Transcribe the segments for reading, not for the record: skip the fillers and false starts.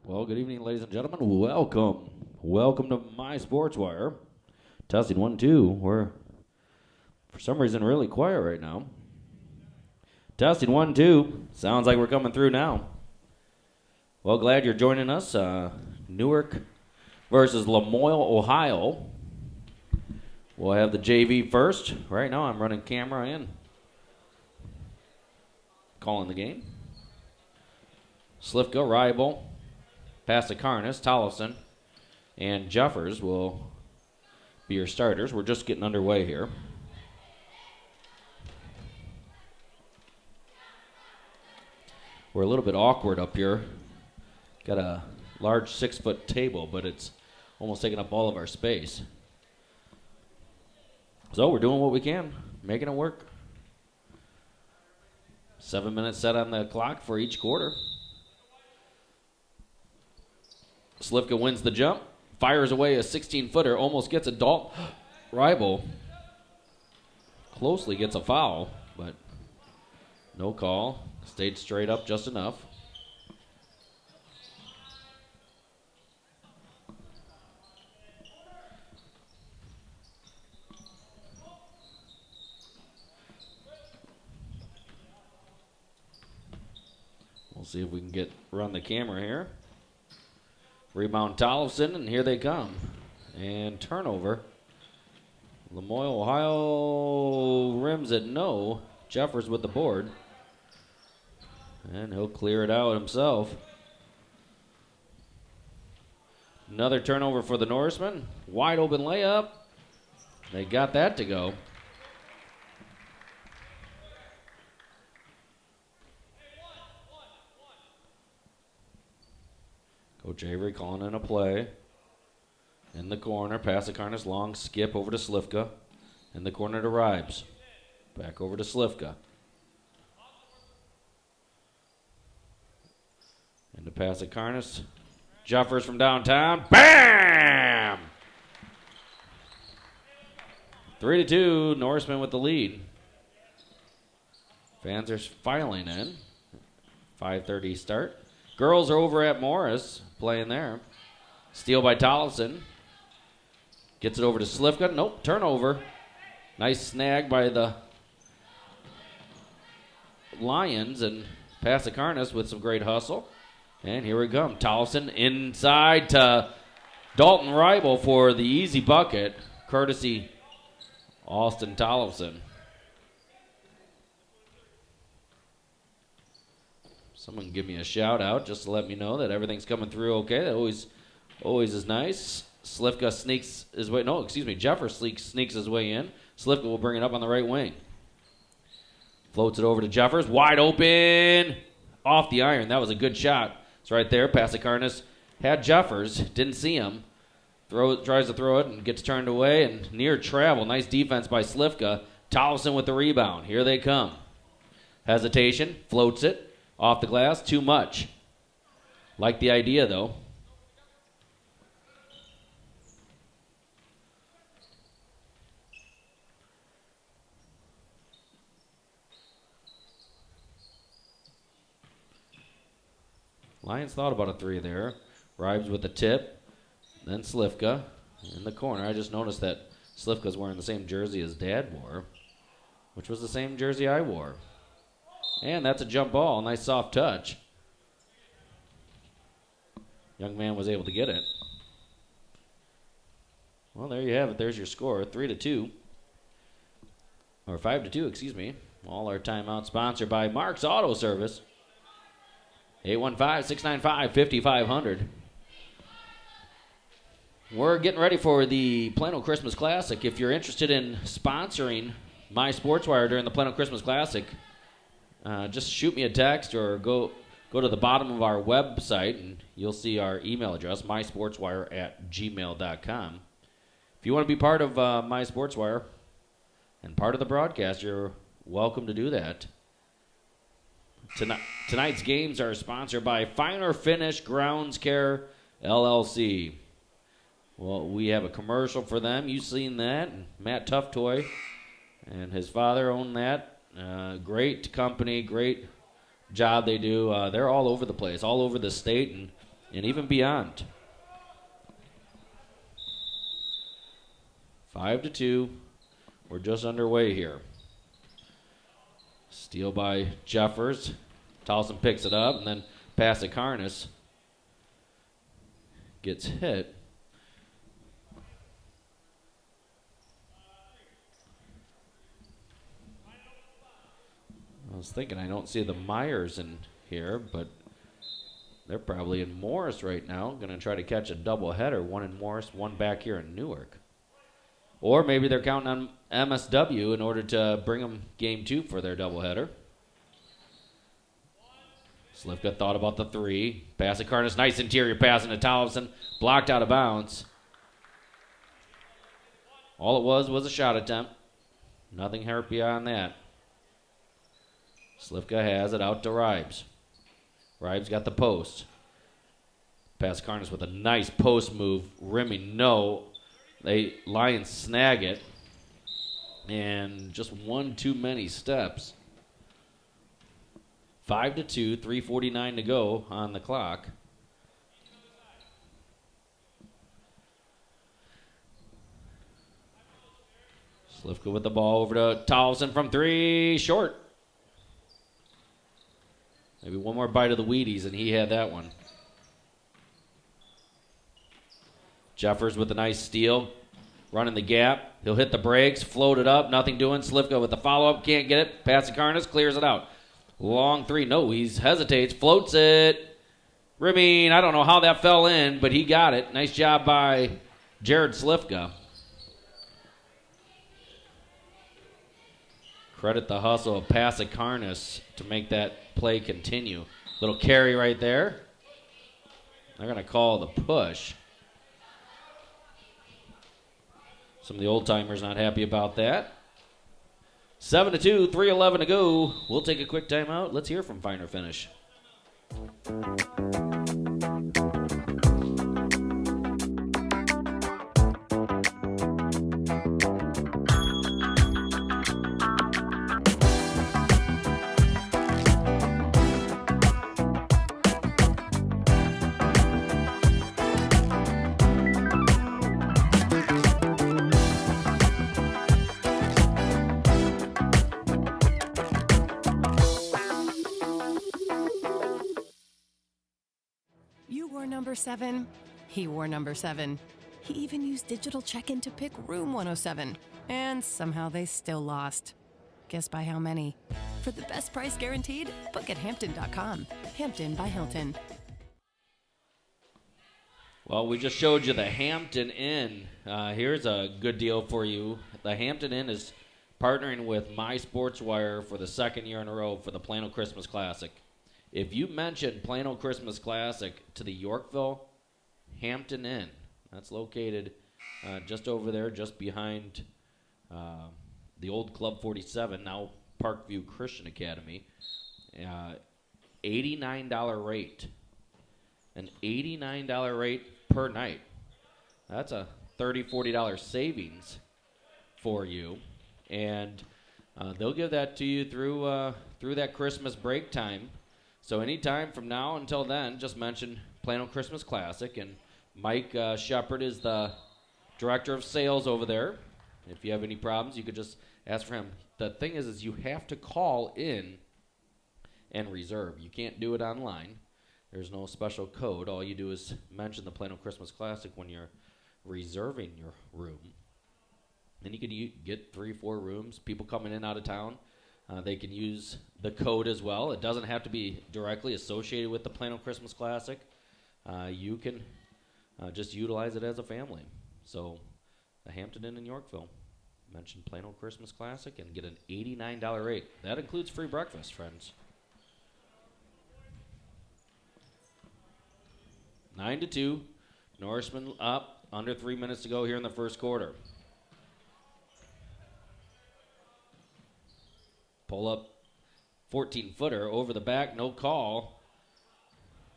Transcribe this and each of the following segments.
Well, good evening, ladies and gentlemen. Welcome. Welcome to My Sports Wire. Testing 1, 2. We're, for some reason, really quiet right now. Testing 1, 2. Sounds like we're coming through now. Well, glad you're joining us. Newark versus LaMoille, Ohio. We'll have the JV first. Right now, I'm running camera and calling the game. Slifka, Ribel, Pasikarnas, Tollefson, and Jeffers will be your starters. We're just getting underway here. We're a little bit awkward up here. Got a large 6-foot table, but it's almost taking up all of our space. So we're doing what we can, making it work. 7 minutes set on the clock for each quarter. Slifka wins the jump, fires away a 16-footer, almost gets a Dalton. Ribel closely gets a foul, but no call. Stayed straight up just enough. We'll see if we can run the camera here. Rebound Tollefson, and here they come. And turnover. LaMoille-Ohio rims it no. Jeffers with the board. And he'll clear it out himself. Another turnover for the Norsemen. Wide open layup. They got that to go. Coach Avery calling in a play. In the corner, Pasikarnas long skip over to Slifka. In the corner to Ribes. Back over to Slifka. Into Pasikarnas. Jeffers from downtown. Bam! 3-2, Norseman with the lead. Fans are filing in. 5:30 start. Girls are over at Morris, playing there. Steal by Tollefson. Gets it over to Slifka. Nope, turnover. Nice snag by the Lions, and Pasikarnas with some great hustle. And here we come. Tollefson inside to Dalton Ribel for the easy bucket, courtesy Austin Tollefson. Someone give me a shout out just to let me know that everything's coming through okay. That always is nice. Slifka sneaks his way. No, excuse me. Jeffers sneaks his way in. Slifka will bring it up on the right wing. Floats it over to Jeffers. Wide open. Off the iron. That was a good shot. It's right there. Pasikarnas had Jeffers. Didn't see him. Tries to throw it and gets turned away. And near travel. Nice defense by Slifka. Tollefson with the rebound. Here they come. Hesitation. Floats it. Off the glass, too much. Like the idea, though. Lions thought about a three there. Ribes with the tip. Then Slifka in the corner. I just noticed that Slifka's wearing the same jersey as Dad wore, which was the same jersey I wore. And that's a jump ball. Nice soft touch. Young man was able to get it. Well, there you have it. There's your score. 3-2. Or 5-2, excuse me. All our timeouts sponsored by Mark's Auto Service. 815-695-5500. We're getting ready for the Plano Christmas Classic. If you're interested in sponsoring My Sports Wire during the Plano Christmas Classic, just shoot me a text or go to the bottom of our website and you'll see our email address, mysportswire@gmail.com. If you want to be part of My Sports Wire and part of the broadcast, you're welcome to do that. Tonight's games are sponsored by Finer Finish Grounds Care, LLC. Well, we have a commercial for them. You've seen that. Matt Tuftoy and his father own that. Great company, great job they do. They're all over the place, all over the state, and and even beyond. 5-2. We're just underway here. Steal by Jeffers. Towson picks it up, and then pass to Karnas. Gets hit. I was thinking I don't see the Myers in here, but they're probably in Morris right now. Going to try to catch a doubleheader. One in Morris, one back here in Newark. Or maybe they're counting on MSW in order to bring them game 2 for their doubleheader. Slivka thought about the 3. Pass to Karnas. Nice interior pass into Towson. Blocked out of bounds. All it was a shot attempt. Nothing hurt beyond that. Slivka has it out to Ribes. Ribes got the post. Pass Karnas with a nice post move. Rimming, no. Lions snag it. And just one too many steps. 5-2, 3:49 to go on the clock. Slivka with the ball over to Towson from 3, short. Maybe one more bite of the Wheaties, and he had that one. Jeffers with a nice steal. Running the gap. He'll hit the brakes. Float it up. Nothing doing. Slivka with the follow-up. Can't get it. Pass to Karnas. Clears it out. Long 3. No, he hesitates. Floats it. Rimming. I don't know how that fell in, but he got it. Nice job by Jared Slivka. Credit the hustle of pass to Karnas to make that play continue. Little carry right there. They're going to call the push. Some of the old-timers not happy about that. 7-2, 3:11 to go. We'll take a quick timeout. Let's hear from Finer Finish. Number 7. He wore number 7. He even used digital check-in to pick room 107. And somehow they still lost. Guess by how many? For the best price guaranteed, book at Hampton.com. Hampton by Hilton. Well, we just showed you the Hampton Inn. Here's a good deal for you. The Hampton Inn is partnering with My Sports Wire for the second year in a row for the Plano Christmas Classic. If you mention Plano Christmas Classic to the Yorkville Hampton Inn, that's located just over there, just behind the old Club 47, now Parkview Christian Academy. $89 rate. An $89 rate per night. That's a $30, $40 savings for you. And they'll give that to you through that Christmas break time. So anytime from now until then, just mention Plano Christmas Classic. And Mike Shepard is the director of sales over there. If you have any problems, you could just ask for him. The thing is you have to call in and reserve. You can't do it online. There's no special code. All you do is mention the Plano Christmas Classic when you're reserving your room. And you can get 3-4 rooms. People coming in out of town. They can use the code as well. It doesn't have to be directly associated with the Plano Christmas Classic. You can just utilize it as a family. So the Hampton Inn in Yorkville. Mention Plano Christmas Classic and get an $89 rate. That includes free breakfast, friends. 9-2. Norseman up. Under 3 minutes to go here in the first quarter. Pull up 14-footer over the back, no call.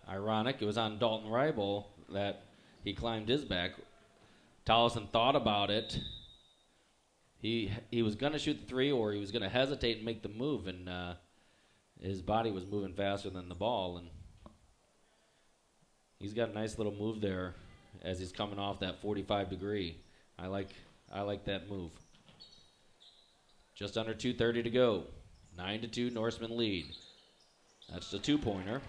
Ironic, it was on Dalton Ribel that he climbed his back. Towson thought about it. He was going to shoot the 3 or he was going to hesitate and make the move, and his body was moving faster than the ball, and He's got a nice little move there as he's coming off that 45 degree. I like that move. Just under 2:30 to go. 9-2 Norseman lead. That's the 2-pointer.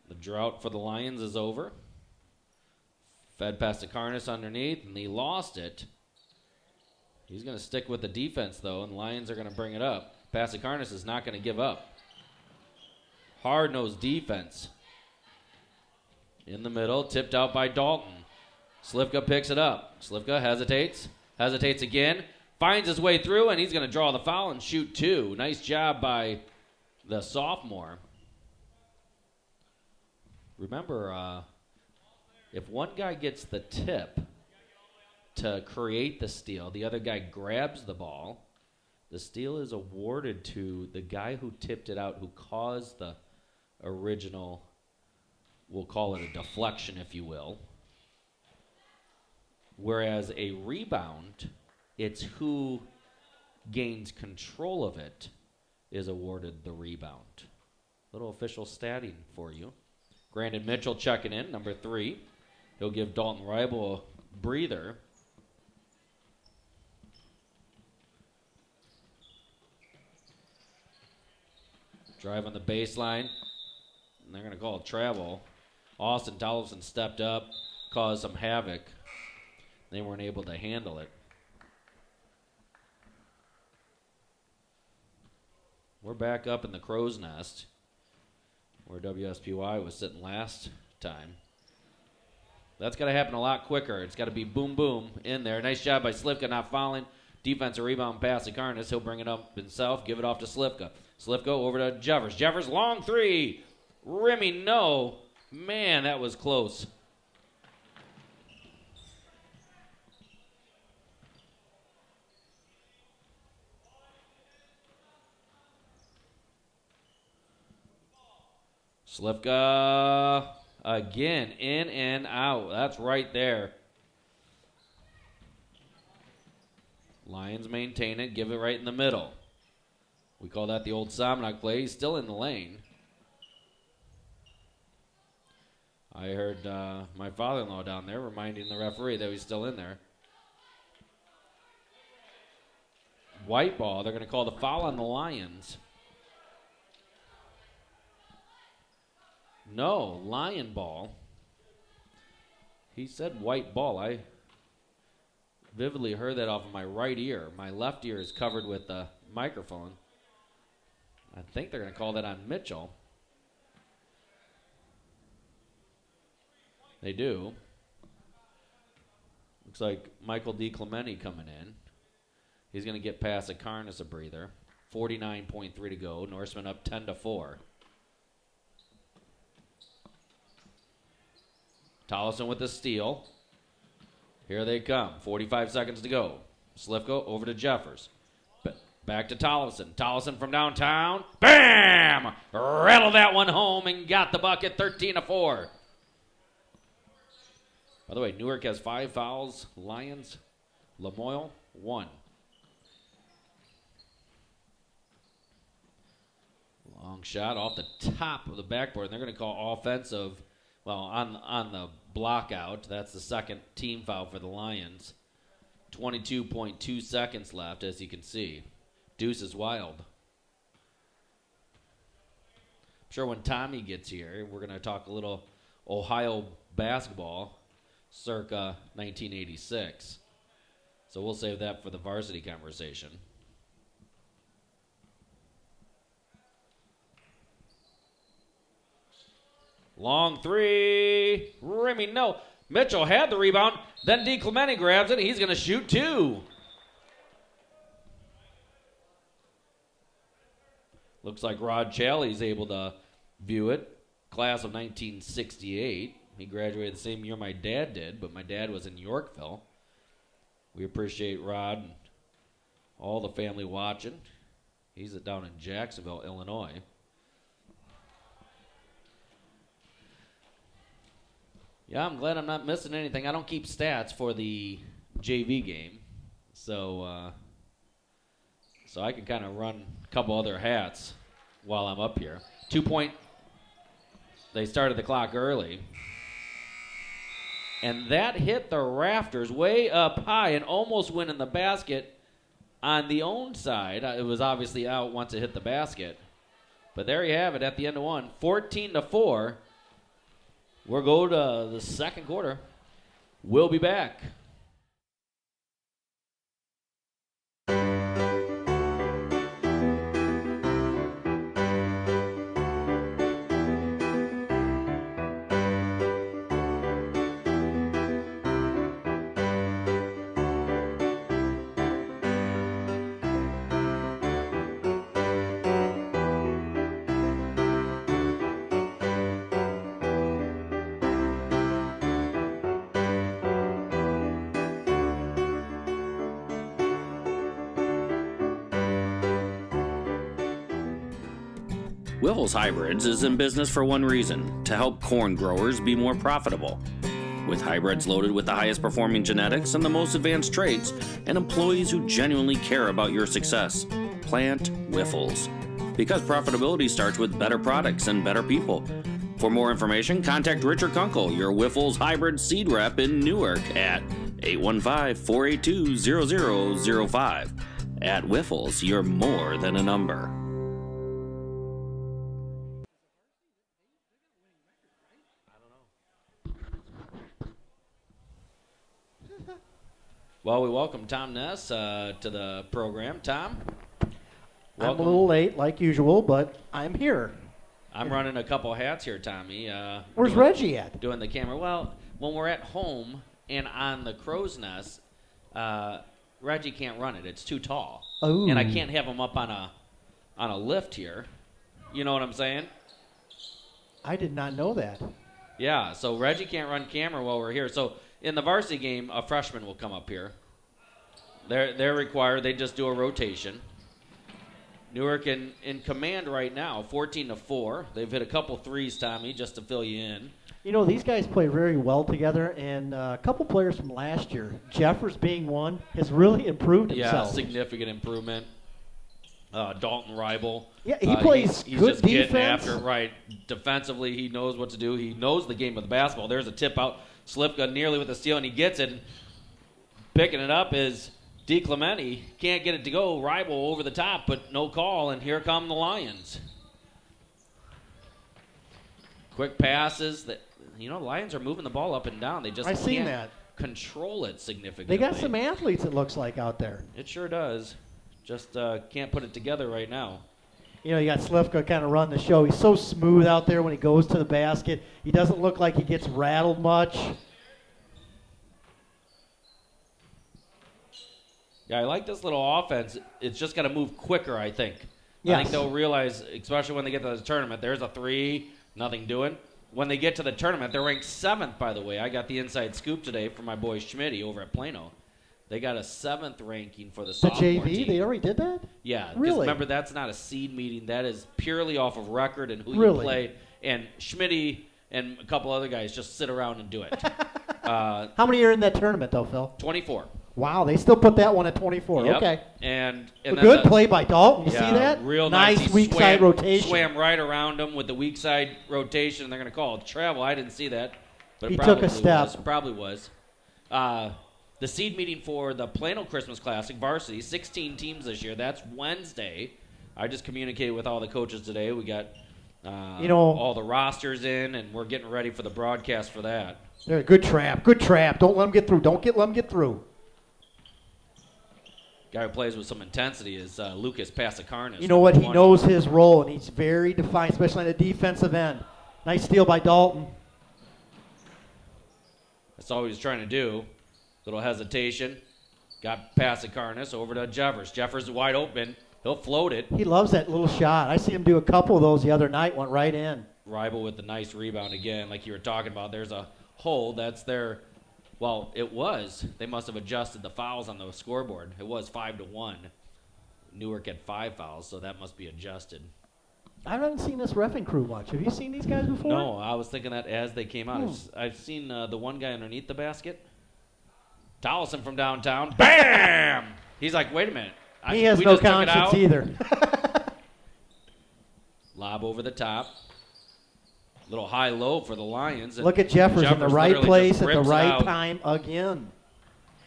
The drought for the Lions is over. Fed past to Karnas underneath, and he lost it. He's going to stick with the defense, though, and the Lions are going to bring it up. Past to Karnas is not going to give up. Hard-nosed defense. In the middle, tipped out by Dalton. Slivka picks it up. Slivka hesitates again, finds his way through, and he's going to draw the foul and shoot two. Nice job by the sophomore. Remember, if one guy gets the tip to create the steal, the other guy grabs the ball, the steal is awarded to the guy who tipped it out, who caused the original, we'll call it a deflection, if you will. Whereas a rebound, it's who gains control of it is awarded the rebound. Little official statting for you. Brandon Mitchell checking in, number 3. He'll give Dalton Reibel a breather. Drive on the baseline. And they're going to call it travel. Austin Tollefson stepped up, caused some havoc. They weren't able to handle it. We're back up in the crow's nest where WSPY was sitting last time. That's got to happen a lot quicker. It's got to be boom, boom in there. Nice job by Slivka not fouling. Defensive rebound pass to Karnas. He'll bring it up himself, give it off to Slivka. Slivka over to Jeffers. Jeffers, long three. Rimmy, no. Man, that was close. Slivka again, in and out. That's right there. Lions maintain it, give it right in the middle. We call that the old Somnock play. He's still in the lane. I heard my father-in-law down there reminding the referee that he's still in there. White ball. They're going to call the foul on the Lions. No, Lion ball. He said white ball. I vividly heard that off of my right ear. My left ear is covered with the microphone. I think they're going to call that on Mitchell. They do. Looks like Michael DiClemente coming in. He's going to get past Karnas a breather. 49.3 to go. Norseman up 10-4. Tollefson with the steal. Here they come. 45 seconds to go. Slivka over to Jeffers. Back to Tollefson. Tollefson from downtown. Bam! Rattled that one home and got the bucket. 13-4. By the way, Newark has 5 fouls. Lions, LaMoille, 1. Long shot off the top of the backboard. And they're going to call offensive. Well, on the block out. That's the second team foul for the Lions. 22.2 seconds left, as you can see. Deuce is wild. I'm sure when Tommy gets here, we're going to talk a little Ohio basketball circa 1986. So we'll save that for the varsity conversation. Long three. Rimmy, no. Mitchell had the rebound. Then DiClemente grabs it. He's going to shoot 2. Looks like Rod Chaley's able to view it. Class of 1968. He graduated the same year my dad did, but my dad was in Yorkville. We appreciate Rod and all the family watching. He's down in Jacksonville, Illinois. Yeah, I'm glad I'm not missing anything. I don't keep stats for the JV game. So I can kind of run a couple other hats. while I'm up here. 2 point. They started the clock early. And that hit the rafters way up high and almost went in the basket on the own side. It was obviously out once it hit the basket. But there you have it at the end of one. 14-4. We'll go to the second quarter. We'll be back. Wiffles Hybrids is in business for one reason, to help corn growers be more profitable. With hybrids loaded with the highest performing genetics and the most advanced traits, and employees who genuinely care about your success, plant Wiffles. Because profitability starts with better products and better people. For more information, contact Richard Kunkel, your Wiffles Hybrid seed rep in Newark at 815-482-0005. At Wiffles, you're more than a number. Well, we welcome Tom Ness to the program. Tom, welcome. I'm a little late, like usual, but I'm here. I'm running a couple hats here, Tommy. Where's Reggie at? Doing the camera. Well, when we're at home and on the crow's nest, Reggie can't run it. It's too tall. Oh. And I can't have him up on a lift here. You know what I'm saying? I did not know that. Yeah, so Reggie can't run camera while we're here. So in the varsity game, a freshman will come up here. They're required. They just do a rotation. Newark in command right now, 14-4. They've hit a couple threes, Tommy, just to fill you in. You know, these guys play very well together, and a couple players from last year, Jeffers being one, has really improved himself. Yeah, significant improvement. Dalton Reibel. Yeah, he plays he's good just getting defense. after it, right. Defensively, he knows what to do. He knows the game of the basketball. There's a tip out. Slipka nearly with a steal, and he gets it. Picking it up is DeClementi. Can't get it to go. Reibel over the top, but no call, and here come the Lions. Quick passes. The Lions are moving the ball up and down. They just can't control it significantly. They got some athletes, it looks like, out there. It sure does. Just can't put it together right now. You know, you got Slivka kind of running the show. He's so smooth out there when he goes to the basket. He doesn't look like he gets rattled much. Yeah, I like this little offense. It's just got to move quicker, I think. Yes. I think they'll realize, especially when they get to the tournament, there's a three, nothing doing. When they get to the tournament, they're ranked 7th, by the way. I got the inside scoop today from my boy Schmitty over at Plano. They got a 7th ranking for the sophomore JV, team. they already did that? Yeah. Really? Just remember, that's not a seed meeting. That is purely off of record and who you Really? play. And Schmitty and a couple other guys just sit around and do it. How many are in that tournament, though, Phil? 24. Wow, they still put that one at 24. Yep. Okay. And A then good play by Dalton. You see Yeah, that? real nice. He weak side rotation. Swam right around him with the weak side rotation, and they're going to call it travel. I didn't see that. But He it took a probably step. Was. Probably was. The seed meeting for the Plano Christmas Classic varsity, 16 teams this year. That's Wednesday. I just communicated with all the coaches today. We got all the rosters in, and we're getting ready for the broadcast for that. Good trap. Good trap. Don't let them get through. Let them get through. Guy who plays with some intensity is Lucas Pasikarnas. You know what? He 20. knows his role, and he's very defined, especially on the defensive end. Nice steal by Dalton. That's all he was trying to do. Little hesitation. Got Pasikarnas over to Jeffers. Jeffers is wide open. He'll float it. He loves that little shot. I see him do a couple of those the other night. Went right in. Reibel with the nice rebound again, like you were talking about. There's a hole. That's their. Well, it was. They must have adjusted the fouls on the scoreboard. It was 5-1. Newark had 5 fouls, so that must be adjusted. I haven't seen this reffing crew much. Have you seen these guys before? No, I was thinking that as they came out. I've seen the one guy underneath the basket. Towelson from downtown. Bam! He's like, wait a minute. He has we no just took it conscience out. either. Lob over the top. Little high-low for the Lions. And Look at Jeffers in the right literally place just at the rips it right out. time again.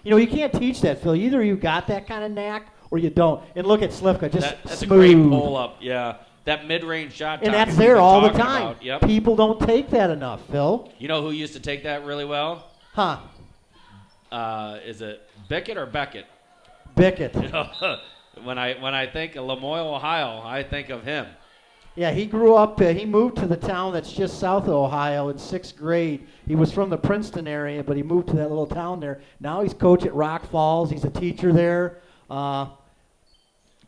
You know, you can't teach that, Phil. Either you got that kind of knack or you don't. And look at Slivka, just That's smooth. a great pull-up, yeah. That mid-range shot. And Tommy, that's we've there been all the talking time. about. Yep. People don't take that enough, Phil. You know who used to take that really well? Huh. Is it Bickett or Beckett? Bickett. When I think of LaMoille-Ohio, I think of him. Yeah, he grew up, he moved to the town that's just south of Ohio in 6th grade. He was from the Princeton area, but he moved to that little town there. Now he's coach at Rock Falls. He's a teacher there.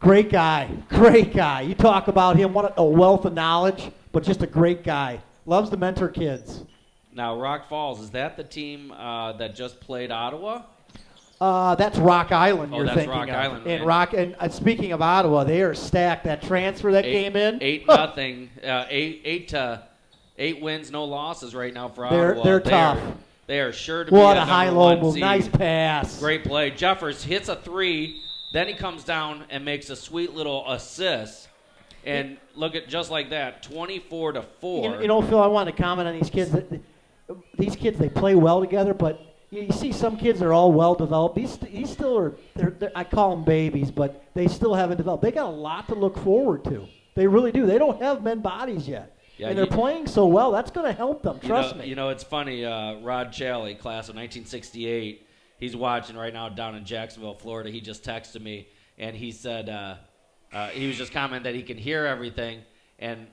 Great guy. Great guy. You talk about him, what a wealth of knowledge, but just a great guy. Loves to mentor kids. Now, Rock Falls, is that the team that just played Ottawa? That's Rock Island Oh, you're that's thinking Rock of. Island, And man. Speaking of Ottawa, they are stacked. That transfer that came in. 8-0. 8 wins, no losses right now for Ottawa. They're tough. They are sure to be What a a high number low one move. seed. Nice pass. Great play. Jeffers hits a 3, then he comes down and makes a sweet little assist. And look at just like that, 24-4. You know, Phil, I want to comment on these kids. These kids, they play well together, but you see some kids are all well developed. These still are. I call them babies, but they still haven't developed. They got a lot to look forward to. They really do. They don't have men bodies yet, and they're playing so well. That's going to help them. Trust me. You know, it's funny. Rod Chaley, class of 1968. He's watching right now down in Jacksonville, Florida. He just texted me, and he said he was just commenting that he can hear everything. And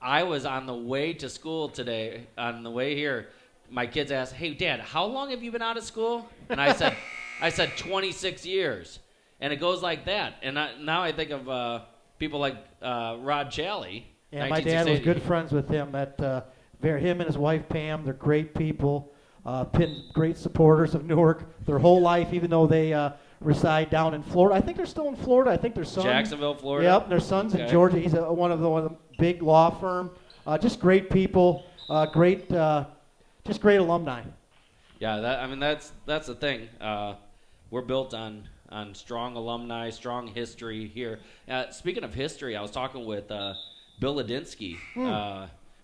I was on the way to school today. On the way here, my kids asked, "Hey, Dad, how long have you been out of school?" And I said 26 years. And it goes like that. And now I think of people like Rod Chaley. Yeah, my dad was good friends with him. Him and his wife Pam, they're great people. Been great supporters of Newark their whole life, even though they reside down in Florida. I think they're still in Florida. I think their son. Jacksonville, Florida. Yep, their son's in Georgia. He's one of the big law firm. Just great people. Just great alumni. Yeah, that's the thing. We're built on strong alumni, strong history here. Speaking of history, I was talking with Bill Ladinsky.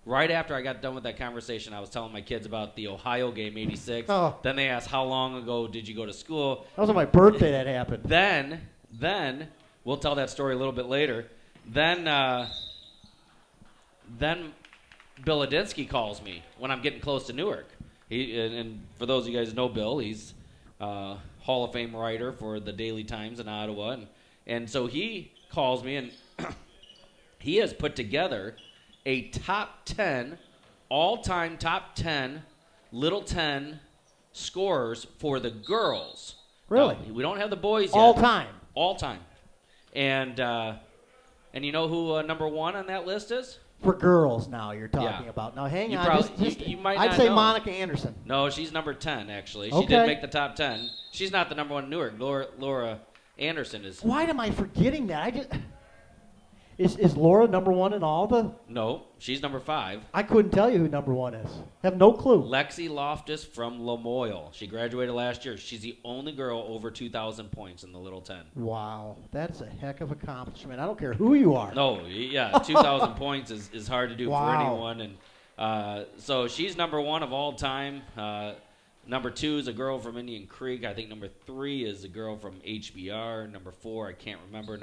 Right after I got done with that conversation, I was telling my kids about the Ohio game, '86. Oh. Then they asked, how long ago did you go to school? That was on my birthday that happened. Then we'll tell that story a little bit later. Then Bill Ladinsky calls me when I'm getting close to Newark. And for those of you guys who know Bill, he's Hall of Fame writer for the Daily Times in Ottawa. And so he calls me, and he has put together a top 10, all-time top 10, Little 10 scorers for the girls. Really? Now, we don't have the boys yet. All time. All time. And you know who number 1 on that list is? For girls now you're talking about. Now hang on. You might I'd not say know. Monica Anderson. No, she's number 10, actually. She Okay. did make the top 10. She's not the number 1 in Newark. Laura Anderson is. Why am I forgetting that? Is Laura number 1 in all the? No, she's number 5. I couldn't tell you who number 1 is. Have no clue. Lexi Loftus from LaMoille. She graduated last year. She's the only girl over 2,000 points in the Little 10. Wow, that's a heck of accomplishment. I don't care who you are. No, yeah, 2,000 points is hard to do for Wow. anyone. And so she's number 1 of all time. Number 2 is a girl from Indian Creek. I think number 3 is a girl from HBR. Number 4, I can't remember.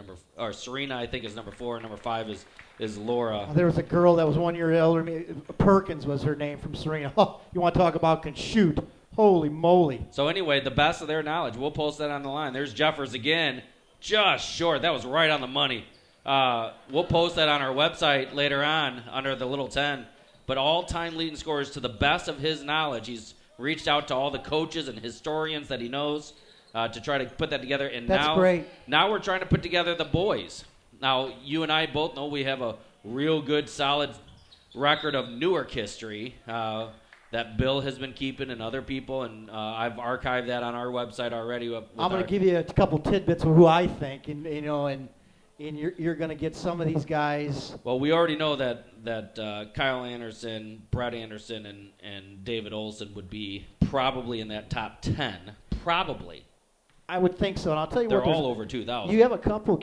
Serena, I think, is number 4. Number 5 is Laura. There was a girl that was 1 year older than me. Perkins was her name from Serena. Oh, you want to talk about can shoot. Holy moly. So anyway, the best of their knowledge. We'll post that on the line. There's Jeffers again. Just short. That was right on the money. We'll post that on our website later on under the Little 10. But all-time leading scorers to the best of his knowledge. He's reached out to all the coaches and historians that he knows to try to put that together. And That's great. Now we're trying to put together the boys. Now, you and I both know we have a real good, solid record of Newark history that Bill has been keeping and other people, and I've archived that on our website already. I'm going to give you a couple tidbits of who I think, and you're going to get some of these guys. Well, we already know that Kyle Anderson, Brett Anderson, and David Olson would be probably in that top 10. Probably. I would think so, and I'll tell you They're what. all over 2,000. You have a couple.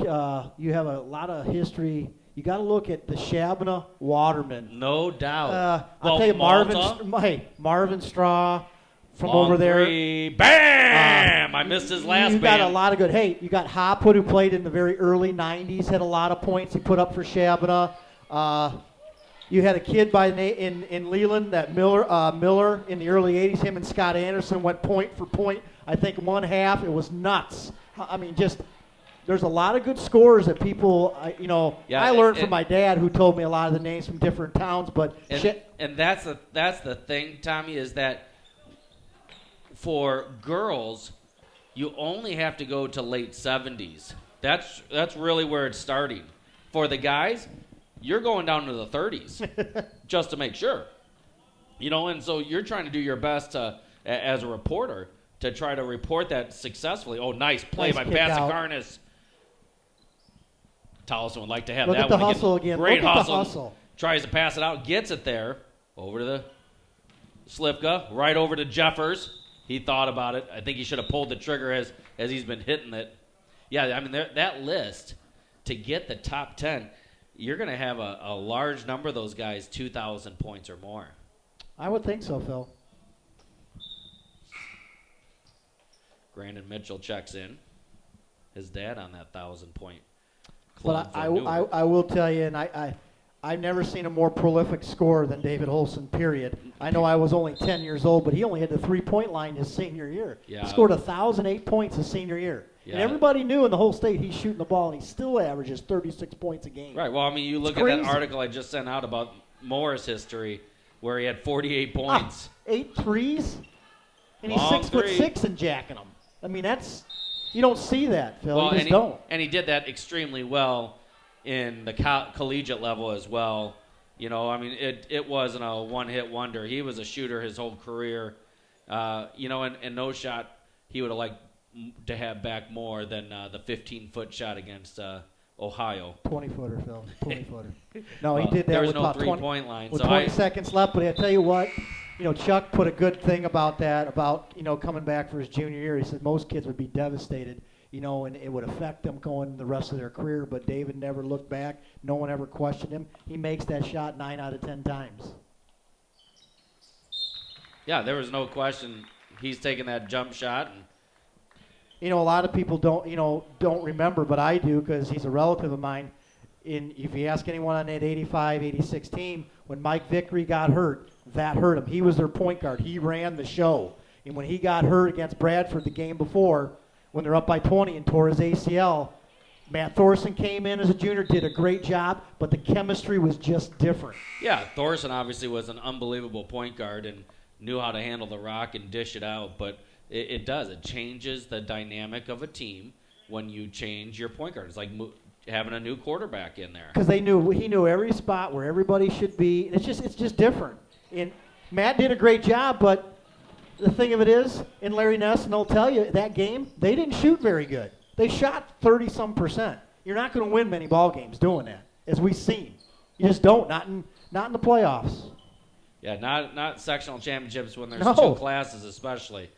You have a lot of history you got to look at the Shabana Waterman. No doubt. I'll tell you, Marvin Straw from Long over there. Three. Bam! I missed his last You got bam. a lot of good. Hey, you got Hopwood, who played in the very early 90s, had a lot of points he put up for Shabana. You had a kid in Leland, that Miller in the early 80s. Him and Scott Anderson went point for point. I think one half. It was nuts. I mean, just there's a lot of good scores that people, I learned from my dad, who told me a lot of the names from different towns. But and that's the thing, Tommy, is that for girls, you only have to go to late 70s. That's really where it's starting. For the guys, you're going down to the 30s just to make sure. And so you're trying to do your best to, as a reporter, to try to report that successfully. Oh, nice play by Passacarnis. Tolleson would like to have Look that at the one. hustle again. Great Look at hustle. the hustle. Tries to pass it out, gets it there. Over to the Slivka, right over to Jeffers. He thought about it. I think he should have pulled the trigger as he's been hitting it. Yeah, I mean, that list, to get the top 10, you're going to have a large number of those guys, 2,000 points or more. I would think so, Phil. Brandon Mitchell checks in. His dad on that 1,000-point club. But I will tell you, and I've never seen a more prolific scorer than David Holson, period. I know I was only 10 years old, but he only had the three-point line his senior year. Yeah. He scored 1,008 points his senior year. Yeah. And everybody knew in the whole state he's shooting the ball, and he still averages 36 points a game. Right. Well, I mean, you look at that article I just sent out about Moore's history, where he had 48 points. 8 threes? And he's Long 6'6" and jacking them. I mean, you don't see that, Phil. Well, you just don't. And he did that extremely well in the collegiate level as well. I mean, it wasn't a one-hit wonder. He was a shooter his whole career. And no shot he would have liked to have back more than the 15-foot shot against Ohio. 20-footer, Phil. 20-footer. No, he did that there was with no about 3-point line. With so 20 seconds left. But I tell you what, Chuck put a good thing about that, about coming back for his junior year. He said most kids would be devastated, and it would affect them going the rest of their career. But David never looked back. No one ever questioned him. He makes that shot 9 out of 10 times. Yeah, there was no question. He's taking that jump shot. A lot of people don't remember, but I do, because he's a relative of mine. If you ask anyone on that 85, 86 team, when Mike Vickery got hurt, that hurt him. He was their point guard. He ran the show. And when he got hurt against Bradford the game before, when they're up by 20 and tore his ACL, Matt Thorson came in as a junior, did a great job, but the chemistry was just different. Yeah, Thorson obviously was an unbelievable point guard and knew how to handle the rock and dish it out, but it does. It changes the dynamic of a team when you change your point guard. It's like having a new quarterback in there. Because he knew every spot where everybody should be. And it's just different. And Matt did a great job, but the thing of it is, and Larry Ness, and they'll tell you, that game, they didn't shoot very good. They shot 30-some%. You're not going to win many ball games doing that, as we've seen. You just don't, not in the playoffs. Yeah, not sectional championships when there's No. two classes especially.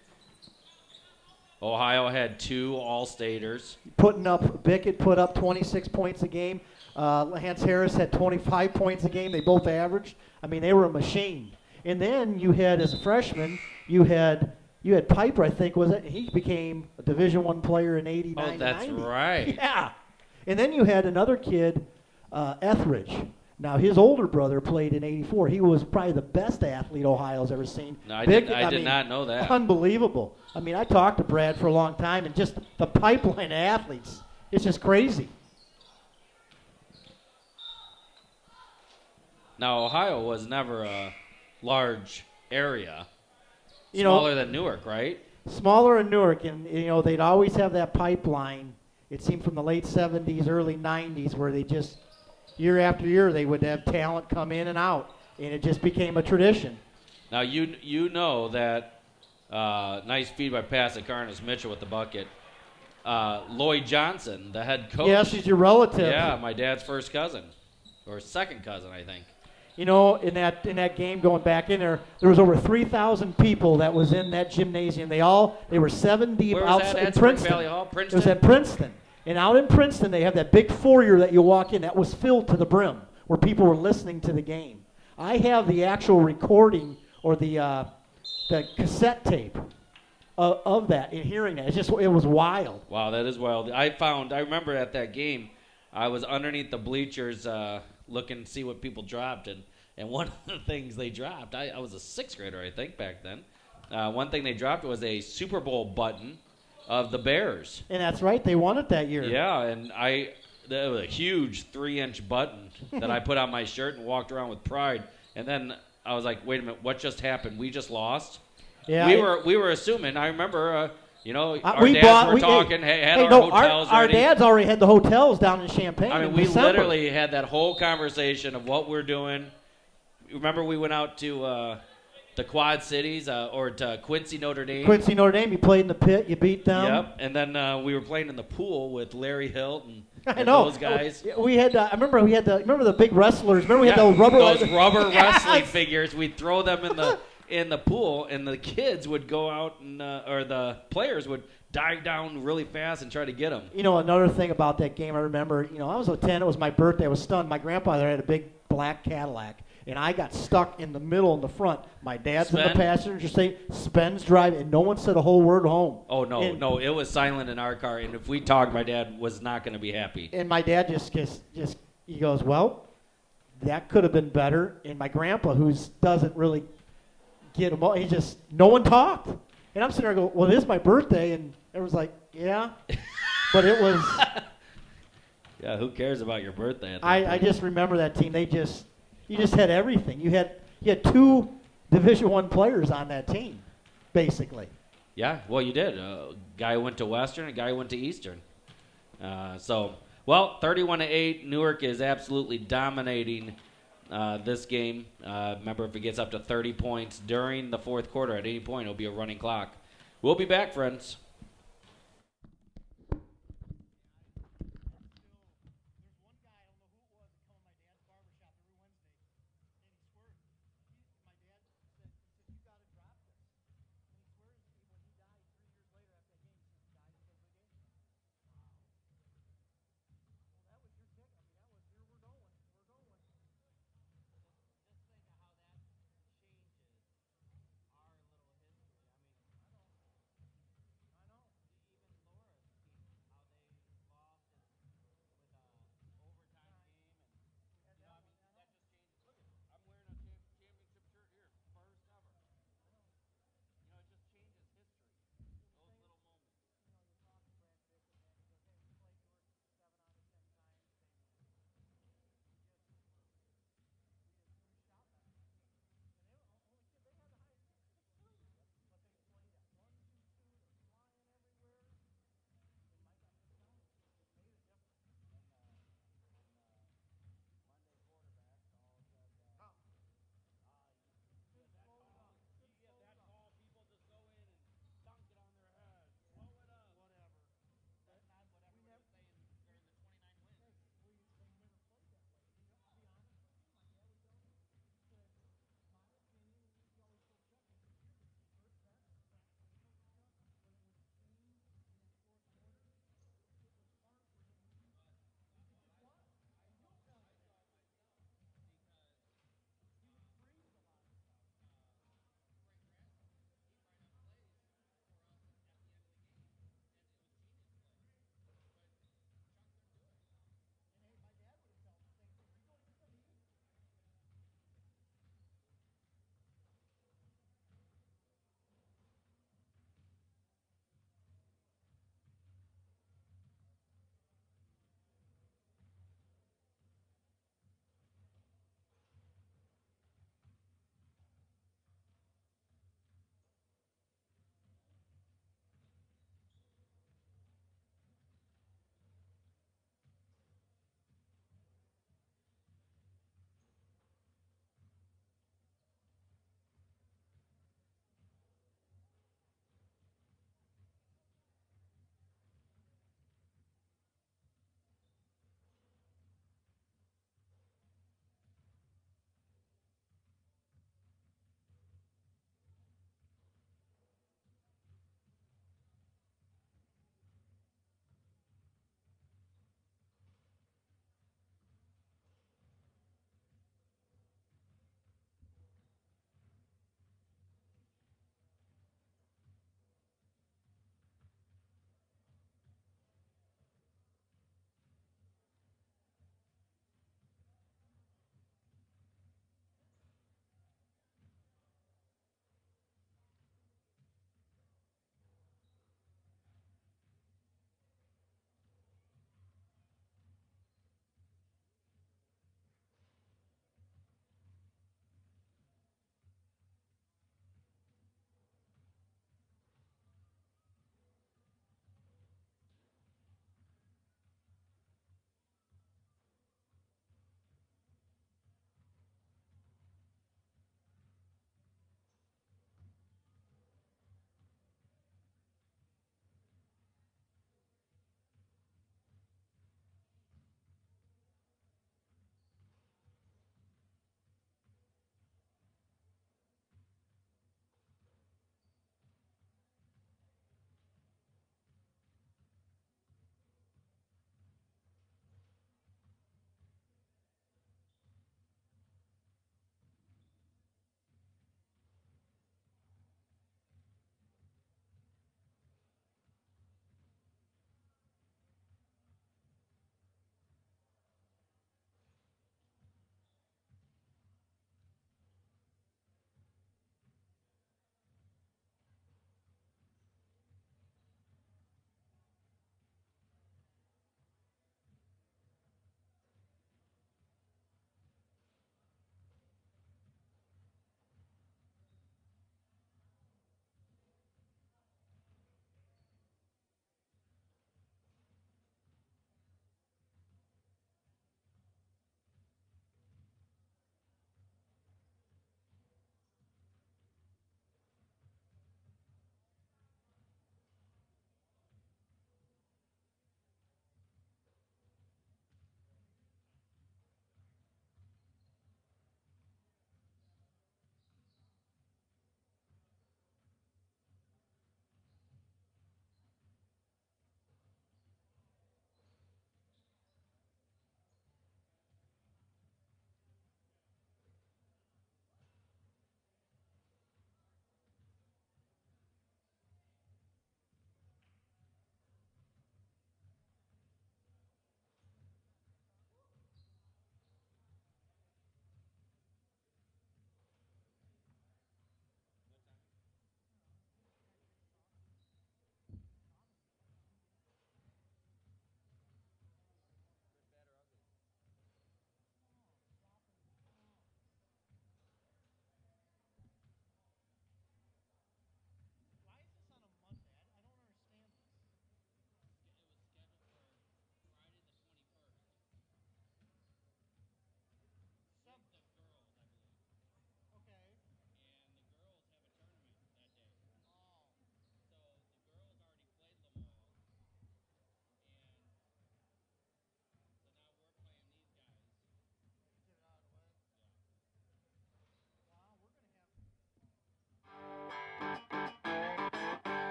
Ohio had 2 All-Staters. Bickett put up 26 points a game. Lance Harris had 25 points a game. They both averaged. I mean, they were a machine. And then you had, as a freshman, you had Piper, I think, was it? He became a Division I player in 89. Oh, that's 90. right. Yeah. And then you had another kid, Etheridge. Now, his older brother played in 84. He was probably the best athlete Ohio's ever seen. No, I did not know that. Unbelievable. I mean, I talked to Brad for a long time, and just the pipeline of athletes, it's just crazy. Now, Ohio was never a large area. Smaller than Newark, right? Smaller than Newark, and they'd always have that pipeline. It seemed from the late 70s, early 90s, where they just year after year they would have talent come in and out, and it just became a tradition. Now you know that nice feed by Passacarnis, Mitchell with the bucket. Lloyd Johnson, the head coach. Yes, he's your relative. Yeah, my dad's first cousin, or second cousin, I think. In that game going back in there was over 3,000 people that was in that gymnasium. They were 7 deep. Where was that at? in Princeton. Spring Valley Hall, Princeton? It was at Princeton. And out in Princeton, they have that big foyer that you walk in that was filled to the brim, where people were listening to the game. I have the actual recording or the cassette tape of that and hearing that. It was wild. Wow, that is wild. I remember at that game, I was underneath the bleachers looking to see what people dropped, and one of the things they dropped, I was a 6th grader, I think, back then. One thing they dropped was a Super Bowl button of the Bears. And that's right, they won it that year. Yeah, and that was a huge 3-inch button that I put on my shirt and walked around with pride. And then I was like, wait a minute, what just happened? We just lost? Yeah, we were assuming. I remember, our dads already had the hotels down in Champaign. I mean, we literally had that whole conversation of what we're doing. Remember, we went out to the Quad Cities or to Quincy, Notre Dame. Quincy, Notre Dame. You played in the pit. You beat them. Yep. And then we were playing in the pool with Larry Hilton and know. those guys. We had. I remember we had remember the big wrestlers. Remember we had those rubber wrestling figures. We'd throw them in the pool, and the kids would go out and or the players would dive down really fast and try to get them. You know, another thing about that game, I remember. I was 10. It was my birthday. I was stunned. My grandfather had a big black Cadillac. And I got stuck in the middle in the front. My dad's in the passenger seat, Spen's driving, and no one said a whole word home. Oh, no, it was silent in our car, and if we talked, my dad was not going to be happy. And my dad just he goes, well, that could have been better. And my grandpa, who doesn't really get him, no one talked. And I'm sitting there going, well, it is my birthday, and everyone's like, yeah. But it was. Yeah, who cares about your birthday? I just remember that team. You just had everything. You had 2 Division I players on that team, basically. Yeah, well, you did. A guy who went to Western, a guy who went to Eastern. 31-8, Newark is absolutely dominating this game. Remember, if it gets up to 30 points during the fourth quarter, at any point, it'll be a running clock. We'll be back, friends.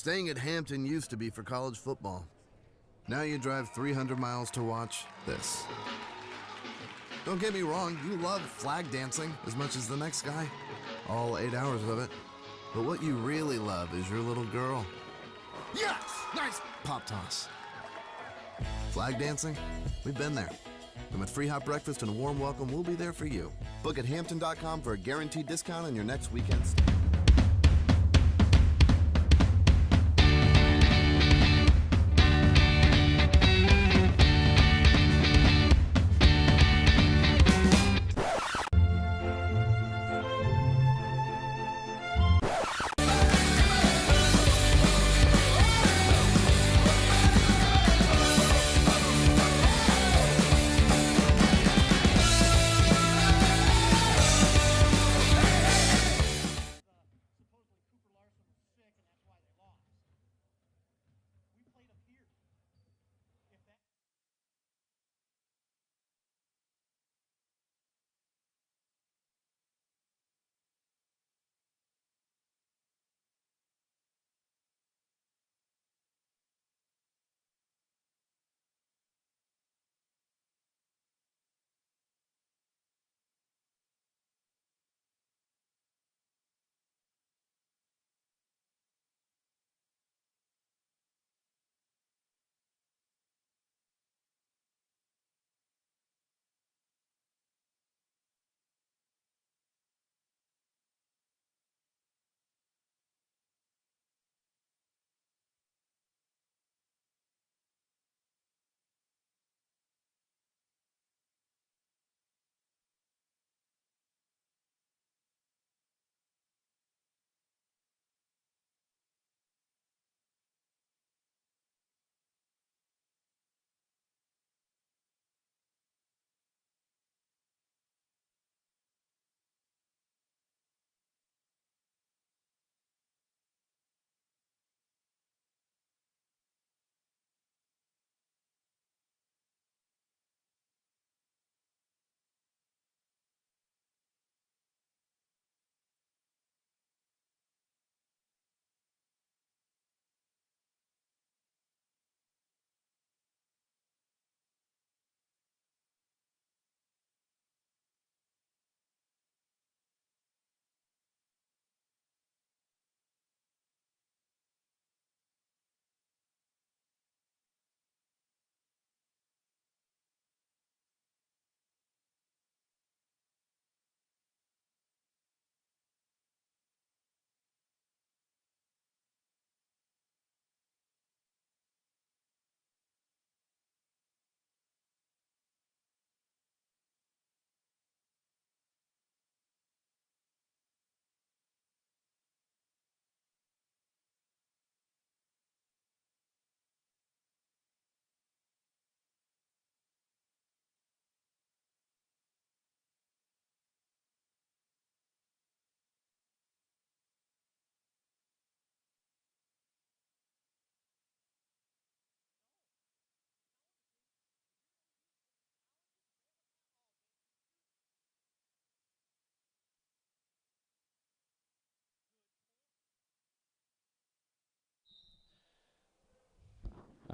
Staying at Hampton used to be for college football. Now you drive 300 miles to watch this. Don't get me wrong, you love flag dancing as much as the next guy. All 8 hours of it. But what you really love is your little girl. Yes! Nice pop toss. Flag dancing? We've been there. And with free hot breakfast and a warm welcome, we'll be there for you. Book at Hampton.com for a guaranteed discount on your next weekend stay.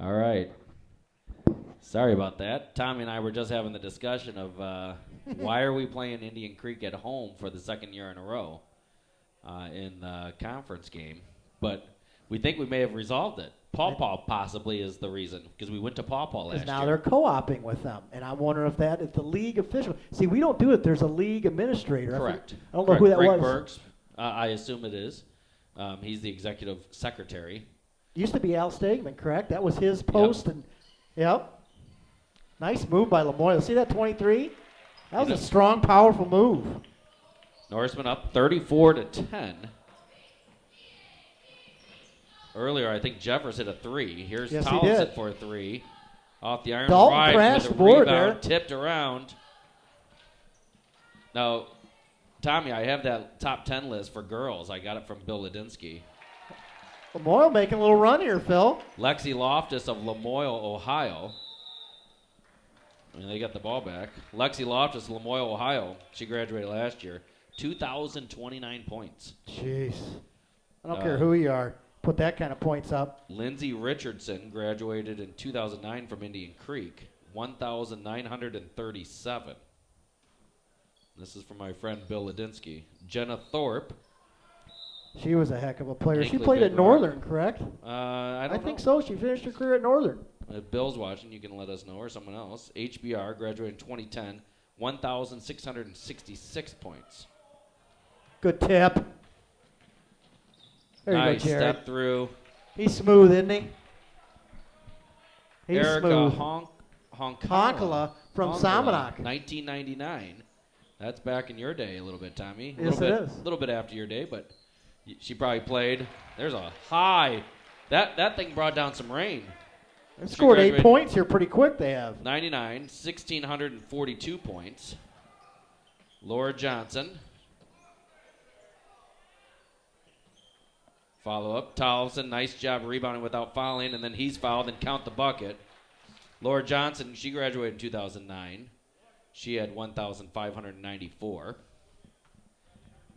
All right. Sorry about that. Tommy and I were just having the discussion of why are we playing Indian Creek at home for the second year in a row in the conference game. But we think we may have resolved it. Paw Paw possibly is the reason, because we went to Paw Paw last year. Because now they're co-oping with them. And I'm wondering if the league official. See, we don't do it. There's a league administrator. Correct. I don't know who that Greg was. Burks, I assume it is. He's the executive secretary. Used to be Al Stegman, correct? That was his post. Yep. Yep. Nice move by LaMoille. See that 23? That was a strong, powerful move. Norseman up 34-10. Earlier, I think Jeffers hit a 3. Here's Townsend for a 3. Off the iron. Dalton Right crashed with the a board rebound, there. tipped around. Now, Tommy, I have that top 10 list for girls. I got it from Bill Ladinsky. LaMoille making a little run here, Phil. Lexi Loftus of LaMoille-Ohio. I mean, they got the ball back. Lexi Loftus, LaMoille-Ohio. She graduated last year. 2,029 points. Jeez. I don't care who you are. put that kind of points up. Lindsey Richardson graduated in 2009 from Indian Creek, 1,937. This is from my friend Bill Ladinsky. Jenna Thorpe. She was a heck of a player. She Hinkley played at Big Rock. Northern, correct? I don't know. think so. She finished her career at Northern. If Bill's watching, you can let us know, or someone else. HBR graduated in 2010, 1,666 points. Good tip. There Nice you go, Jerry. step through. He's smooth, isn't he? He's Erica smooth. Honkala from Samanak. 1999. That's back in your day a little bit, Tommy. A Yes, little it bit, is. A little bit after your day, but she probably played. There's a high. That thing brought down some rain. They scored 8 graduated- points here pretty quick, they have. 99, 1,642 points. Laura Johnson. Follow up. Tolleson, nice job rebounding without fouling, and then he's fouled and count the bucket. Laura Johnson, she graduated in 2009. She had 1,594.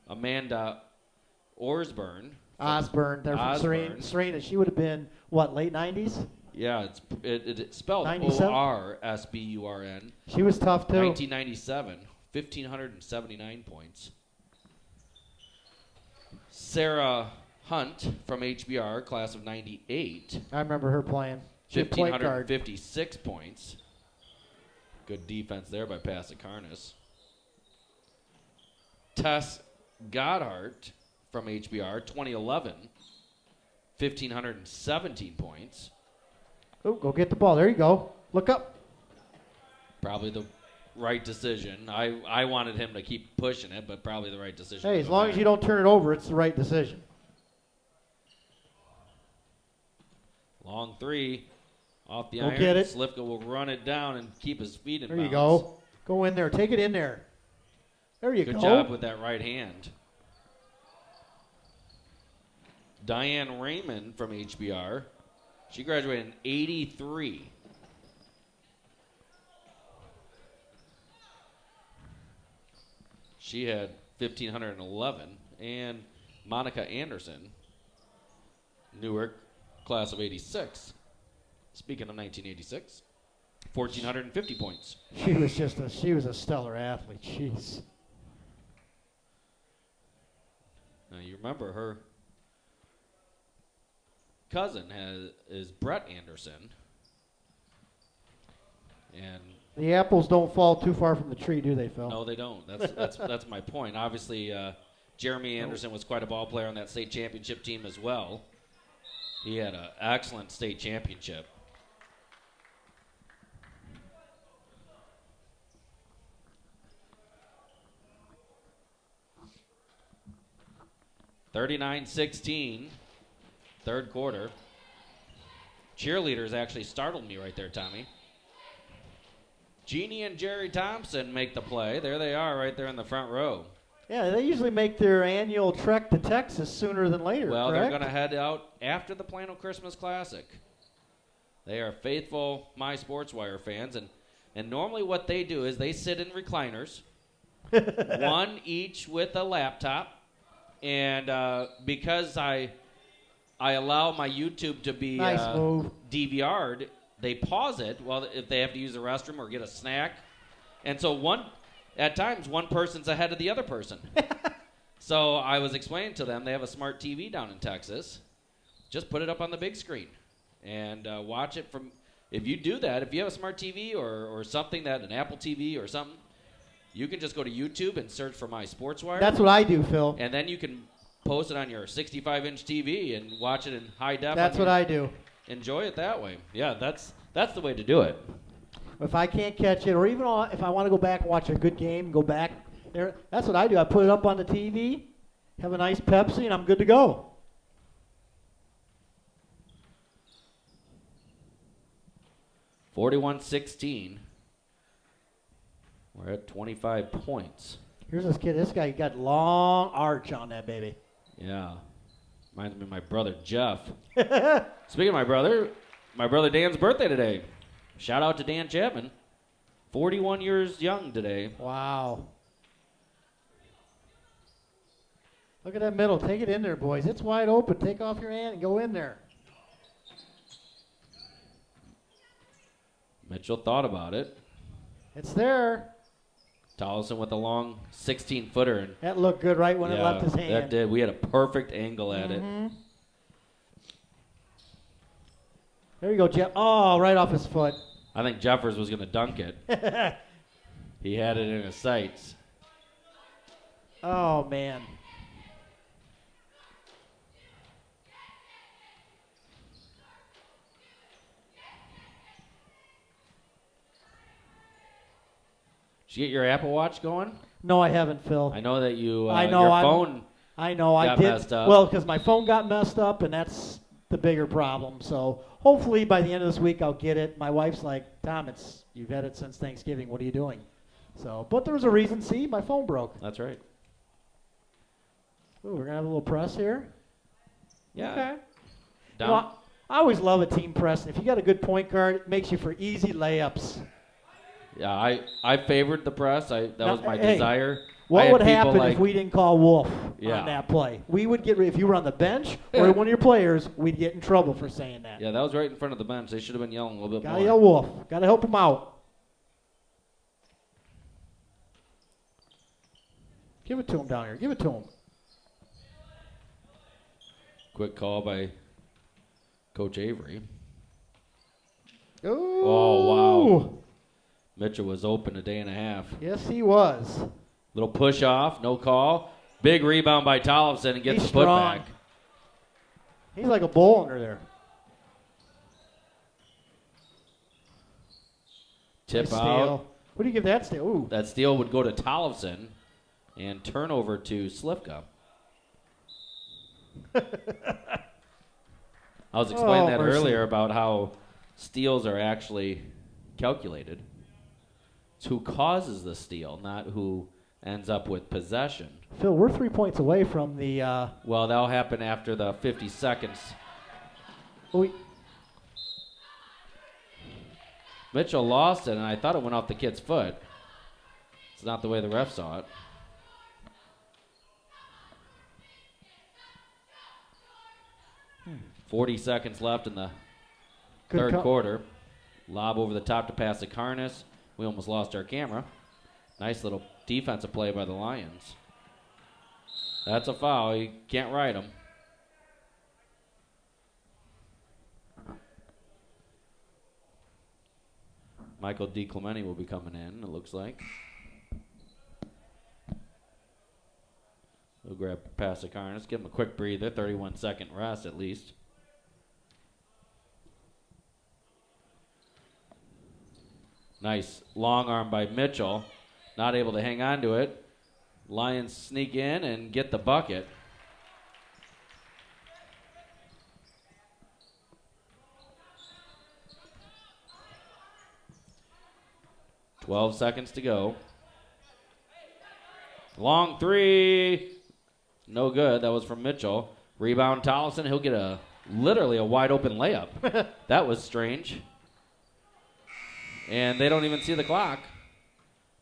Amanda Osborne. Osborne, they're from Osborne. Serena. She would have been, what, late 90s? Yeah, it's spelled 97? O-R-S-B-U-R-N. She was tough, too. 1997, 1,579 points. Sarah Hunt from HBR, class of 98, I remember her playing. She played guard. 1,556 points. Good defense there by Pasikarnas. Tess Goddard from HBR, 2011, 1,517 points. Oh, go get the ball. There you go. Look up. Probably the right decision. I wanted him to keep pushing it, but probably the right decision. Hey, to as go long back. as you don't turn it over, it's the right decision. Long three off the Go iron. get it. Slivka will run it down and keep his feet in There bounds. you go. Go in there. Take it in there. There you Good go. job with that right hand. Diane Raymond from HBR. She graduated in 83. She had 1,511. And Monica Anderson, Newark, class of 86. Speaking of 1986, 1,450 points. She was a stellar athlete. Jeez. Now you remember her cousin is Brett Anderson, and The apples don't fall too far from the tree, do they, Phil? no, they don't. That's my point. Obviously, Jeremy Anderson was quite a ball player on that state championship team as well. He had an excellent state championship. (39-16), third quarter. Cheerleaders actually startled me right there, Tommy. Jeannie and Jerry Thompson make the play. There they are right there in the front row. Yeah, they usually make their annual trek to Texas sooner than later, Well, correct? they're going to head out after the Plano Christmas Classic. They are faithful My Sports Wire fans, and normally what they do is they sit in recliners, one each with a laptop, and because I allow my YouTube to be Nice move. DVR'd, they pause it if they have to use the restroom or get a snack. And so at times one person's ahead of the other person. So I was explaining to them they have a smart TV down in Texas. Just put it up on the big screen and watch it from. If you do that, if you have a smart TV or something an Apple TV or something, you can just go to YouTube and search for My Sports Wire. That's what I do, Phil. And then you can post it on your 65-inch TV and watch it in high def. That's what I do. Enjoy it that way. Yeah, that's the way to do it. If I can't catch it, or even if I want to go back and watch a good game, go back there. That's what I do. I put it up on the TV, have a nice Pepsi, and I'm good to go. (41-16). We're at 25 points. Here's this kid. This guy got long arch on that baby. Yeah. Reminds me of my brother, Jeff. Speaking of my brother Dan's birthday today. Shout out to Dan Chapman. 41 years young today. Wow. Look at that middle. Take it in there, boys. It's wide open. Take off your hand and go in there. Mitchell thought about it. It's there. Tollison with a long 16-footer. That looked good right when it left his hand. That did. We had a perfect angle at it. There you go, Jeff. Oh, right off his foot. I think Jeffers was going to dunk it. He had it in his sights. Oh, man. Did you get your Apple Watch going? No, I haven't, Phil. I know that you. I know. Your phone. I know. I got did. messed up. Well, because my phone got messed up, and that's the bigger problem. So hopefully by the end of this week I'll get it. My wife's like, Tom, you've had it since Thanksgiving. What are you doing? So, but there was a reason. See, my phone broke. That's right. Ooh, we're gonna have a little press here. Yeah. Okay. Down. You know, I always love a team press. If you got a good point guard, it makes you for easy layups. Yeah, I favored the press. That was my desire. What would happen if we didn't call Wolf on that play? We would get, if you were on the bench or one of your players, we'd get in trouble for saying that. Yeah, that was right in front of the bench. They should have been yelling a little bit more. Gotta yell Wolf. Gotta help him out. Give it to him down here. Give it to him. Quick call by Coach Avery. Ooh. Oh, wow. Mitchell was open a day and a half. Yes, he was. Little push off, no call. Big rebound by Tollefson and gets He's the putback. strong. He's like a bull under there. Tip Nice out. steal. What do you give that steal? Ooh. That steal would go to Tollefson and turnover to Slivka. I was explaining that mercy. earlier about how steals are actually calculated. It's who causes the steal, not who ends up with possession. Phil, we're 3 points away from the... Well, that'll happen after the 50 seconds. Mitchell lost it, and I thought it went off the kid's foot. It's not the way the ref saw it. Hmm. 40 seconds left in the third quarter. Lob over the top to pass to Karnas. We almost lost our camera. Nice little defensive play by the Lions. That's a foul. You can't ride them. Michael DiClemente will be coming in, it looks like. We'll grab pass to Karnas. Give him a quick breather. 31-second rest at least. Nice long arm by Mitchell. Not able to hang on to it. Lions sneak in and get the bucket. $12 seconds to go. Long three. No good. That was from Mitchell. Rebound Tollefson. He'll get literally a wide open layup. That was strange. And they don't even see the clock.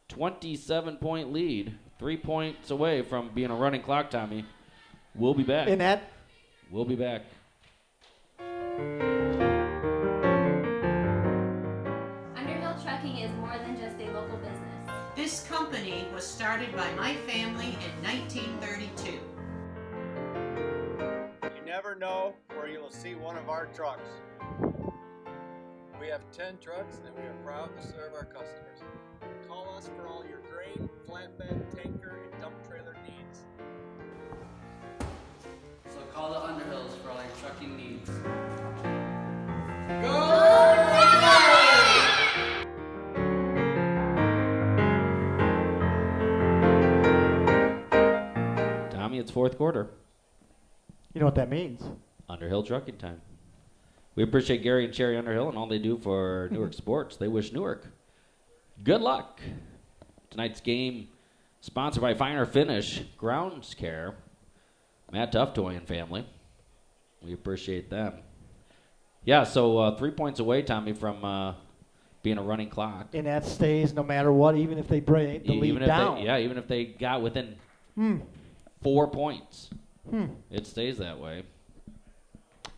27-point lead. 3 points away from being a running clock, Tommy. We'll be back. And that? We'll be back. Underhill Trucking is more than just a local business. This company was started by my family in 1932. You never know where you'll see one of our trucks. We have 10 trucks and we are proud to serve our customers. Call us for all your grain, flatbed, tanker, and dump trailer needs. So call the Underhills for all your trucking needs. Tommy, it's fourth quarter. You know what that means? Underhill Trucking time. We appreciate Gary and Sherry Underhill and all they do for Newark sports. They wish Newark good luck. Tonight's game sponsored by Finer Finish Grounds Care, Matt Tuftoy and family. We appreciate them. Yeah, so 3 points away, Tommy, from being a running clock. And that stays no matter what, even if they break the lead down. Even if they got within 4 points. It stays that way.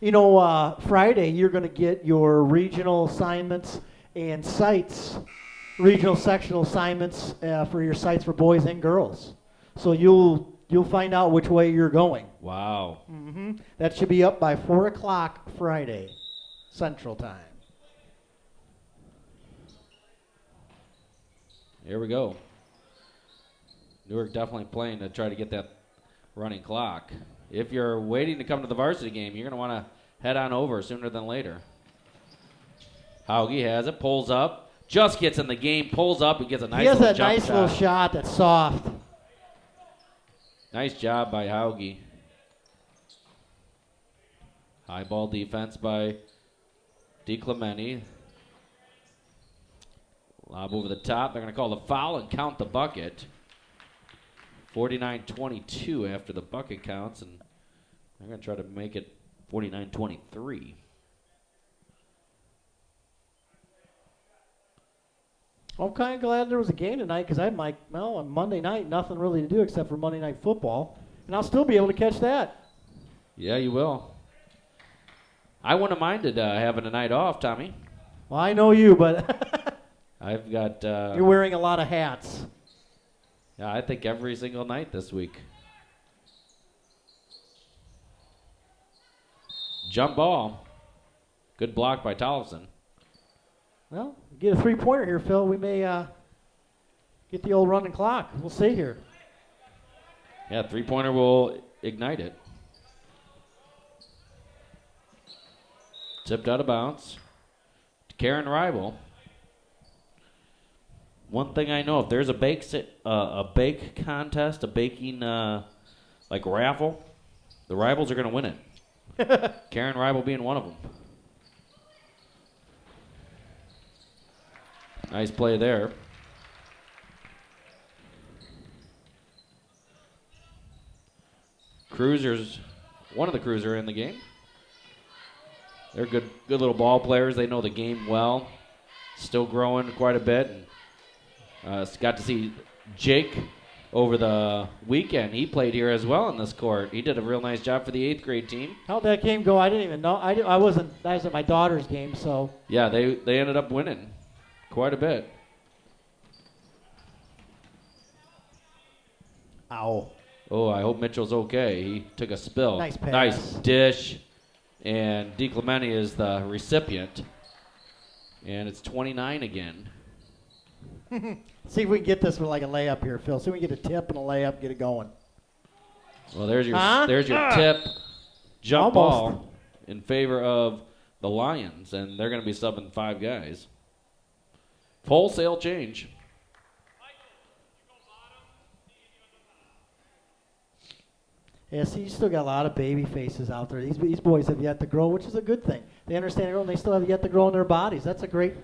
You know, Friday you're going to get your regional assignments and sites, regional sectional assignments for your sites for boys and girls. So you'll find out which way you're going. Wow. That should be up by 4 o'clock Friday, Central Time. Here we go. Newark definitely playing to try to get that running clock. If you're waiting to come to the varsity game, you're going to want to head on over sooner than later. Hauge has it, pulls up, just gets in the game, pulls up, and gets a nice little jump shot. He has that nice little shot that's soft. Nice job by Hauge. High ball defense by DeClementi. Lob over the top. They're going to call the foul and count the bucket. 49-22 after the bucket counts, and they're going to try to make it 49-23. I'm kind of glad there was a game tonight because I'm like, well, on Monday night, nothing really to do except for Monday Night Football, and I'll still be able to catch that. Yeah, you will. I wouldn't have minded having a night off, Tommy. Well, I know you, but I've got... you're wearing a lot of hats. Yeah, I think every single night this week. Jump ball. Good block by Tollefson. Well, get a three-pointer here, Phil. We may get the old running clock. We'll see here. Yeah, three-pointer will ignite it. Tipped out of bounds. Karen Rival. One thing I know, if there's a bake contest, a baking like raffle, the Rivals are going to win it. Karen Rival being one of them. Nice play there. Cruisers, one of the Cruiser in the game. They're good little ball players. They know the game well. Still growing quite a bit. And, got to see Jake over the weekend. He played here as well in this court. He did a real nice job for the 8th grade team. How'd that game go? I didn't even know. I wasn't. That was at my daughter's game, so. Yeah, they ended up winning quite a bit. Ow. Oh, I hope Mitchell's okay. He took a spill. Nice pass. Nice dish. And DeClementi is the recipient. And it's 29 again. See if we can get this with like a layup here, Phil. See if we can get a tip and a layup, get it going. Well, there's your tip. Jump ball in favor of the Lions. And they're going to be subbing 5 guys. Wholesale change. Yeah, see, you still got a lot of baby faces out there. These boys have yet to grow, which is a good thing. They understand it, and they still have yet to grow in their bodies. It's a great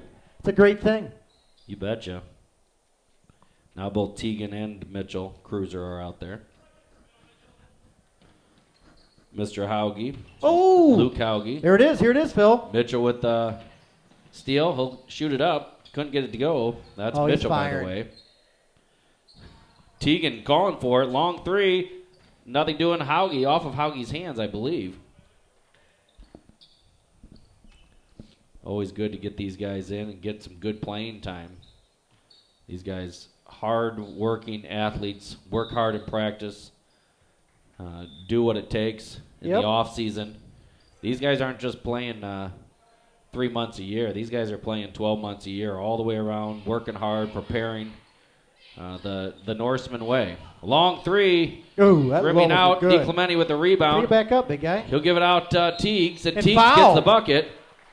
thing. You betcha. Now both Teagan and Mitchell Cruiser are out there. Mr. Hauge. Oh! Luke Hauge. Here it is, Phil. Mitchell with the steal. He'll shoot it up. Couldn't get it to go. That's Mitchell, by the way. Teagan calling for it. Long three. Nothing doing. Hauge off of Hauge's hands, I believe. Always good to get these guys in and get some good playing time. These guys, hard-working athletes, work hard in practice, do what it takes in the off season. These guys aren't just playing 3 months a year. These guys are playing 12 months a year, all the way around, working hard, preparing the Norseman way. Long three. Ooh, that rimming out. good. DeClementi with the rebound. Bring it back up, big guy. He'll give it out Teagues, and Teagues foul. gets the bucket.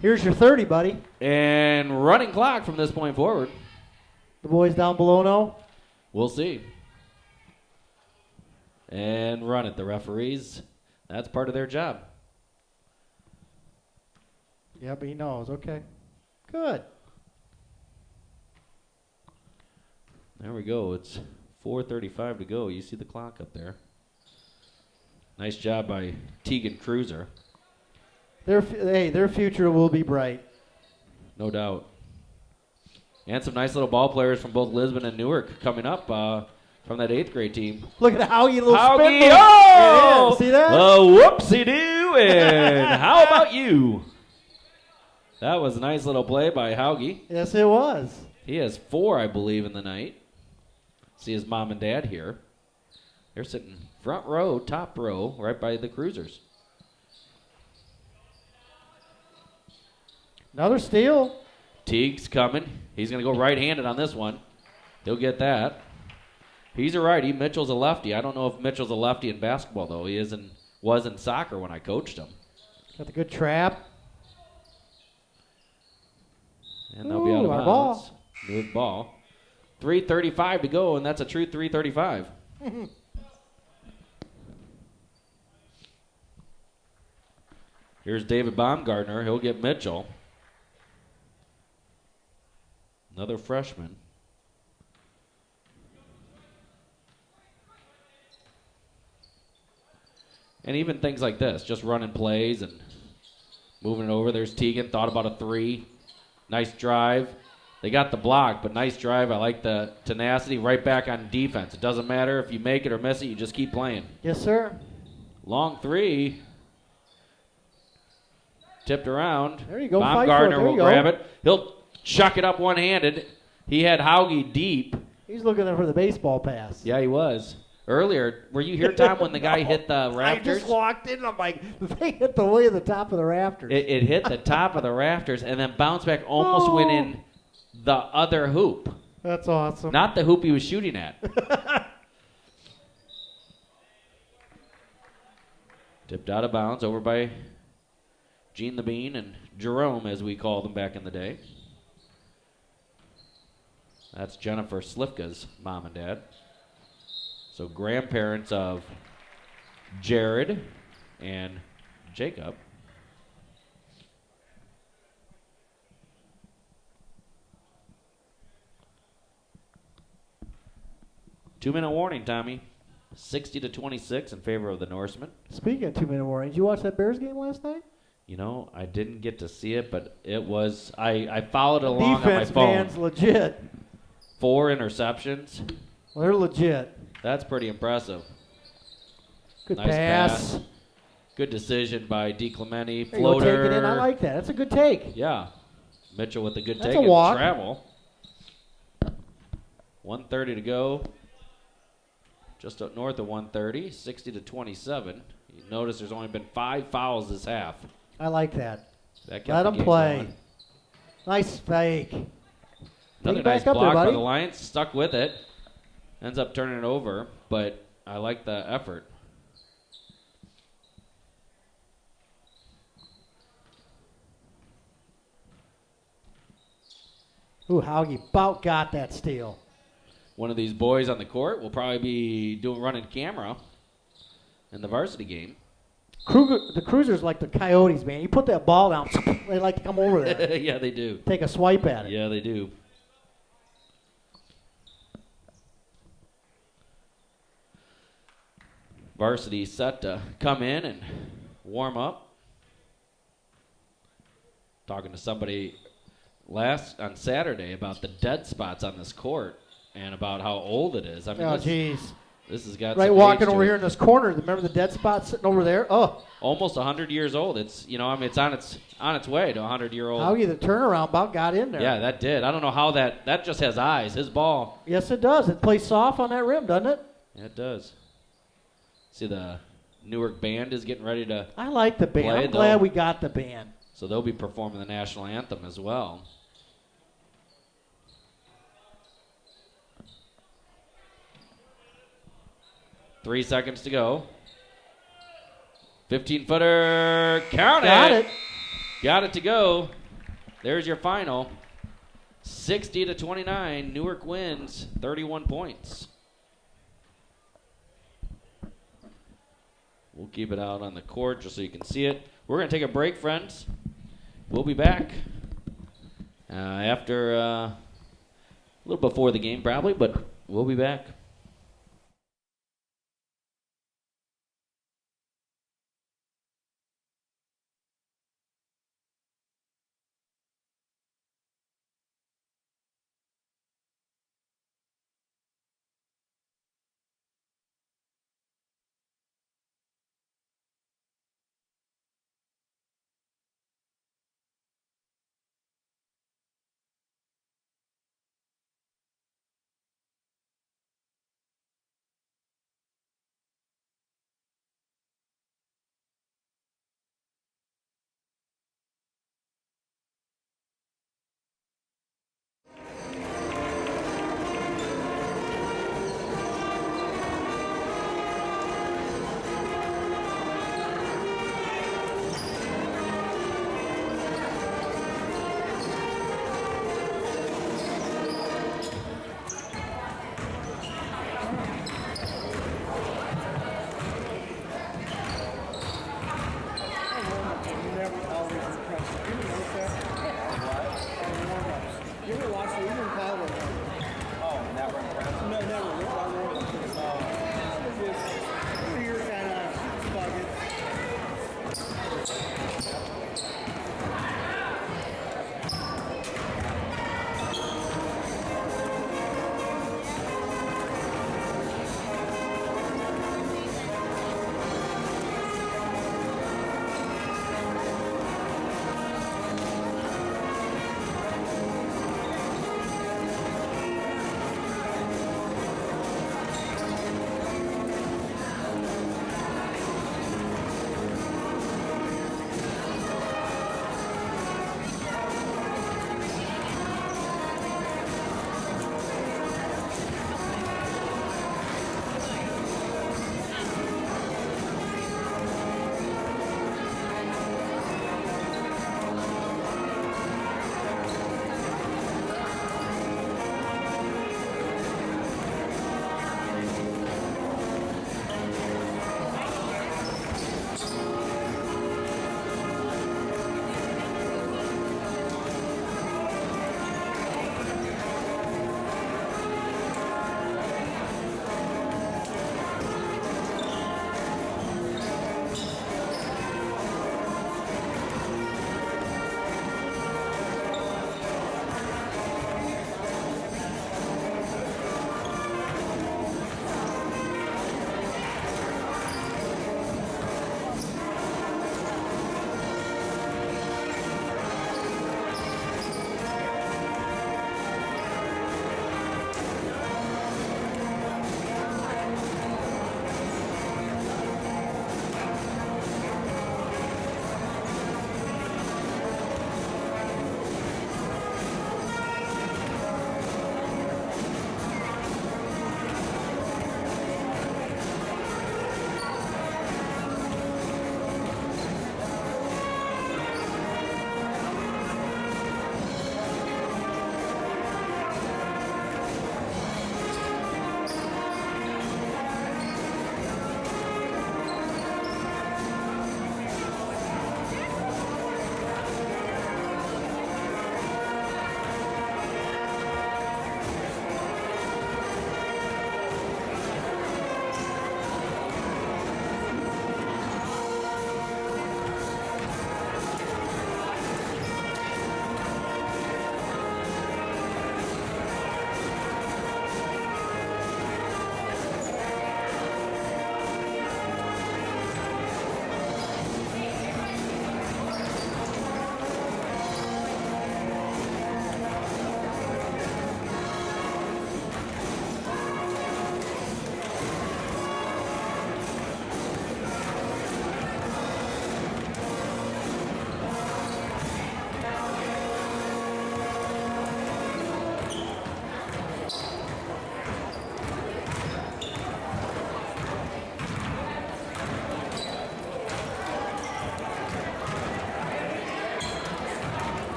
Here's your 30, buddy. And running clock from this point forward. The boys down below know. We'll see. And run it. The referees, that's part of their job. Yeah, but he knows. Okay. Good. There we go. It's 4:35 to go. You see the clock up there. Nice job by Teagan Cruiser. Their future will be bright. No doubt. And some nice little ball players from both Lisbon and Newark coming up. from that 8th grade team. Look at Howie, little spin Haugie, move. oh! Yeah, see that? Whoopsie-doo, and how about you? That was a nice little play by Haugie. Yes, it was. He has 4, I believe, in the night. See his mom and dad here. They're sitting front row, top row, right by the Cruisers. Another steal. Teague's coming. He's going to go right-handed on this one. He'll get that. He's a righty. Mitchell's a lefty. I don't know if Mitchell's a lefty in basketball, though. He was in soccer when I coached him. Got the good trap. And they'll be out of our bounds. ball. Newark ball. 3:35 to go, and that's a true 3:35. Here's David Baumgartner. He'll get Mitchell. Another freshman. And even things like this, just running plays and moving it over. There's Teagan, thought about a 3. Nice drive. They got the block, but nice drive. I like the tenacity right back on defense. It doesn't matter if you make it or miss it, you just keep playing. Yes, sir. Long 3. Tipped around. There you go. Baumgartner will go. grab it. He'll chuck it up one-handed. He had Haugie deep. He's looking for the baseball pass. Yeah, he was. Earlier, were you here, Tom, when the guy hit the rafters? I just walked in and I'm like, they hit the way at the top of the rafters. It hit the top of the rafters and then bounced back, almost went in the other hoop. That's awesome. Not the hoop he was shooting at. Tipped out of bounds over by Gene the Bean and Jerome, as we called them back in the day. That's Jennifer Slifka's mom and dad. So grandparents of Jared and Jacob. Two-minute warning, Tommy. 60-26 in favor of the Norsemen. Speaking of 2-minute warning, did you watch that Bears game last night? You know, I didn't get to see it, but it was. I followed along Defense, on my phone. man's legit. 4 interceptions. Well, they're legit. That's pretty impressive. Good Nice pass. Good decision by DeClemente. There you go, Floater. take it in. I like that. That's a good take. Yeah. Mitchell with a good That's take a and walk. travel. 1:30 to go. Just up north of 1:30. 60-27. You notice there's only been 5 fouls this half. I like that. That kept Let the them game play. going. Nice fake. Another it back nice up block there, by buddy. the Lions. Stuck with it. Ends up turning it over, but I like the effort. Ooh, Haugie about got that steal. One of these boys on the court will probably be running camera in the varsity game. The Cruisers like the Coyotes, man. You put that ball down, they like to come over there. Yeah, they do. Take a swipe at it. Yeah, they do. Varsity set to come in and warm up. Talking to somebody on Saturday about the dead spots on this court and about how old it is. I mean, Oh, jeez. this has got Right, some walking age to over it. here in this corner. Remember the dead spot sitting over there? Oh, Almost 100 years old. It's it's on its way to 100-year-old. Haugie, the turnaround about got in there. Yeah, that did. I don't know how that just has eyes. His ball. Yes, it does. It plays soft on that rim, doesn't it? Yeah, it does. See, the Newark band is getting ready to I like the band. play. I'm glad we got the band. So they'll be performing the national anthem as well. Three seconds to go. 15-footer. Count Got it. it. Got it to go. There's your final. 60-29. Newark wins 31 points. We'll keep it out on the court just so you can see it. We're going to take a break, friends. We'll be back after a little before the game probably, but we'll be back.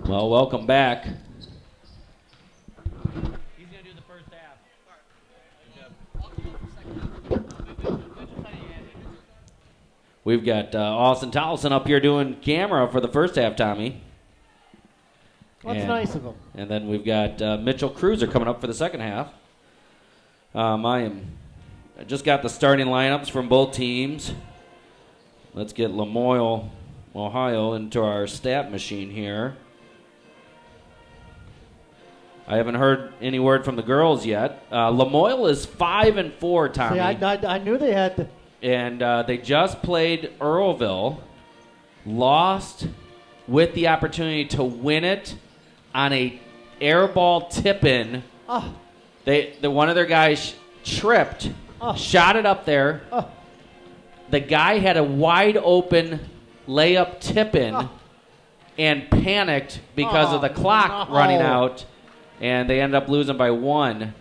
Well, welcome back. He's going to do the first half. We've got Austin Towson up here doing camera for the first half, Tommy. That's nice of him. And then we've got Mitchell Cruiser coming up for the second half. I just got the starting lineups from both teams. Let's get LaMoille-Ohio into our stat machine here. I haven't heard any word from the girls yet. LaMoille is 5-4, Tommy. See, I knew they had to. And they just played Earlville, lost with the opportunity to win it on a airball tip-in. Oh. One of their guys tripped, shot it up there. Oh. The guy had a wide open layup tip-in and panicked because of the clock running out, and they ended up losing by 1.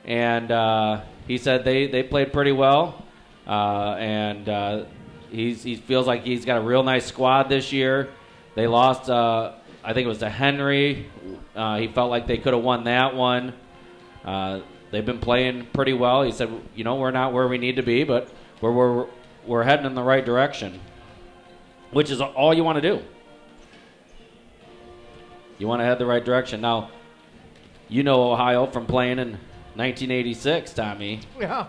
And he said they played pretty well, and he feels like he's got a real nice squad this year. They lost, I think it was to Henry. He felt like they could have won that one. They've been playing pretty well. He said, we're not where we need to be, but we're heading in the right direction, which is all you want to do. You want to head the right direction. Now, Ohio from playing in 1986, Tommy. Yeah.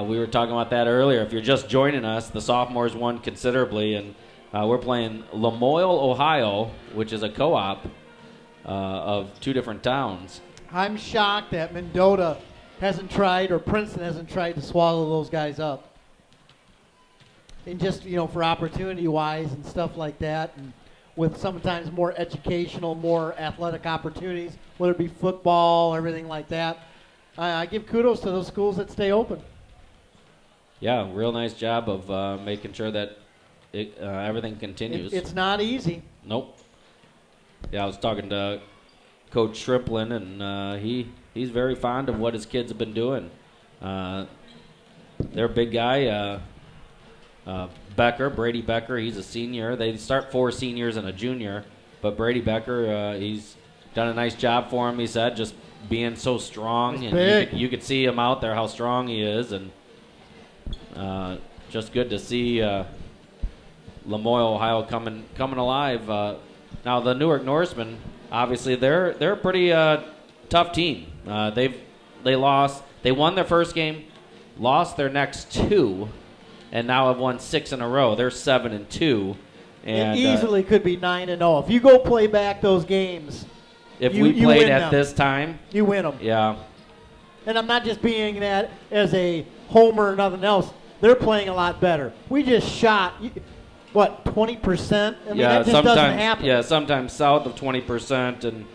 We were talking about that earlier. If you're just joining us, the sophomores won considerably, and we're playing LaMoille-Ohio, which is a co-op of 2 different towns. I'm shocked that Mendota hasn't tried, or Princeton hasn't tried to swallow those guys up. And just, for opportunity-wise and stuff like that, and with sometimes more educational, more athletic opportunities, whether it be football, everything like that. I give kudos to those schools that stay open. Yeah, real nice job of making sure that everything continues. It's not easy. Nope. Yeah, I was talking to Coach Shrimplin, and he's very fond of what his kids have been doing. Their big guy, Brady Becker, he's a senior. They start 4 seniors and a junior, but Brady Becker, he's done a nice job for him, he said, just being so strong. He's and big. you could see him out there, how strong he is, and just good to see LaMoille-Ohio coming alive. Now, the Newark Norsemen, obviously, they're a pretty tough team. They won their first game, lost their next 2, and now have won 6 in a row. They're 7-2, and it easily could be 9-0 if you go play back those games. If you we played win at them. this time, You win them. yeah, And I'm not just being that as a homer or nothing else. They're playing a lot better. We just shot, 20%? I mean, that just doesn't happen. Yeah, sometimes south of 20%, and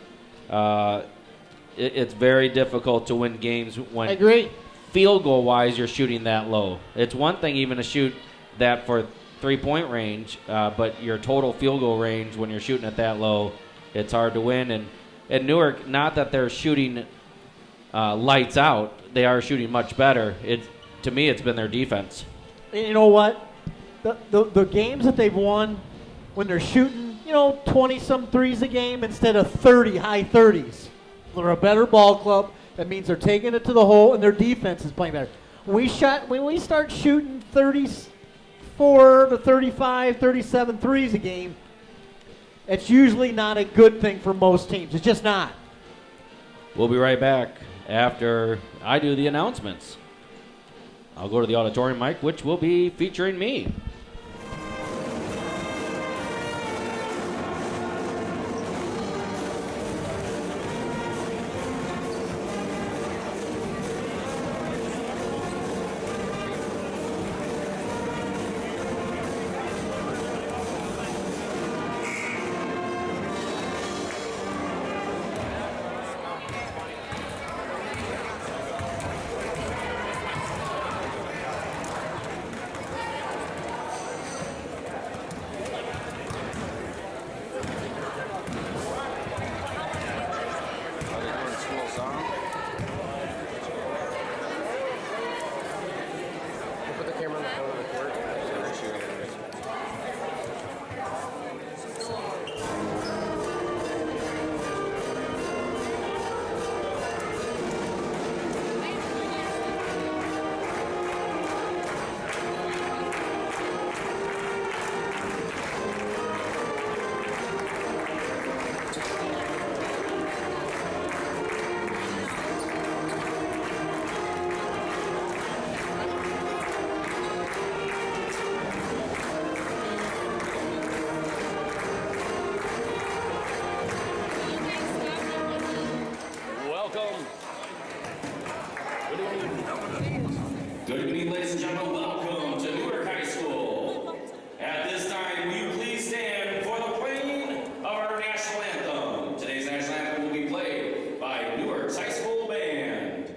it's very difficult to win games when I agree. field goal wise you're shooting that low. It's one thing even to shoot that for 3-point range, but your total field goal range when you're shooting at that low, it's hard to win. And at Newark, not that they're shooting lights out, they are shooting much better. To me, it's been their defense. And you know what? The games that they've won, when they're shooting, 20-some threes a game instead of 30, high 30s. They're a better ball club. That means they're taking it to the hole, and their defense is playing better. When we start shooting 34 to 35, 37 threes a game, it's usually not a good thing for most teams. It's just not. We'll be right back after I do the announcements. I'll go to the auditorium mic, which will be featuring me. welcome to Newark High School. At this time, will you please stand for the playing of our national anthem? Today's national anthem will be played by Newark's High School Band.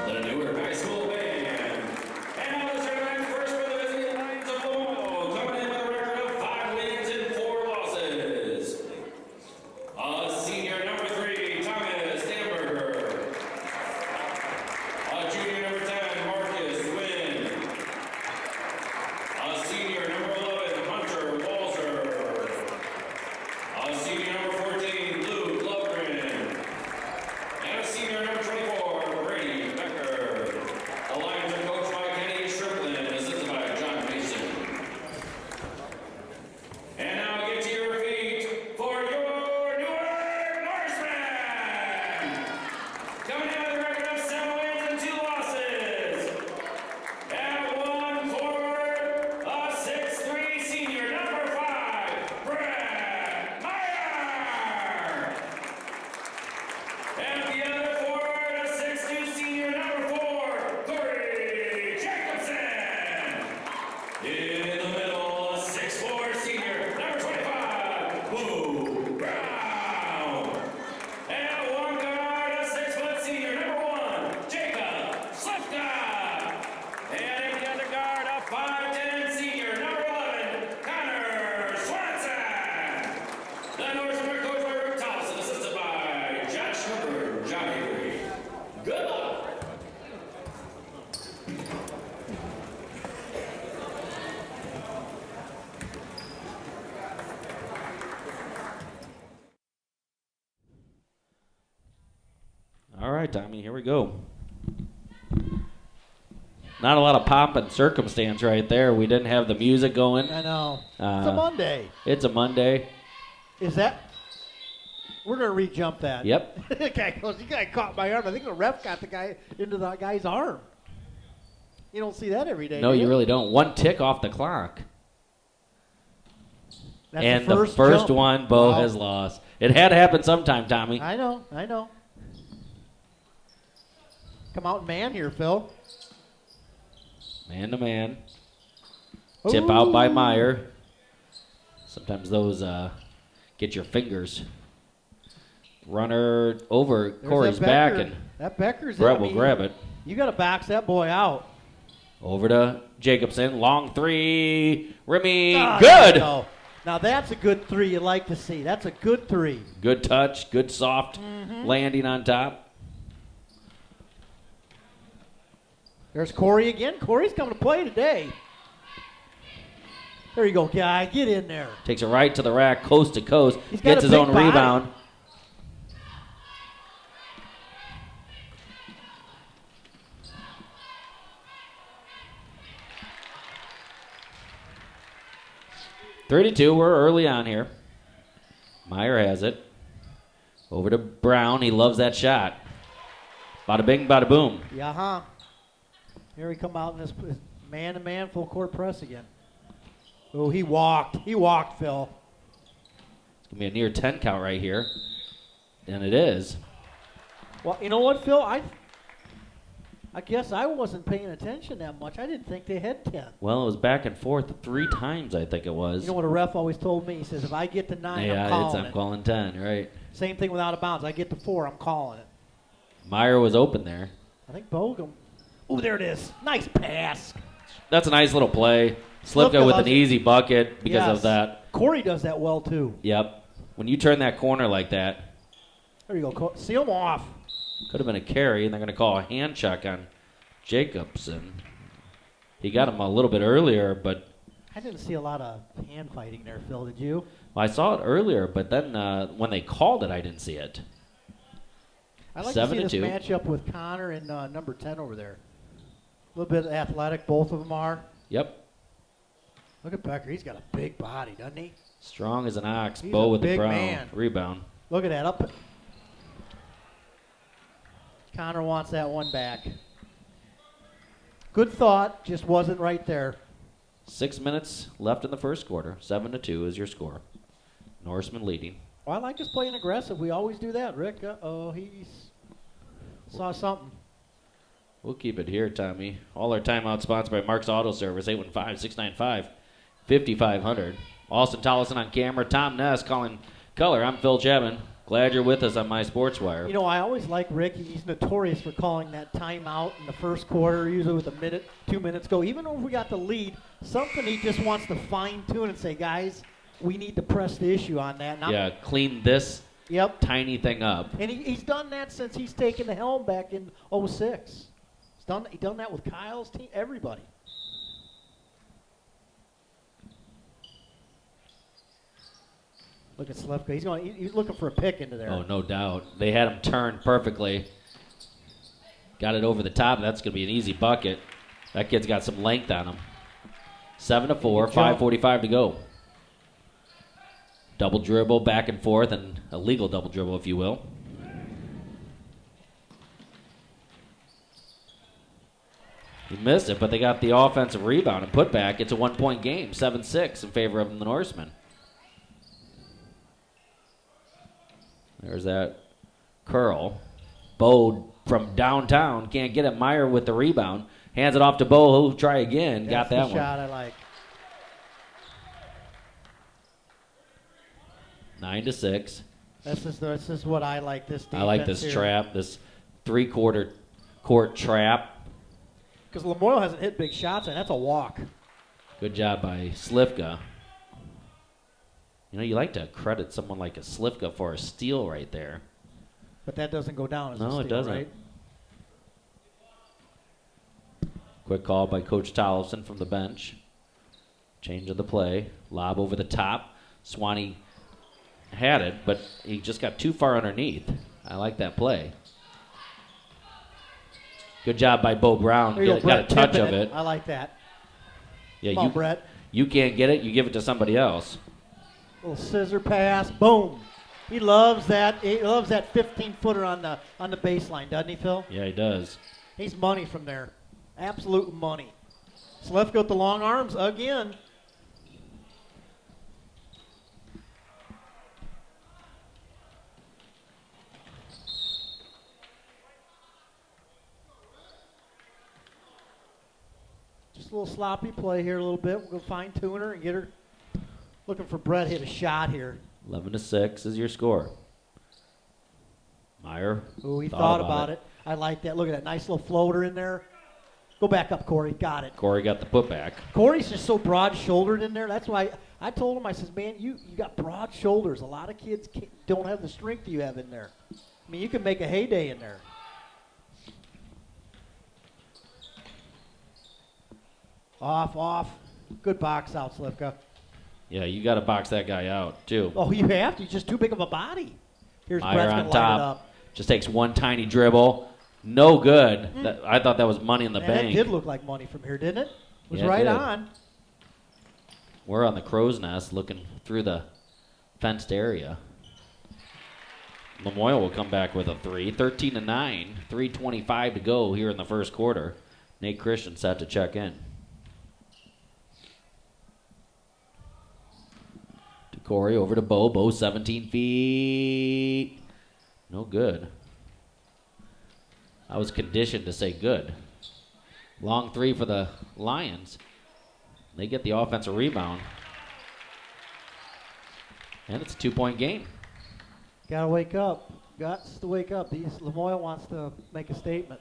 The Newark High School Band. And now let's recognize first for the visiting Lions of LaMoille, coming in with a record of 5 wins and 4 losses. Senior number 3, Thomas Stamberger. Junior number 10, Marcus Wynn. Senior number 11, Hunter Walzer. Senior number 14, Luke Lundgren. And senior number 24, Brady Becker. The Lions are coached by Kenny Strickland and assisted by John Mason. And now get to your feet for your Newark Norsemen. Coming in with a record of 7 wins and 2 losses. And 1 forward, a 6'3" senior, number 5, Brad Meyer. And the other forward, a 6'2" senior, number 4, Corey Jacobson. In the middle, a 6'4" senior, number 25, Boo Brown. And 1 guard, a 6' senior, number 1, Jacob Slifka. And the other guard, a 5'10" senior, number 11, Connor Swanson. The Norsemen are coached by Rick Thompson, assisted by Josh Hooper and John Avery. Good luck. All right, Tommy, here we go. Not a lot of pomp and circumstance right there. We didn't have the music going. I know. It's Uh, a Monday. It's a Monday. Is that? We're gonna re-jump that. Yep. The guy goes, "You guy caught my arm." I think the ref got the guy into that guy's arm. You don't see that every day. No, do you really don't. 1 tick off the clock. That's And the first jump. one, Bo Wow. has lost. It had to happen sometime, Tommy. I know. Come out and man here, Phil. Man to man. Tip out by Meyer. Sometimes those get your fingers. Runner over There's Corey's that back, Becker. and That Becker's Brett I will mean, grab it. You got to box that boy out. Over to Jacobson. Long 3. Remy. Ah, Good. there you go. Now that's a good 3 you like to see. That's a good 3. Good touch. Good soft landing on top. There's Corey again. Corey's coming to play today. There you go, guy. Get in there. Takes it right to the rack, coast to coast. He's got Gets a his big own body. rebound. .32, we're early on here. Meyer has it. Over to Brown. He loves that shot. Bada bing, bada boom. Yeah, huh? Here we come out in this man-to-man full court press again. Oh, he walked. He walked, Phil. It's going to be a near 10 count right here. And it is. Well, you know what, Phil? I guess I wasn't paying attention that much. I didn't think they had 10. Well, it was back and forth 3 times, I think it was. You know what a ref always told me? He says, if I get to 9, yeah, I'm I'm calling 10, right. Same thing with out of bounds. I get to 4, I'm calling it. Meyer was open there. I think Bogum. Oh, there it is. Nice pass. That's a nice little play. Slipka with an easy bucket because of that. Corey does that well, too. Yep. When you turn that corner like that. There you go. Seal him off. Could have been a carry, and they're going to call a hand check on Jacobson. He got him a little bit earlier, but... I didn't see a lot of hand fighting there, Phil. Did you? Well, I saw it earlier, but then when they called it, I didn't see it. I like to see this matchup with Connor and number 10 over there. A little bit athletic, both of them are. Yep. Look at Becker. He's got a big body, doesn't he? Strong as an ox. He's Bo a with the big brown man. rebound. Look at that. Up. Connor wants that one back. Good thought, just wasn't right there. 6 minutes left in the first quarter. 7-2 is your score. Norseman leading. Well, I like us playing aggressive. We always do that, Rick. Uh-oh, he saw something. We'll keep it here, Tommy. All our timeouts sponsored by Mark's Auto Service, 815-695-5500. Austin Tollison on camera. Tom Ness calling color. I'm Phil Chapman. Glad you're with us on My Sports Wire. You know, I always like Rick. He's notorious for calling that timeout in the first quarter, usually with a minute, 2 minutes go. Even if we got the lead, something he just wants to fine-tune and say, guys, we need to press the issue on that. Yeah, clean this tiny thing up. And he's done that since he's taken the helm back in 06. He's done that with Kyle's team, everybody. Look at Slivka. He's looking for a pick into there. Oh, no doubt. They had him turn perfectly. Got it over the top. That's going to be an easy bucket. That kid's got some length on him. 7-4, 5:45 to go. Double dribble back and forth, and a legal double dribble, if you will. He missed it, but they got the offensive rebound and put back. It's a 1-point game, 7-6 in favor of the Norsemen. There's that curl. Bo from downtown can't get it. Meyer with the rebound. Hands it off to Bo, who'll try again. Got that one. Shot I like. 9-6. This is what I like. This defense I like this here. trap, this 3/4 court trap. Because LaMoille hasn't hit big shots, and that's a walk. Good job by Slivka. You know, you like to credit someone like a Slivka for a steal right there. But that doesn't go down as a steal, it doesn't. right? Quick call by Coach Tollefson from the bench. Change of the play. Lob over the top. Swanee had it, but he just got too far underneath. I like that play. Good job by Bo Brown. Got a touch of it. I like that. Yeah, Come on, Brett. You can't get it, you give it to somebody else. Little scissor pass, boom. He loves that. He loves that 15-footer on the baseline, doesn't he, Phil? Yeah, he does. He's money from there. Absolute money. Slivka with the long arms again. Just a little sloppy play here a little bit. We'll go fine-tune her and get her. Looking for Brett hit a shot here. 11-6 is your score. Meyer. Ooh, he thought about it. I like that. Look at that nice little floater in there. Go back up, Corey. Got it. Corey got the putback. Corey's just so broad-shouldered in there. That's why I told him, I says, man, you got broad shoulders. A lot of kids don't have the strength you have in there. I mean, you can make a heyday in there. Off. Good box out, Slivka. Yeah, you got to box that guy out, too. Oh, you have to. He's just too big of a body. Here's Meyer Brett's on going to line it top. up. Just takes one tiny dribble. No good. I thought that was money in the Man, bank. that did look like money from here, didn't it? It was Yeah, it right did. on. We're on the crow's nest looking through the fenced area. LaMoille will come back with a 3. 13-9. 3:25 to go here in the first quarter. Nate Christian set to check in. To Corey, over to Bo. Bo 17 feet. No good. I was conditioned to say good. Long three for the Lions. They get the offensive rebound. And it's a 2-point game. Gotta wake up. Got to wake up. LaMoille wants to make a statement.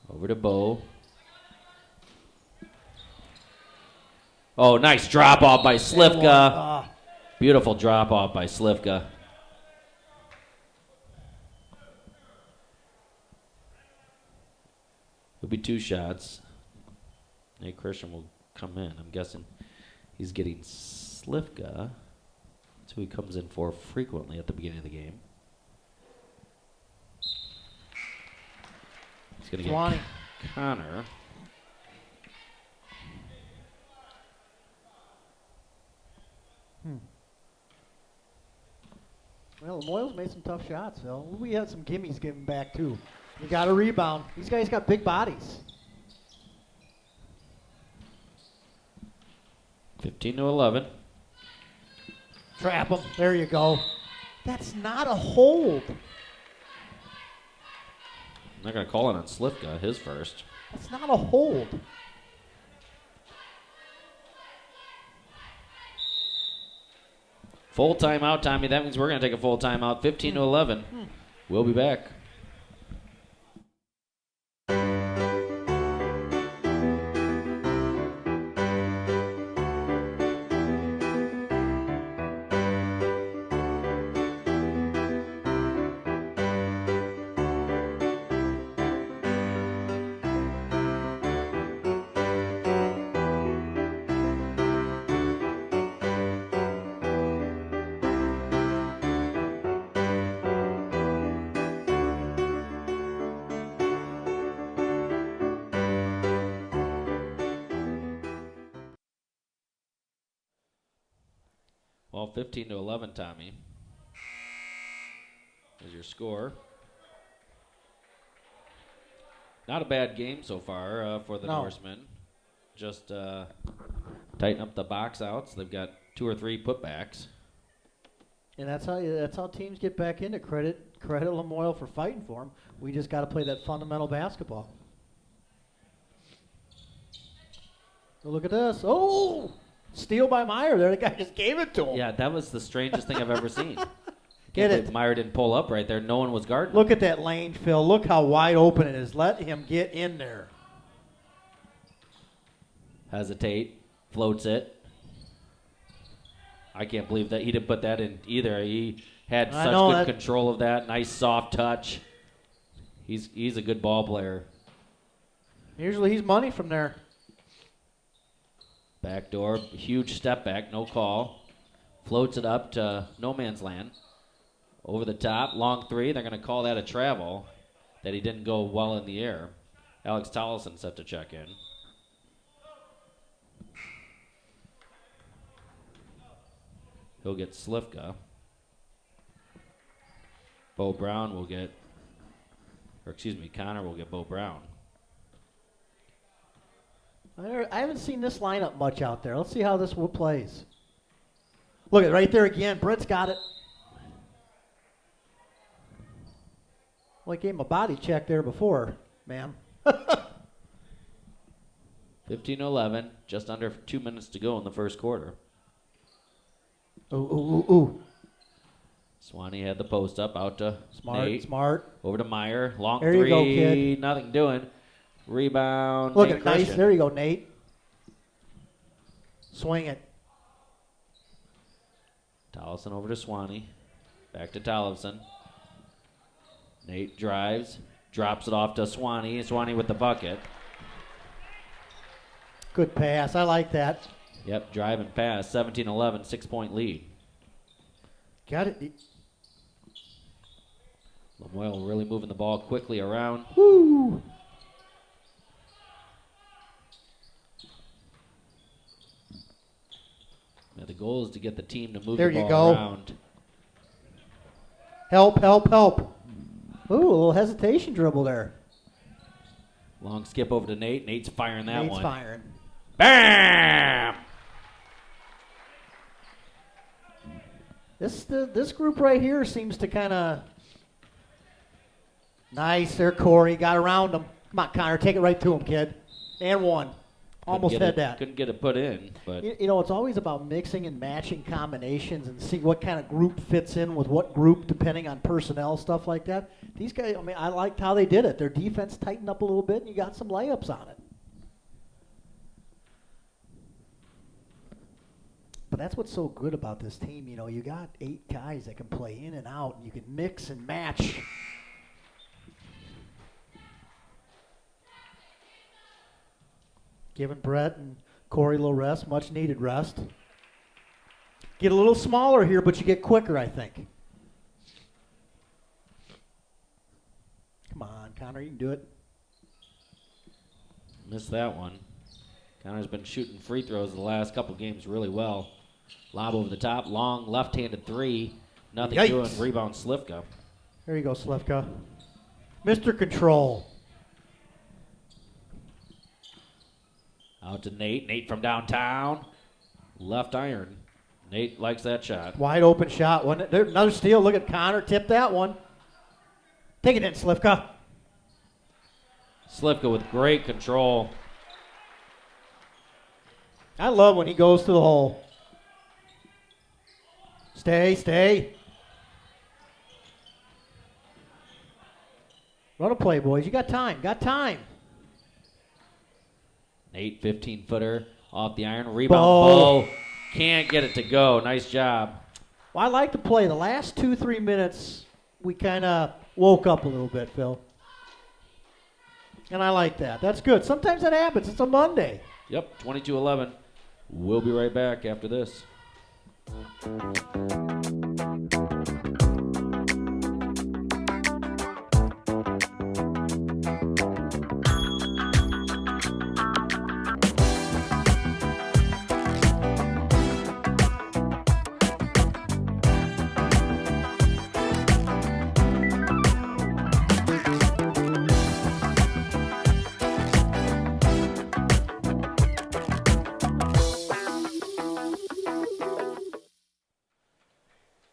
Over to Bo. Oh, nice drop off by Slivka. Beautiful drop off by Slivka. It'll be 2 shots. Nate Christian will come in. I'm guessing he's getting Slivka. That's who he comes in for frequently at the beginning of the game. He's going to get Connor. Well, LaMoille's made some tough shots, Phil. We had some gimmies given back, too. You got a rebound. These guys got big bodies. 15-11. Trap him. There you go. That's not a hold. I'm not going to call it on Slivka, his first. That's not a hold. Full timeout, Tommy. That means we're going to take a full timeout. 15-11. We'll be back. Well, 15-11, Tommy, is your score. Not a bad game so far for the Norsemen. Just tighten up the box outs. They've got 2 or 3 putbacks. And that's how teams get back into credit LaMoille for fighting for them. We just got to play that fundamental basketball. So look at this. Oh! Steal by Meyer there. The guy just gave it to him. Yeah, that was the strangest thing I've ever seen. Get it. Meyer didn't pull up right there. No one was guarding. Look at that lane, Phil. Look how wide open it is. Let him get in there. Hesitate. Floats it. I can't believe that he didn't put that in either. He had such good control of that. Nice soft touch. He's a good ball player. Usually he's money from there. Backdoor, huge step back, no call. Floats it up to no man's land. Over the top, long three. They're going to call that a travel, that he didn't go well in the air. Alex Tollison set to check in. He'll get Slivka. Connor will get Bo Brown. I haven't seen this lineup much out there. Let's see how this plays. Look at right there again. Britt's got it. Well, he gave him a body check there before, ma'am. 15-11, just under 2 minutes to go in the first quarter. Ooh. Swanee had the post up, out to Nate. Smart. Over to Meyer. Long there three. You go, kid. Nothing doing. Rebound. Look Nate at nice. Christian. There you go, Nate. Swing it. Tollison over to Swanee. Back to Tollison. Nate drives. Drops it off to Swanee. Swanee with the bucket. Good pass. I like that. Yep, drive and pass. 17-11, 6-point lead. Got it. LaMoille really moving the ball quickly around. Woo! Now the goal is to get the team to move there the you ball go. around. Help. Ooh, a little hesitation dribble there. Long skip over to Nate. Nate's firing that one. Nate's firing. Bam! This group right here seems to kind of Nice there, Corey. Got around him. Come on, Connor. Take it right to him, kid. And one. Almost had that. Couldn't get it put in, but You know, it's always about mixing and matching combinations and see what kind of group fits in with what group, depending on personnel, stuff like that. These guys, I mean, I liked how they did it. Their defense tightened up a little bit, and you got some layups on it. But that's what's so good about this team. You know, you got 8 guys that can play in and out, and you can mix and match. Giving Brett and Corey a little rest, much needed rest. Get a little smaller here, but you get quicker, I think. Come on, Connor, you can do it. missed that one. Connor's been shooting free throws the last couple games really well. Lob over the top, long left-handed three. Nothing Yikes. doing. Rebound Slivka. There you go, Slivka. Mr. Control. Out to Nate. Nate from downtown. Left iron. Nate likes that shot. Wide open shot, wasn't it? There, another steal. Look at Connor. Tip that one. Take it in, Slivka. Slivka with great control. I love when he goes to the hole. Stay, stay. Run a play, boys. You got time. Got time. Nate, 15-footer off the iron. Rebound. Bo. Can't get it to go. Nice job. Well, I like to play. The last 2-3 minutes, we kind of woke up a little bit, Phil. And I like that. That's good. Sometimes that happens. It's a Monday. Yep, 22-11. We'll be right back after this.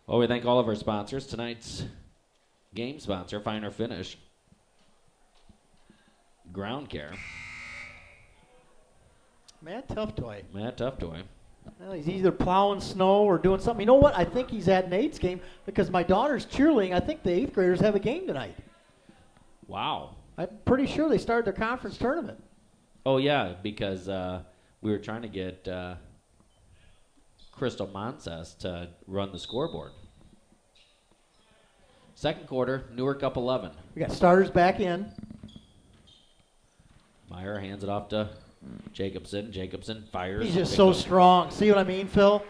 Well, we thank all of our sponsors. Tonight's game sponsor, Finer Finish, Ground Care, Matt Tough-Toy. Matt Tough-Toy. Well, he's either plowing snow or doing something. You know what? I think he's at Nate's game because my daughter's cheerleading. I think the 8th graders have a game tonight. Wow. I'm pretty sure they started their conference tournament. Oh, yeah, because we were trying to get Crystal Monses to run the scoreboard. Second quarter, Newark up 11. We got starters back in. Meyer hands it off to Jacobson. Jacobson fires. He's just so strong. See what I mean, Phil?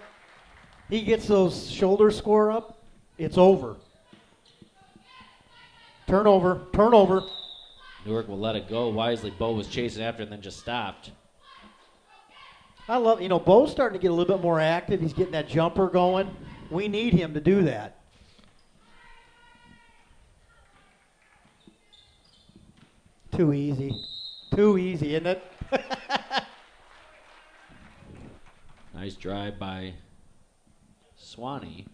He gets those shoulders score up, it's over. Turnover, turnover. Newark will let it go wisely. Bo was chasing after and then just stopped. I love, Bo's starting to get a little bit more active. He's getting that jumper going. We need him to do that. Too easy. Too easy, isn't it? Nice drive by Swanee.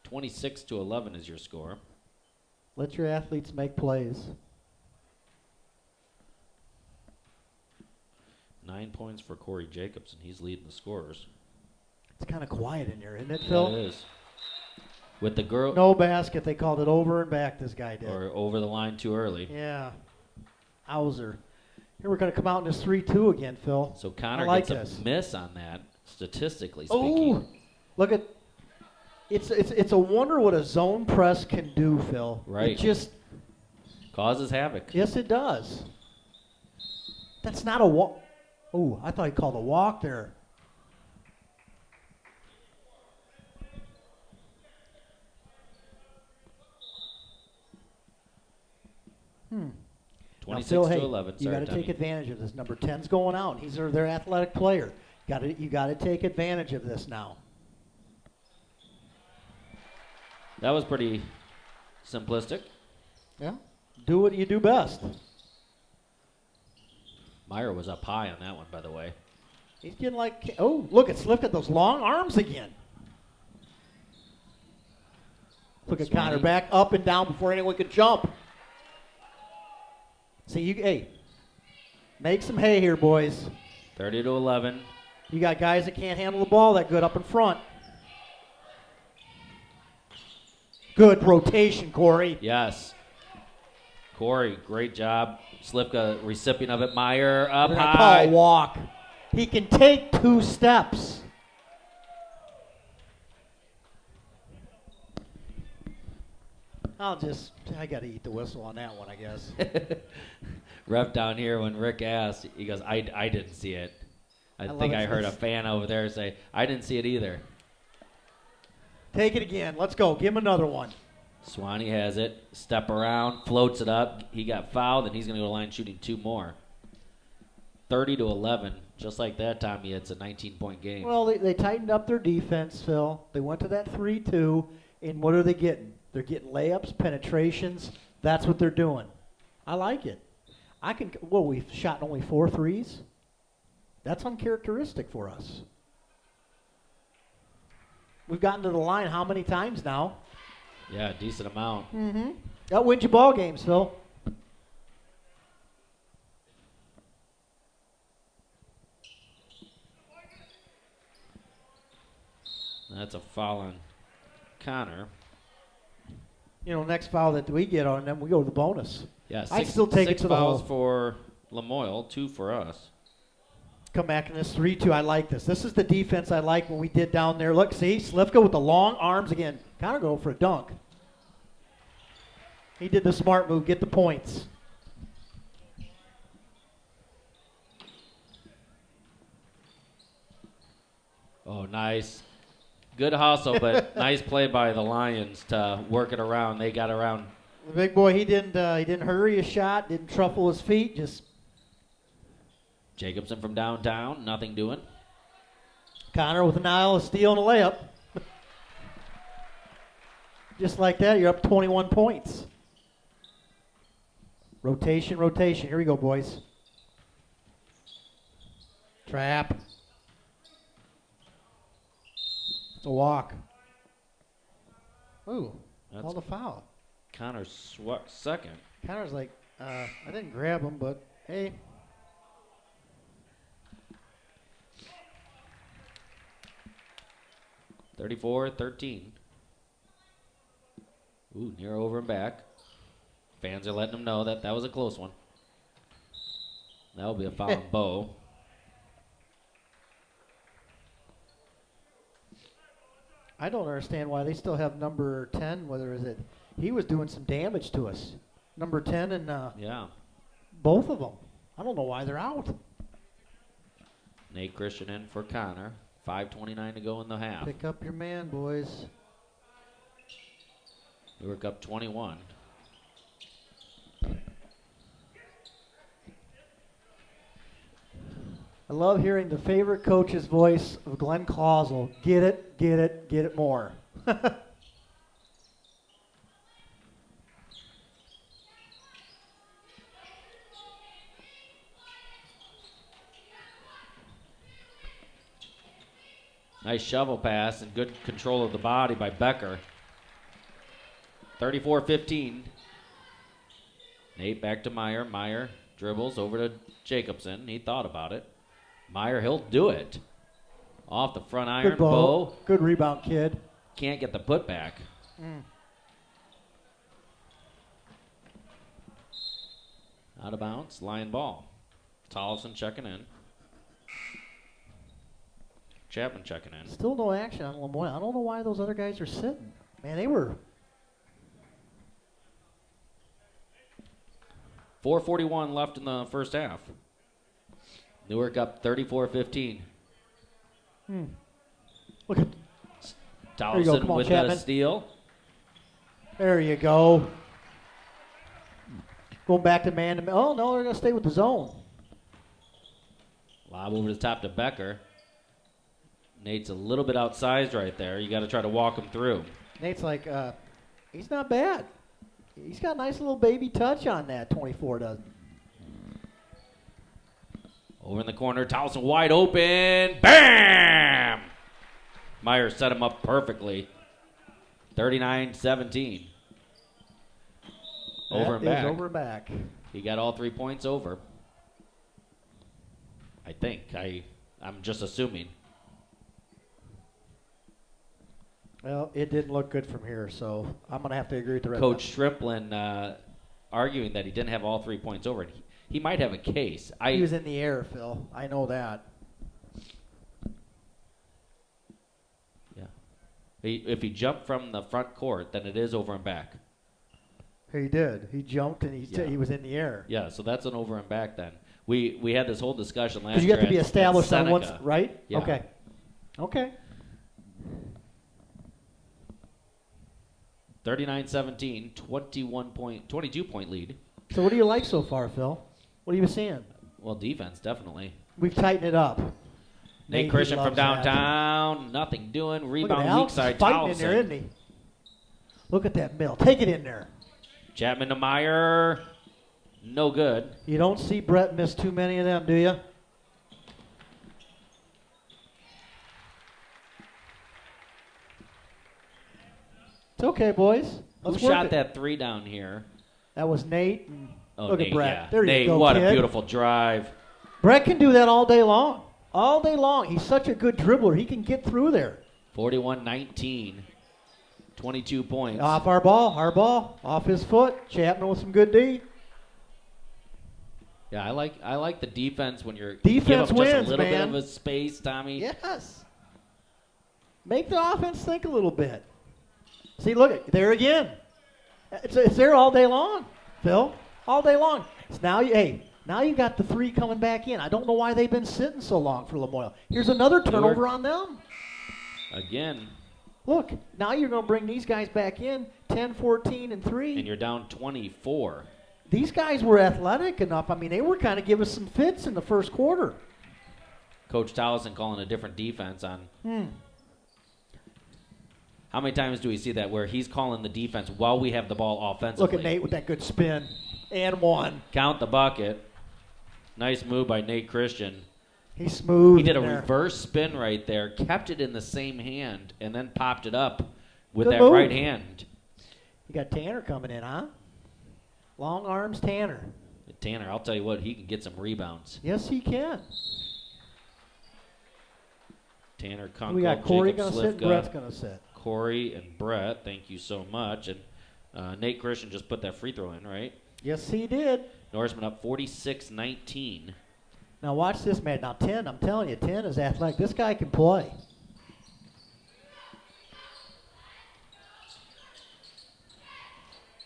26-11 is your score. Let your athletes make plays. 9 points for Corey Jacobson. He's leading the scorers. It's kind of quiet in here, isn't it, Phil? It is. With the girl. No basket. They called it over and back, this guy did. Or over the line too early. Yeah. Hauser. Here we're going to come out in this 3-2 again, Phil. So Connor like gets this. a miss on that, statistically speaking. Oh, look at it's a wonder what a zone press can do, Phil. Right. It just Causes havoc. yes, it does. That's not a walk. Oh, I thought he called a walk there. Now, 26 Phil, to hey, 11. you got to take advantage of this. Number 10's going out. He's their athletic player. You got to take advantage of this now. That was pretty simplistic. Yeah. Do what you do best. Meyer was up high on that one, by the way. He's getting like, oh, look at Slift at those long arms again. Look at Swanee. Connor back up and down before anyone could jump. See, hey, make some hay here, boys. 30-11. You got guys that can't handle the ball that good up in front. Good rotation, Corey. Yes. Corey, great job. Slipka, recipient of it. Meyer up We're gonna high. call a walk. He can take 2 steps. I got to eat the whistle on that one, I guess. Ref down here, when Rick asked, he goes, I didn't see it. I think I heard a fan over there say, I didn't see it either. Take it again. Let's go. Give him another one. Swanee has it. Step around, floats it up. He got fouled, and he's going to go to the line shooting 2 more. 30-11. Just like that, Tommy, it's a 19-point game. Well, they tightened up their defense, Phil. They went to that 3-2, and what are they getting? They're getting layups, penetrations. That's what they're doing. I like it. We've shot only 4 threes? That's uncharacteristic for us. We've gotten to the line how many times now? Yeah, decent amount. Mm-hmm. That wins you ball games, Phil. That's a foul on Connor. Next foul that we get on them, we go to the bonus. Yeah, I'd still take it to the hole. 6 fouls for LaMoille, 2 for us. Come back in this 3-2. I like this. This is the defense I like what we did down there. Look, see, Slivka with the long arms again. Connor go for a dunk. He did the smart move, get the points. Oh, nice. Good hustle, but nice play by the Lions to work it around. They got around. The big boy, he didn't hurry his shot, didn't truffle his feet, just Jacobson from downtown, nothing doing. Connor with an aisle, a steal, and a layup. Just like that, you're up 21 points. Rotation, rotation. Here we go, boys. Trap. It's a walk. Ooh, all the foul. Connor's second. Connor's like, I didn't grab him, but hey. $34-13. Ooh, near over and back. Fans are letting them know that was a close one. That'll be a foul on Bo. I don't understand why they still have number 10, whether is it he was doing some damage to us. Number 10 and yeah, both of them. I don't know why they're out. Nate Christian in for Connor. 5:29 to go in the half. Pick up your man, boys. Newark up 21. I love hearing the favorite coach's voice of Glenn Clausel. Get it, get it, get it more. Nice shovel pass and good control of the body by Becker. 34-15. Nate back to Meyer. Meyer dribbles over to Jacobson. He thought about it. Meyer, he'll do it. Off the front iron. Good ball. Good rebound, kid. Can't get the putback. Out of bounds. Lion ball. Tollefson checking in. Chapman checking in. Still no action on LaMoille. I don't know why those other guys are sitting. Man, they were. 4:41 left in the first half. Newark up 34-15. Look at. Tollefson Come on, with Chapman. a steal. There you go. Going back to man to man. Oh, no, they're going to stay with the zone. Lob over the top to Becker. Nate's a little bit outsized right there. You got to try to walk him through. Nate's like, he's not bad. He's got a nice little baby touch on that, 24 does. Over in the corner, Tollefson wide open. Bam! Meyer set him up perfectly. 39-17. Over and back. Over and back. He got all 3 points over. I think. I'm just assuming. Well, it didn't look good from here, so I'm going to have to agree with the Red Coach Striplin arguing that he didn't have all 3 points over. He might have a case. He was in the air, Phil. I know that. Yeah. If he jumped from the front court, then it is over and back. He did. He jumped and he was in the air. Yeah, so that's an over and back then. We had this whole discussion last year. Because you have to be established on Seneca. one, right? Yeah. Okay. 39-17, 22-point lead. So what do you like so far, Phil? What are you seeing? Well, defense, definitely. We've tightened it up. Nate Christian from downtown, nothing doing. Rebound Alex weak side, fighting in there, Towson. isn't he? Look at that mill. Take it in there. Chapman to Meyer, no good. You don't see Brett miss too many of them, do you? It's okay, boys. Let's Who work shot it. that 3 down here? That was Nate. And look Nate, at Brett. yeah. There Nate, you go, what kid. a beautiful drive. Brett can do that all day long. All day long. He's such a good dribbler. He can get through there. 41-19, 22 points. Off our ball. Off his foot. Chapman with some good D. Yeah, I like the defense when you're Defense give up just wins, a little man. bit of a space, Tommy. Yes. Make the offense think a little bit. See, look, there again. It's there all day long, Phil. All day long. So now you got the 3 coming back in. I don't know why they've been sitting so long for LaMoille. Here's another turnover on them. Again. Look, now you're going to bring these guys back in, 10, 14, and 3. And you're down 24. These guys were athletic enough. I mean, they were kind of giving some fits in the first quarter. Coach Towson calling a different defense on. How many times do we see that where he's calling the defense while we have the ball offensively? Look at Nate with that good spin. And 1. Count the bucket. Nice move by Nate Christian. He's smooth. He did a in there. reverse spin right there, kept it in the same hand, and then popped it up with Good that move. right hand. You got Tanner coming in, huh? Long arms Tanner. Tanner, I'll tell you what, he can get some rebounds. Yes, he can. Tanner, Kunkel, We got Corey Jacob going to sit, Slivka, Brett's going to sit. Corey and Brett, thank you so much. And Nate Christian just put that free throw in, right? Yes, he did. Norseman up 46-19. Now watch this, man. Now 10, I'm telling you, 10 is athletic. This guy can play.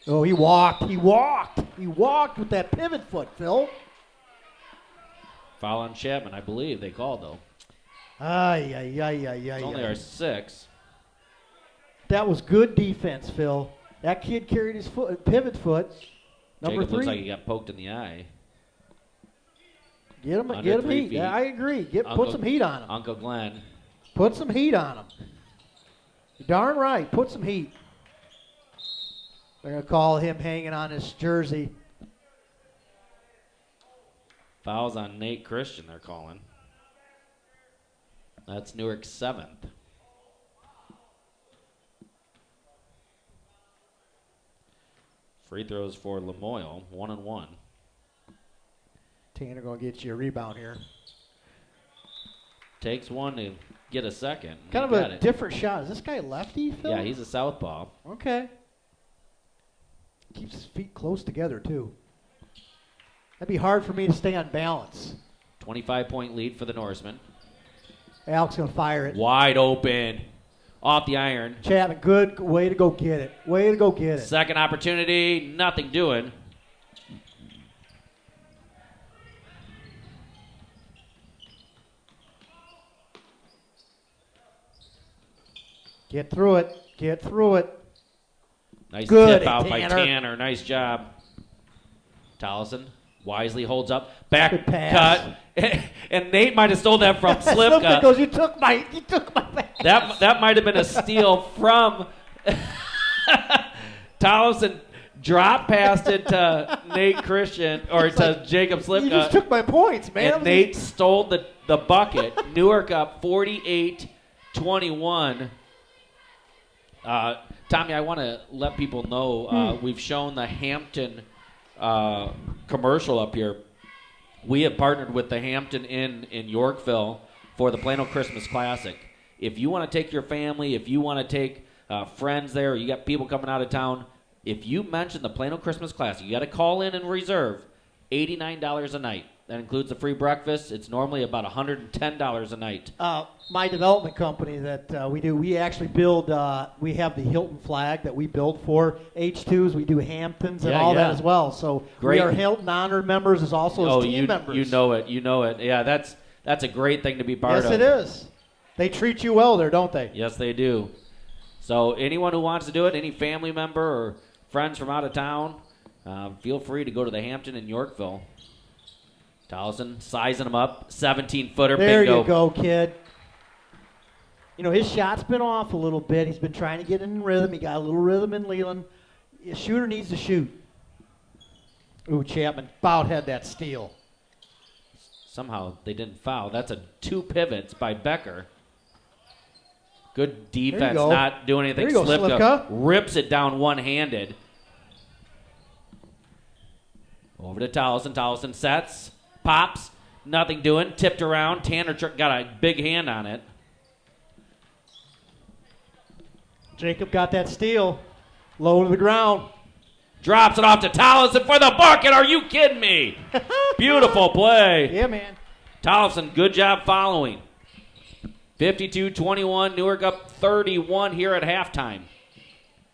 Oh, he walked with that pivot foot, Phil. Foul on Chapman, I believe they called, though. It's only our 6th. That was good defense, Phil. That kid carried his pivot foot. Number Jacob 3. looks like he got poked in the eye. Get him Under 3 heat. feet. Yeah, I agree. Put some heat on him. Uncle Glenn. Put some heat on him. You're darn right. Put some heat. They're going to call him hanging on his jersey. Fouls on Nate Christian, they're calling. That's Newark's 7th. Free throws for LaMoille, 1-1. Tanner going to get you a rebound here. Takes one to get a second. Kind of a different shot. Is this guy lefty, Phil? Yeah, he's a southpaw. Okay. Keeps his feet close together, too. That'd be hard for me to stay on balance. 25-point lead for the Norsemen. Alex going to fire it. Wide open. Off the iron. Chapman, good way to go get it. Way to go get it. Second opportunity, nothing doing. Get through it. Get through it. Nice Good, tip out by Tanner. Tanner. Nice job. Towson wisely holds up. Back Good pass. cut. And Nate might have stole that from Slipka Slipka. goes, you took my pass. That might have been a steal from Towson. Drop past it to Nate Christian or to Jacob Slipka. You just took my points, man. And Nate stole the bucket. Newark up 48-21. Tommy, I want to let people know we've shown the Hampton commercial up here. We have partnered with the Hampton Inn in Yorkville for the Plano Christmas Classic. If you want to take your family, if you want to take friends there, or you got people coming out of town, if you mention the Plano Christmas Classic, you got to call in and reserve. $89 a night. That includes the free breakfast. It's normally about $110 a night. My development company that we do, we actually build, we have the Hilton flag that we build for H2s. We do Hamptons and all that as well. So great. We are Hilton honored members as also as team members. You know it. Yeah, that's a great thing to be part of. Yes, it is. They treat you well there, don't they? Yes, they do. So anyone who wants to do it, any family member or friends from out of town, feel free to go to the Hampton in Yorkville. Towson sizing him up, 17-footer. There bingo. you go, kid. You know, his shot's been off a little bit. He's been trying to get in rhythm. He got a little rhythm in Leland. A shooter needs to shoot. Ooh, Chapman about had that steal. Somehow they didn't foul. That's 2 pivots by Becker. Good defense, not doing anything. There you go, Slivka. Rips it down one-handed. Over to Towson. Towson sets. Pops, nothing doing, tipped around. Tanner got a big hand on it. Jacob got that steal. Low to the ground. Drops it off to Towson for the bucket. Are you kidding me? Beautiful play. Yeah, man. Towson, good job following. 52-21, Newark up 31 here at halftime.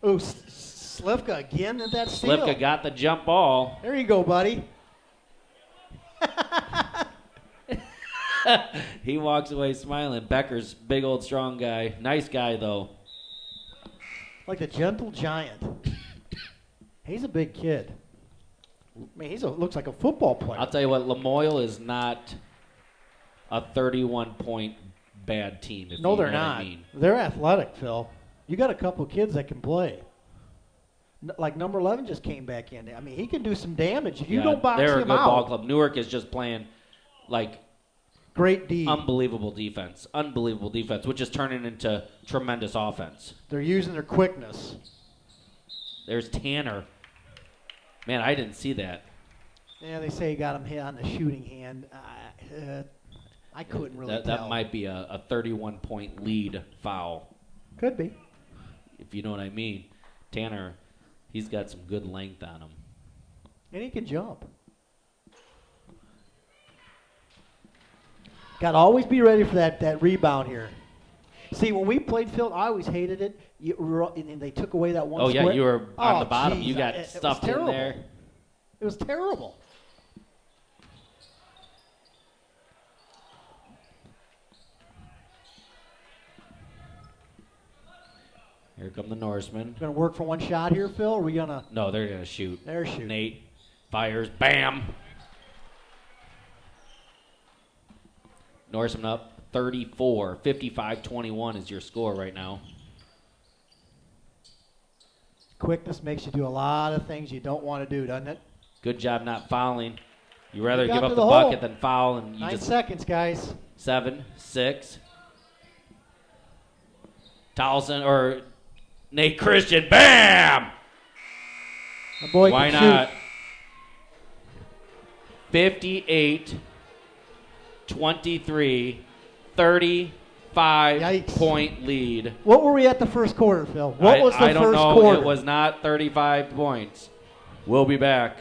Ooh, Slivka again at that steal. Slivka got the jump ball. There you go, buddy. He walks away smiling. Becker's big old strong guy. Nice guy, though. Like the gentle giant. He's a big kid. I mean, looks like a football player. I'll tell you what, LaMoille is not a 31-point bad team. If No, you they're know not. What I mean. They're athletic, Phil. You got a couple of kids that can play. Like number 11 just came back in. I mean, he can do some damage. If you don't box him out. They're a good ball club. Newark is just playing like great D. Unbelievable defense, which is turning into tremendous offense. They're using their quickness. There's Tanner. Man, I didn't see that. Yeah, they say he got him hit on the shooting hand. I couldn't really tell. That might be a 31-point lead foul. Could be. If you know what I mean. Tanner, he's got some good length on him. And he can jump. Got to always be ready for that rebound here. See, when we played Phil, I always hated it. And they took away that one Oh, square. yeah, you were on the bottom. Geez. You got stuffed in there. It was terrible. Here come the Norsemen. Going to work for one shot here, Phil? Or are we going to? No, they're going to shoot. They're shooting. Nate fires. Bam! Norseman up 34. 55-21 is your score right now. Quickness makes you do a lot of things you don't want to do, doesn't it? Good job not fouling. You rather give up the hole. bucket than foul. And you 9 just seconds, guys. 7, 6. Towson or Nate Christian. Bam! The boy Why can not? shoot. 58-23, 35-point lead. What were we at the first quarter, Phil? What was the I don't first know. quarter? It was not 35 points. We'll be back.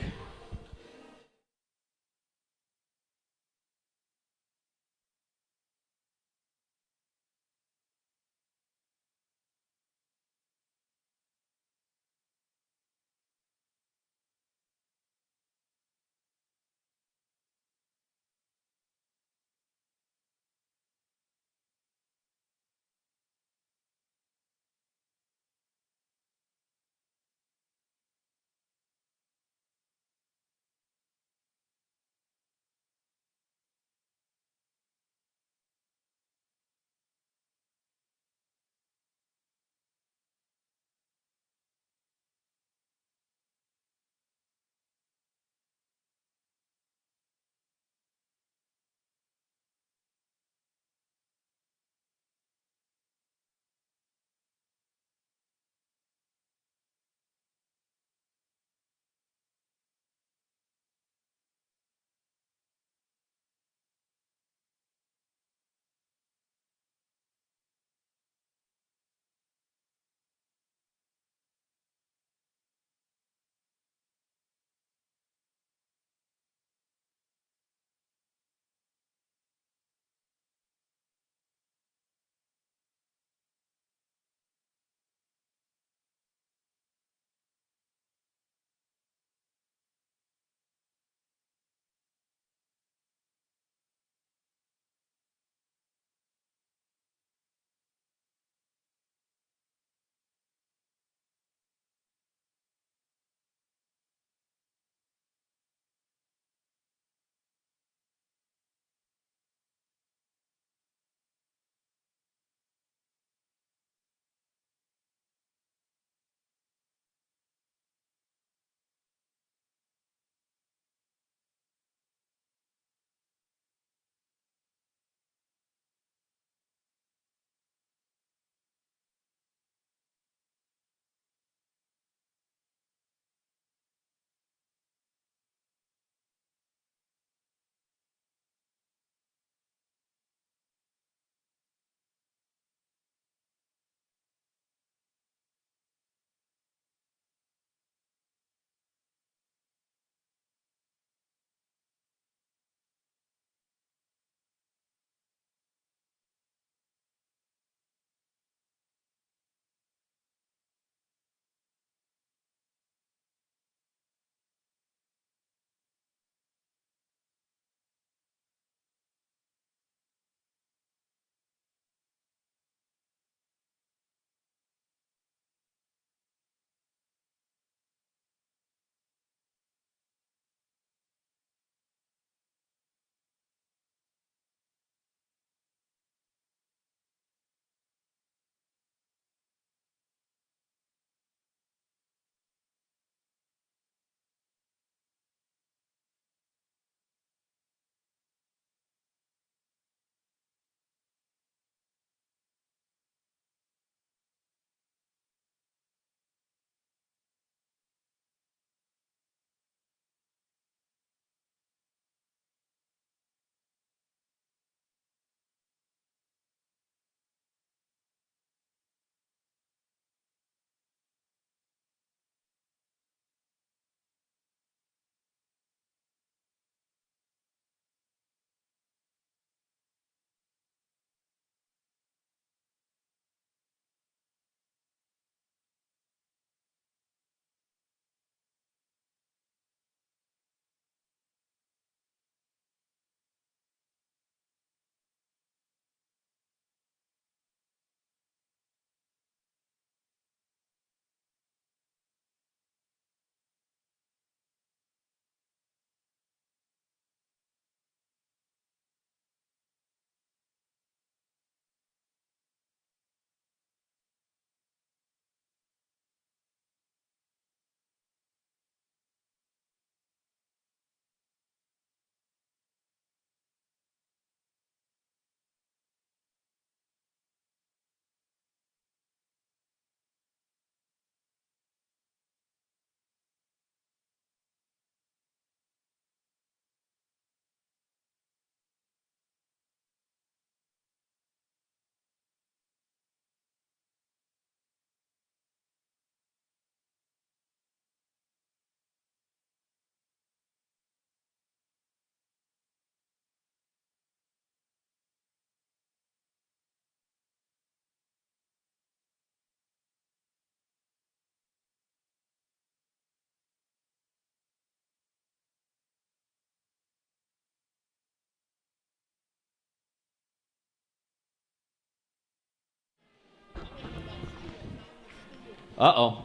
Uh-oh.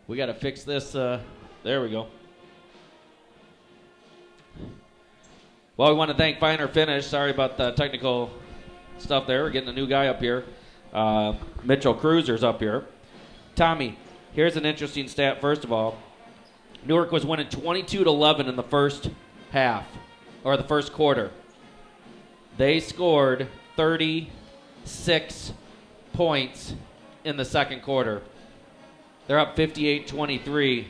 We got to fix this. There we go. Well, we want to thank Finer Finish. Sorry about the technical stuff there. We're getting a new guy up here. Mitchell Cruiser's up here. Tommy, here's an interesting stat, first of all. Newark was winning 22-11 in the first half, or the first quarter. They scored 36 points in the second quarter. They're up 58-23.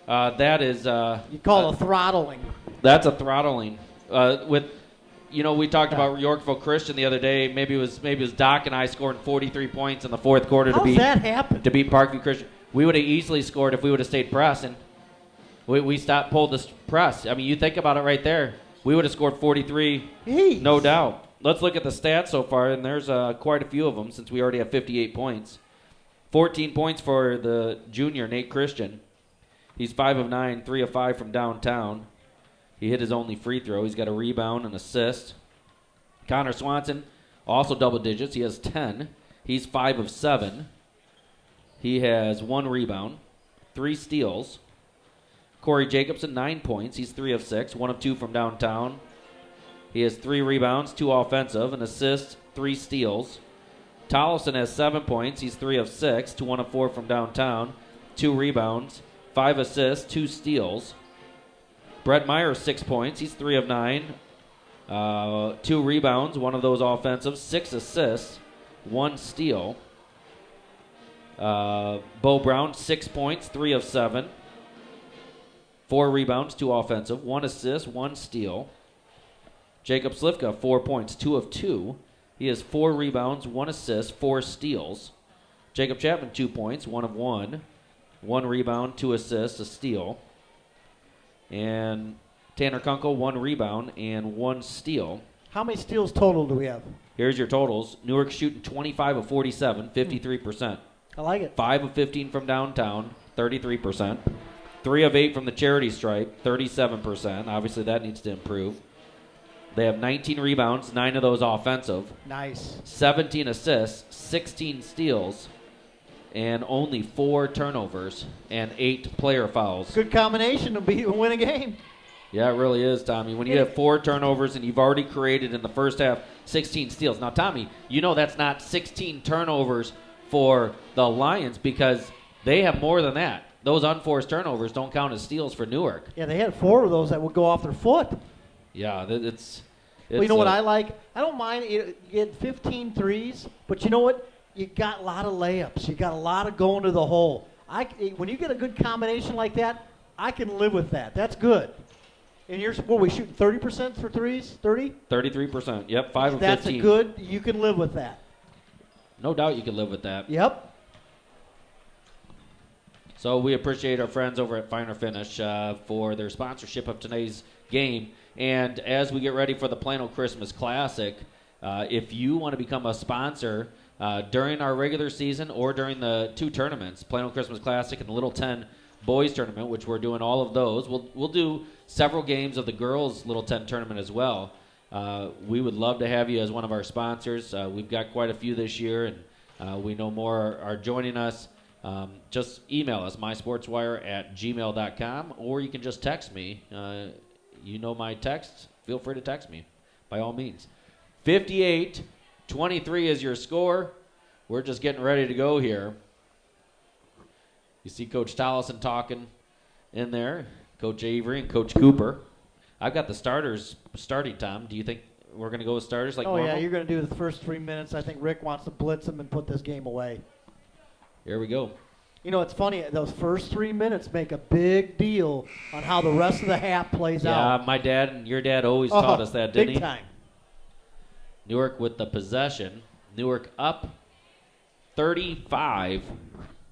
That is... you call it a throttling. That's a throttling. We talked about Yorkville Christian the other day. Maybe it was Doc and I scoring 43 points in the fourth quarter to beat Parkview Christian. We would have easily scored if we would have stayed pressing. We pulled this press. I mean, you think about it right there. We would have scored 43, no doubt. Let's look at the stats so far, and there's quite a few of them since we already have 58 points. 14 points for the junior, Nate Christian. He's 5 of 9, 3 of 5 from downtown. He hit his only free throw. He's got a rebound and assist. Connor Swanson, also double digits. He has 10. He's 5 of 7. He has 1 rebound, 3 steals. Corey Jacobson, 9 points. He's 3 of 6, 1 of 2 from downtown. He has 3 rebounds, 2 offensive, an assist, 3 steals. Tollefson has 7 points. He's 3 of 6, 1 of 4 from downtown, 2 rebounds, 5 assists, 2 steals. Brett Meyer, 6 points. He's 3 of 9, 2 rebounds, 1 of those offensive, 6 assists, 1 steal. Bo Brown, 6 points, 3 of 7, 4 rebounds, 2 offensive, 1 assist, 1 steal. Jacob Slivka, 4 points, 2 of 2. He has 4 rebounds, 1 assist, 4 steals. Jacob Chapman, 2 points, 1 of 1. 1 rebound, 2 assists, a steal. And Tanner Kunkel, 1 rebound and 1 steal. How many steals total do we have? Here's your totals. Newark shooting 25 of 47, 53%. I like it. 5 of 15 from downtown, 33%. 3 of 8 from the charity stripe, 37%. Obviously, that needs to improve. They have 19 rebounds, 9 of those offensive. Nice. 17 assists, 16 steals, and only 4 turnovers and 8 player fouls. Good combination to win a game. Yeah, it really is, Tommy. When you have 4 turnovers and you've already created in the first half 16 steals. Now, Tommy, you know that's not 16 turnovers for the Lions because they have more than that. Those unforced turnovers don't count as steals for Newark. Yeah, they had 4 of those that would go off their foot. Yeah, it's well, you know what I like? I don't mind getting 15 threes, but you know what? You got a lot of layups. You got a lot of going to the hole. When you get a good combination like that, I can live with that. That's good. And we shooting 30% for threes? 30? 33%. Yep, 5 of 15. That's a good. You can live with that. No doubt you can live with that. Yep. So we appreciate our friends over at Finer Finish for their sponsorship of today's game. And as we get ready for the Plano Christmas Classic, if you want to become a sponsor during our regular season or during the 2 tournaments, Plano Christmas Classic and the Little 10 Boys Tournament, which we're doing all of those, we'll do several games of the girls' Little 10 Tournament as well. We would love to have you as one of our sponsors. We've got quite a few this year, and we know more are joining us. Just email us, mysportswire@gmail.com, or you can just text me. You know my text. Feel free to text me, by all means. 58-23 is your score. We're just getting ready to go here. You see Coach Tollefson talking in there, Coach Avery and Coach Cooper. I've got the starters starting, Tom. Do you think we're going to go with starters like normal? Oh, yeah, you're going to do the first 3 minutes. I think Rick wants to blitz them and put this game away. Here we go. You know, it's funny. Those first 3 minutes make a big deal on how the rest of the half plays out. Yeah, my dad and your dad always taught us that, didn't he? Big time. Newark with the possession. Newark up 35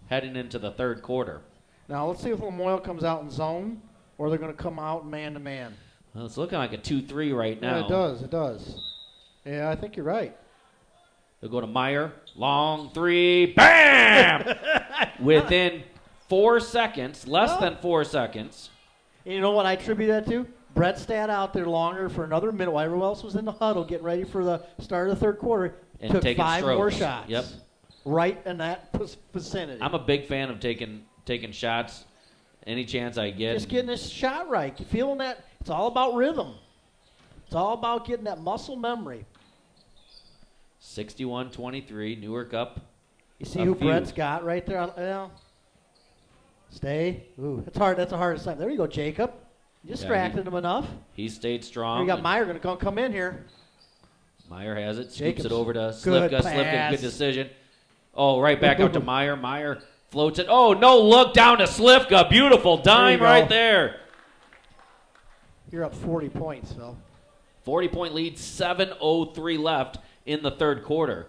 heading into the third quarter. Now, let's see if LaMoille comes out in zone or they're going to come out man-to-man. Well, it's looking like a 2-3 right now. Yeah, it does. It does. Yeah, I think you're right. They'll go to Meyer. Long 3. Bam! Within 4 seconds, less than 4 seconds. And you know what I attribute that to? Brett sat out there longer for another minute while everyone else was in the huddle getting ready for the start of the third quarter. And took taking 5 strokes. more shots. Yep. right in that vicinity. I'm a big fan of taking shots any chance I get. Just getting this shot right. Feeling that. It's all about rhythm. It's all about getting that muscle memory. 61-23, Newark up. You see who Brett's got right there? Stay. Ooh, that's hard. That's the hardest time. There you go, Jacob. You distracted him enough. He stayed strong. You got Meyer going to come in here. Meyer has it. Scoops Jacobs. it over to Good Slivka. pass. Slivka, good decision. Oh, right back out to Meyer. Meyer floats it. Oh, no look down to Slivka. Beautiful dime right there. You're up 40 points, Phil. 40-point lead, 7:03 left in the third quarter.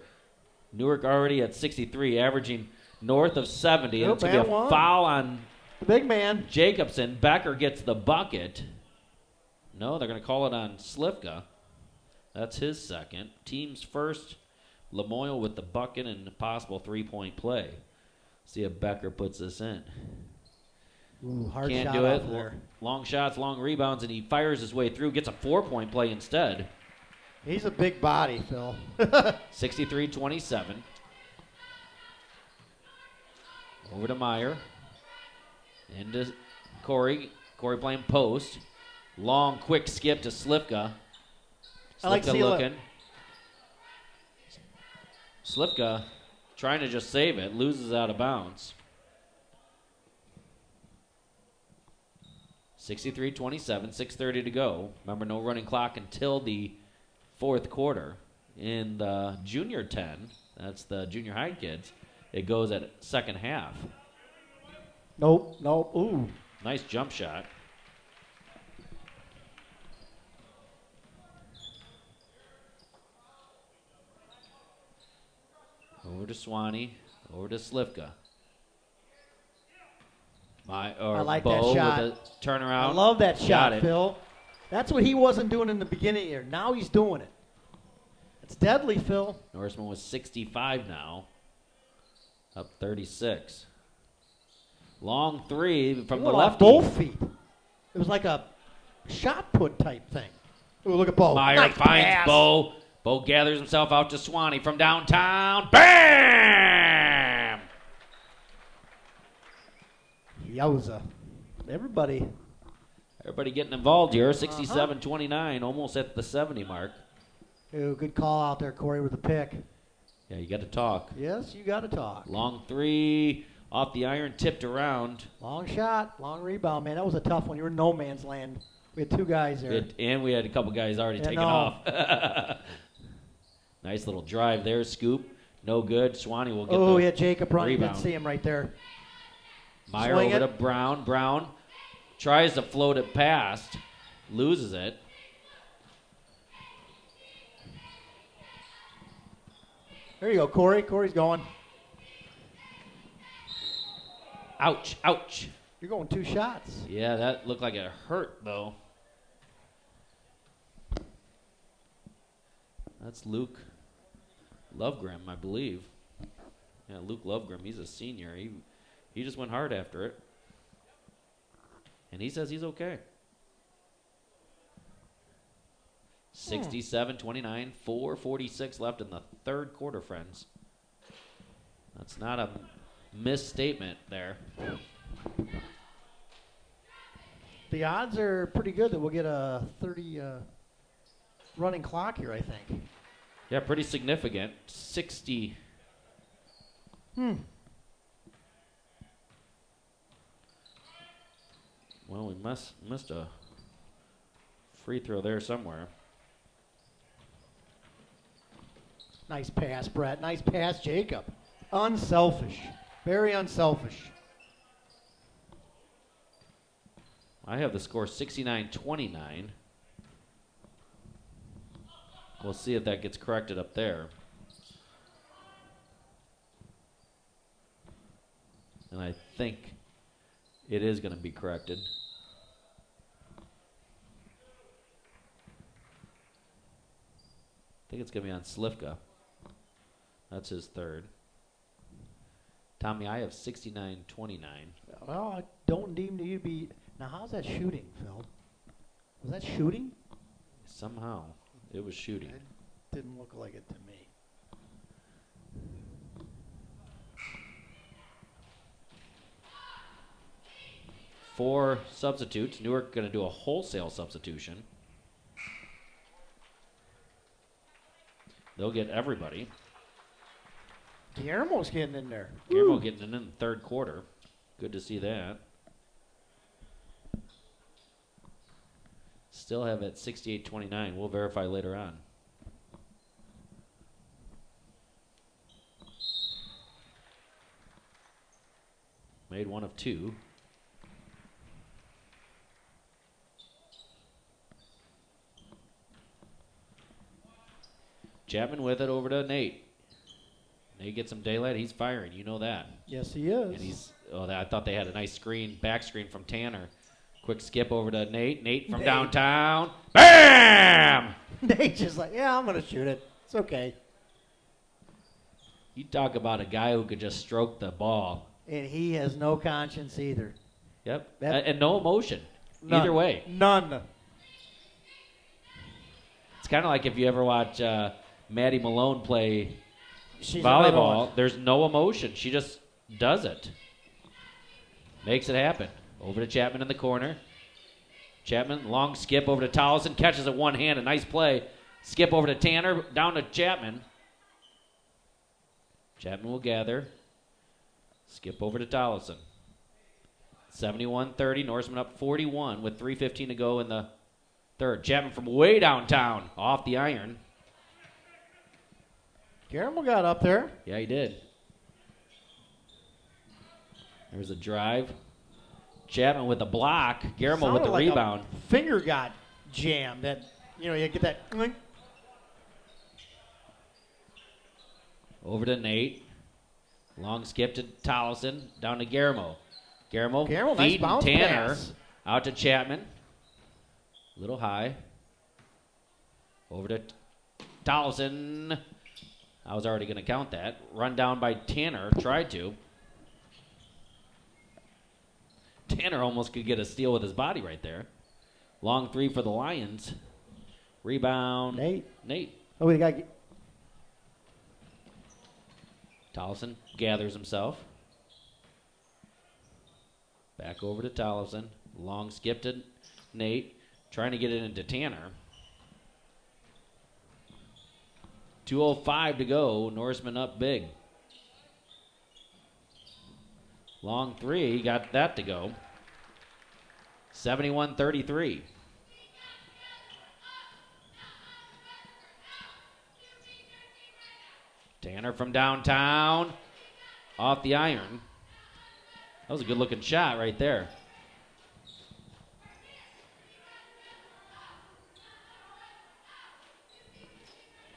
Newark already at 63, averaging north of 70. And it's going to be a foul on the big man. Jacobson. Becker gets the bucket. No, they're going to call it on Slivka. That's his second. Team's first. LaMoille with the bucket and a possible three-point play. See if Becker puts this in. Ooh, hard Can't shot do it. off there. Long shots, long rebounds, and he fires his way through. Gets a 4-point play instead. He's a big body, Phil. 63-27. Over to Meyer. Into Corey. Corey playing post. Long, quick skip to Slivka. I like Slivka looking. Slivka trying to just save it. Loses out of bounds. 63-27, 6:30 to go. Remember, no running clock until the fourth quarter. In the junior 10, that's the junior high kids, it goes at second half. Nope. Ooh. Nice jump shot. Over to Swanee, over to Slivka. I like Bo that shot. with the turnaround. I love that shot, it. Phil. That's what he wasn't doing in the beginning here. Now he's doing it. It's deadly, Phil. Norseman was 65 now. Up 36. Long three from the left. Both feet. It was like a shot put type thing. Ooh, look at Bo. Meyer Nice finds pass. Bo. Bo gathers himself out to Swanee from downtown. Bam! Yowza. Everybody getting involved here. 67-29, almost at the 70 mark. Ooh, good call out there, Corey, with the pick. Yeah, you got to talk. Yes, you got to talk. Long three off the iron, tipped around. Long shot, long rebound, man. That was a tough one. You were in no man's land. We had two guys there. And we had a couple guys already taken off. Nice little drive there, scoop. No good. Swanee will get the yeah, Jacob running. rebound. Didn't see him right there. Meyer Swing over it. to Brown. Brown tries to float it past. Loses it. There you go, Corey. Corey's going. Ouch, ouch. You're going two shots. Yeah, that looked like it hurt, though. That's Luke Lovegrim, I believe. Yeah, Luke Lovegrim, he's a senior. He just went hard after it. And he says he's okay. 67-29, 4:46 left in the third quarter, friends. That's not a misstatement there. The odds are pretty good that we'll get a 30 running clock here, I think. Yeah, pretty significant. 60. Well, we missed a free throw there somewhere. Nice pass, Brett. Nice pass, Jacob. Unselfish. Very unselfish. I have the score 69-29. We'll see if that gets corrected up there. And I think it is going to be corrected. I think it's going to be on Slivka. That's his third. Tommy, I have 69-29. Well, I don't deem you to be. Now, how's that shooting, Phil? Was that shooting? Somehow, it was shooting. It didn't look like it to me. 4 substitutes. Newark going to do a wholesale substitution. They'll get everybody. Guillermo's getting in there. Guillermo getting in the third quarter. Good to see that. Still have it 68-29. We'll verify later on. Made one of 2. Chapman with it over to Nate. Nate gets some daylight. He's firing. You know that. Yes, he is. And he's. Oh, I thought they had a nice back screen from Tanner. Quick skip over to Nate. Nate from downtown. Bam! Nate's just like, yeah, I'm going to shoot it. It's okay. You talk about a guy who could just stroke the ball. And he has no conscience either. Yep. And no emotion. None. Either way. None. It's kind of like if you ever watch Maddie Malone play She's another one. volleyball. There's no emotion. She just does it. Makes it happen. Over to Chapman in the corner. Chapman, long skip over to Tollison. Catches it one hand. A nice play. Skip over to Tanner. Down to Chapman. Chapman will gather. Skip over to Tollison. 71-30. Norseman up 41 with 3:15 to go in the third. Chapman from way downtown. Off the iron. Guillermo got up there. Yeah, he did. There's a drive. Chapman with the block. Guillermo with the Sounded like rebound. a finger got jammed. That, you get that. Clink. Over to Nate. Long skip to Tollison. Down to Guillermo. Guillermo nice feeding bounce Tanner. pass. Out to Chapman. Little high. Over to Tollison. I was already going to count that. Run down by Tanner. Tried to. Tanner almost could get a steal with his body right there. Long 3 for the Lions. Rebound. Nate. Oh, we got. Tollison gathers himself. Back over to Tollison. Long skip to Nate. Trying to get it into Tanner. 2:05 to go. Norseman up big. Long 3. Got that to go. 71-33. Tanner from downtown. Off the iron. That was a good looking shot right there.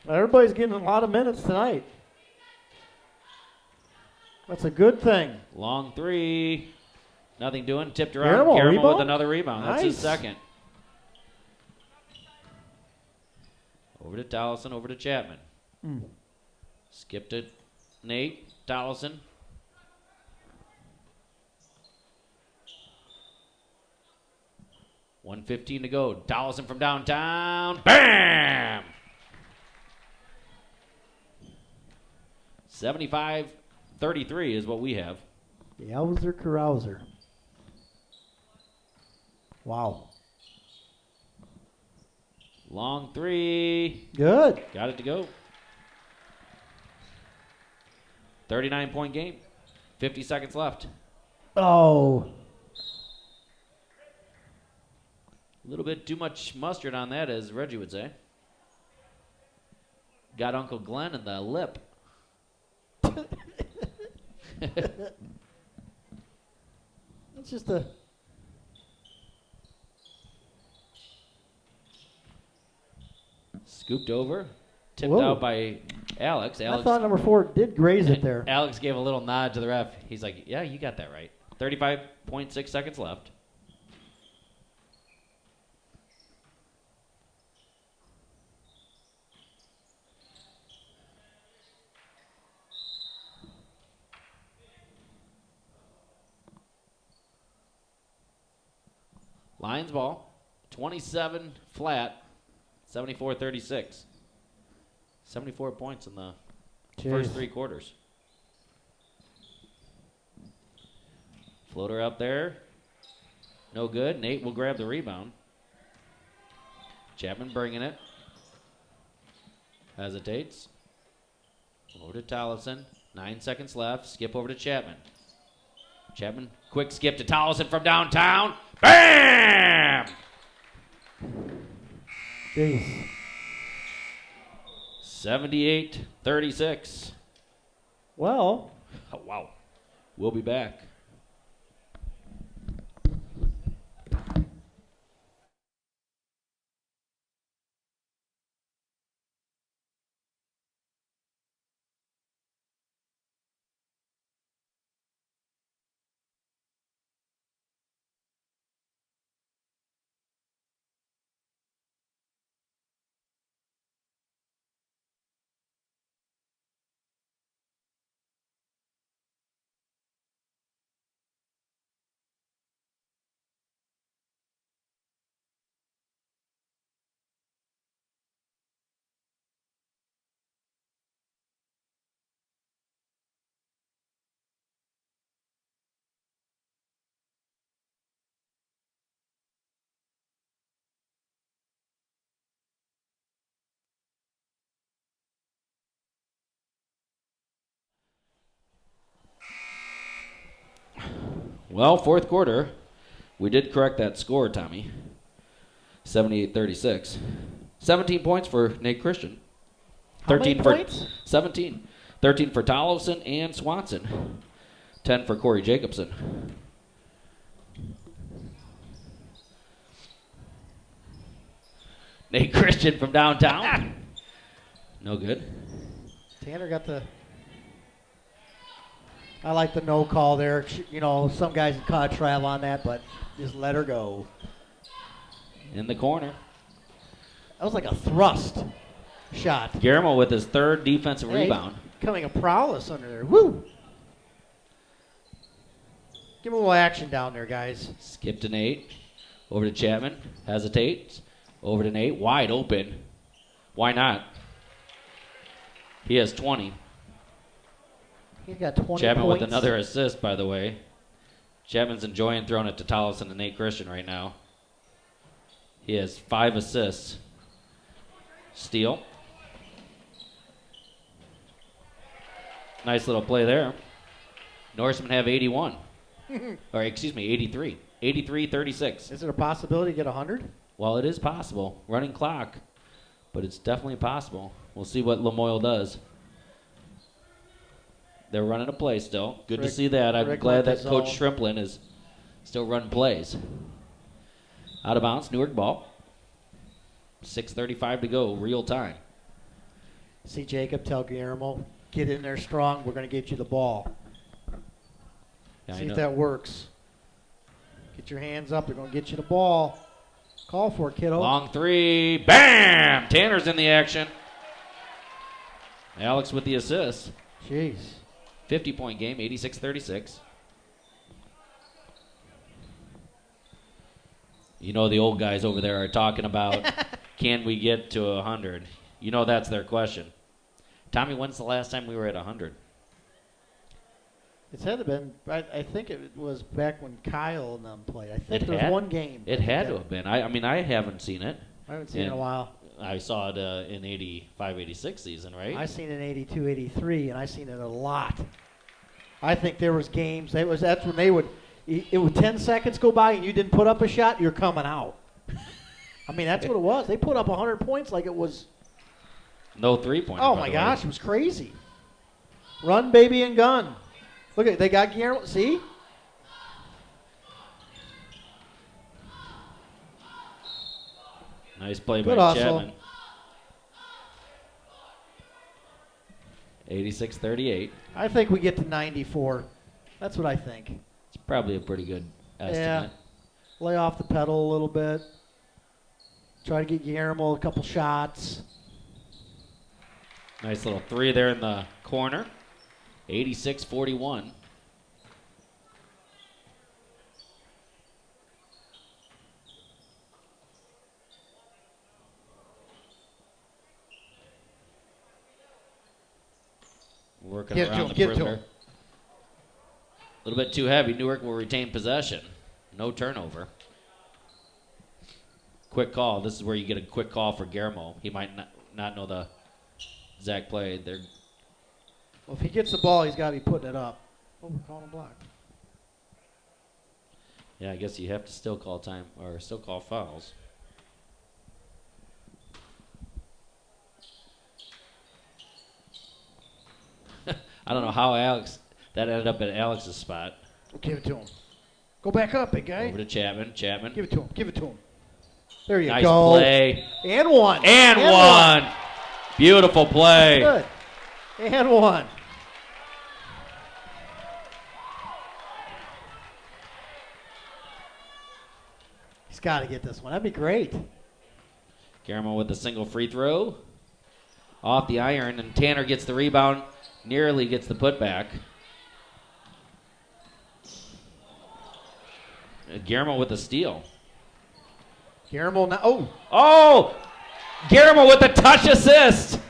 Everybody's getting a lot of minutes tonight. That's a good thing. Long 3. Nothing doing. Tipped around. Guillermo, Guillermo with rebound? another rebound. That's his Nice. second. Over to Tollison. Over to Chapman. Skip to Nate. Tollison. $1:15 to go. Tollison from downtown. Bam! 75-33 is what we have. Yowzer Carouser. Wow. Long 3. Good. Got it to go. 39-point game. 50 seconds left. Oh. A little bit too much mustard on that, as Reggie would say. Got Uncle Glenn in the lip. It's just a. Scooped over. Tipped Whoa. out by Alex. I thought number 4 did graze it there. Alex gave a little nod to the ref. He's like, yeah, you got that right. 35.6 seconds left. Lions ball, 27 flat, 74-36. 74 points in the first 3 quarters. Floater up there. No good. Nate will grab the rebound. Chapman bringing it. Hesitates. Over to Tollefson. 9 seconds left. Skip over to Chapman. Chapman, quick skip to Tollefson from downtown. Bam! Jeez. 78-36. Well. Oh, wow. We'll be back. Well, fourth quarter, we did correct that score, Tommy. 78-36. 17 points for Nate Christian. How many 13 for points? 17. 13 for Tollefson and Swanson. 10 for Corey Jacobson. Nate Christian from downtown. No good. Tanner got the. I like the no call there. You know, some guys have caught travel on that, but just let her go. In the corner. That was like a thrust shot. Guillermo with his third defensive rebound. Coming a prowess under there. Woo! Give him a little action down there, guys. Skip to Nate. Over to Chapman. Hesitates. Over to Nate. Wide open. Why not? He has 20. He's got 20 Chapman points. with another assist, by the way. Chapman's enjoying throwing it to Tollefson and Nate Christian right now. He has 5 assists. Steal. Nice little play there. Norsemen have 81. Or, excuse me, 83. 83-36. Is it a possibility to get 100? Well, it is possible. Running clock. But it's definitely possible. We'll see what LaMoille does. They're running a play still. Good to see that. I'm glad that Coach Shrimplin is still running plays. Out of bounds, Newark ball. 6:35 to go, real time. See Jacob tell Guillermo, get in there strong. We're going to get you the ball. Yeah, see if that works. Get your hands up. They're going to get you the ball. Call for it, kiddo. Long three. Bam! Tanner's in the action. Alex with the assist. Jeez. 50-point game, 86-36. You know the old guys over there are talking about, can we get to 100? You know that's their question. Tommy, when's the last time we were at 100? It's had to been, I think it was back when Kyle and them played. I think It there was had- one game. It had to have been. I mean, I haven't seen it. I haven't seen it in a while. I saw it in 85-86 season, right? I seen it in 82, 83, and I seen it a lot. I think there was games. That's when they would. It would 10 seconds go by and you didn't put up a shot, you're coming out. I mean, that's what it was. They put up 100 points like it was. No 3-pointer. Oh by my the gosh, way. it was crazy. Run, baby, and gun. Look at they got Guillermo. See. Nice play Good by hustle. Chapman. 86-38. I think we get to 94. That's what I think. It's probably a pretty good estimate. Yeah. Lay off the pedal a little bit. Try to get Guillermo a couple shots. Nice little three there in the corner. 86-41. Working Get to around him, the get to perimeter. him. A little bit too heavy. Newark will retain possession. No turnover. quick call. This is where you get a quick call for Guillermo. He might not know the exact play. Well, if he gets the ball, he's got to be putting it up. Oh, we're calling a block. Yeah, I guess you have to still call time or still call fouls. I don't know how that ended up at Alex's spot. Give it to him. Go back up, big guy. Over to Chapman. Give it to him. Give it to him. There you Nice go. play. And one. And one. Beautiful play. Good. And one. He's got to get this one. That'd be great. Guillermo with a single free throw. Off the iron, and Tanner gets the rebound. Nearly gets the putback. Guillermo with a steal. Guillermo now. Oh. Oh! Guillermo with a touch assist.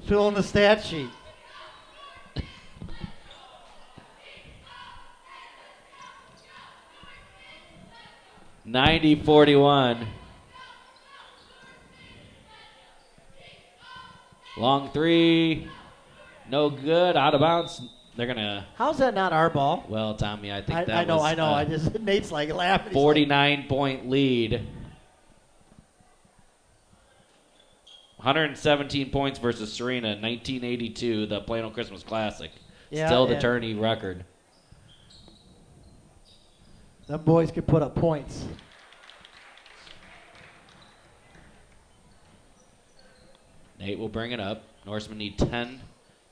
Fill in the stat sheet. (90-41). Long three. No good. Out of bounds. They're going to... How's that not our ball? Well, Tommy, I think I know. I just Nate's like laughing. 49-point lead. 117 points versus Serena, 1982, the Plano Christmas Classic. Yeah, Still the tourney record. Them boys could put up points. Nate will bring it up. Norsemen need 10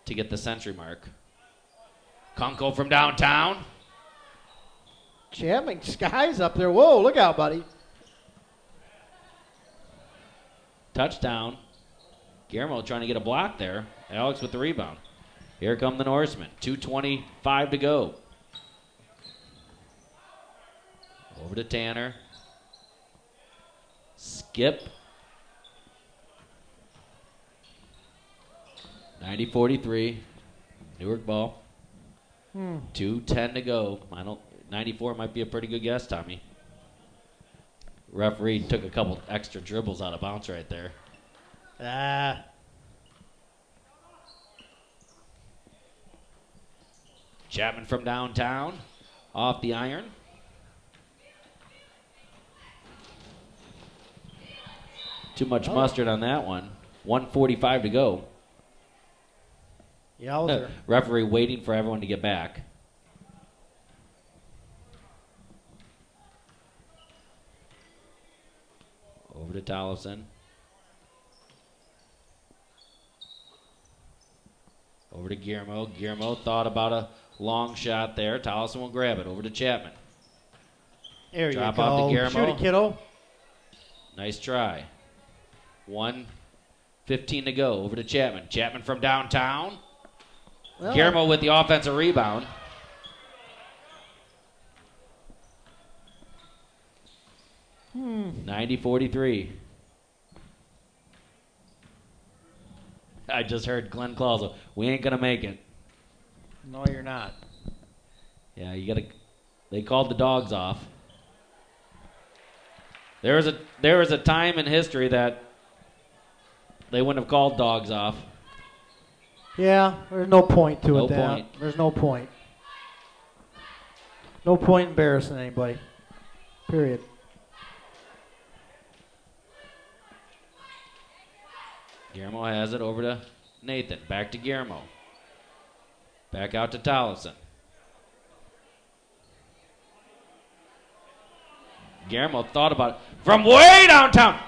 to get the century mark. Kunkel from downtown. Chapman, Sky's up there. Whoa, look out, buddy. Touchdown. Guillermo trying to get a block there. Alex with the rebound. Here come the Norsemen. 2:25 to go. Over to Tanner. Skip. 90-43. Newark ball. 2:10 to go. 94 might be a pretty good guess, Tommy. Referee took a couple extra dribbles out of bounds right there. Chapman from downtown. Off the iron. Too much mustard on that one. 1:45 to go. Yowzer. Referee waiting for everyone to get back. Over to Tollefson. Over to Guillermo. Guillermo thought about a long shot there. Tollefson will grab it. Over to Chapman. There Drop you go. off to Guillermo. Shoot it, kiddo. Nice try. 1:15 to go. Over to Chapman. Chapman from downtown. Well, Guillermo with the offensive rebound. Hmm. 90-43. I just heard Glenn Clausen. We ain't gonna make it. No, you're not. Yeah, you gotta. They called the dogs off. There was a time in history that they wouldn't have called dogs off. Yeah, there's no point to No it. Dan. point. There's no point. No point embarrassing anybody. Period. Guillermo has it over to Nathan. Back to Guillermo. Back out to Tollefson. Guillermo thought about it. From way downtown.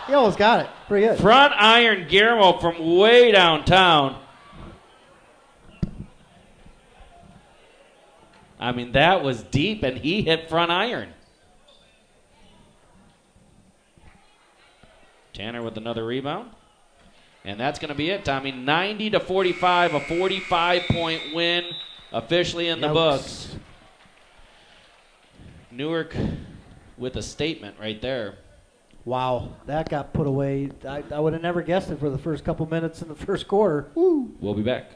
He almost got it. Pretty good. Front iron Guillermo from way downtown. I mean, that was deep, and he hit front iron. Tanner with another rebound. And that's going to be it, Tommy. 90-45, a 45-point win officially in the books. Newark with a statement right there. Wow, that got put away. I would have never guessed it for the first couple minutes in the first quarter. Woo. We'll be back.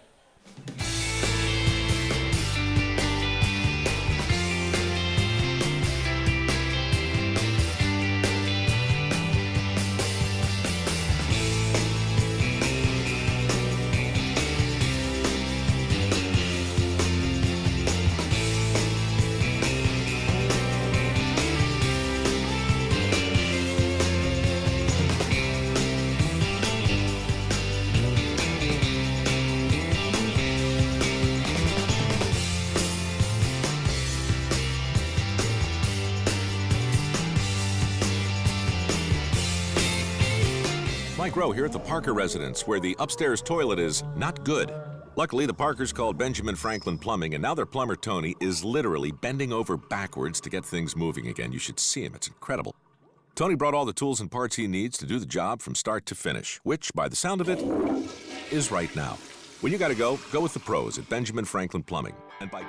Frank Rowe here at the Parker residence, where the upstairs toilet is not good. Luckily, the Parkers called Benjamin Franklin Plumbing, and now their plumber, Tony, is literally bending over backwards to get things moving again. You should see him. It's incredible. Tony brought all the tools and parts he needs to do the job from start to finish, which, by the sound of it, is right now. When you gotta go with the pros at Benjamin Franklin Plumbing. And by...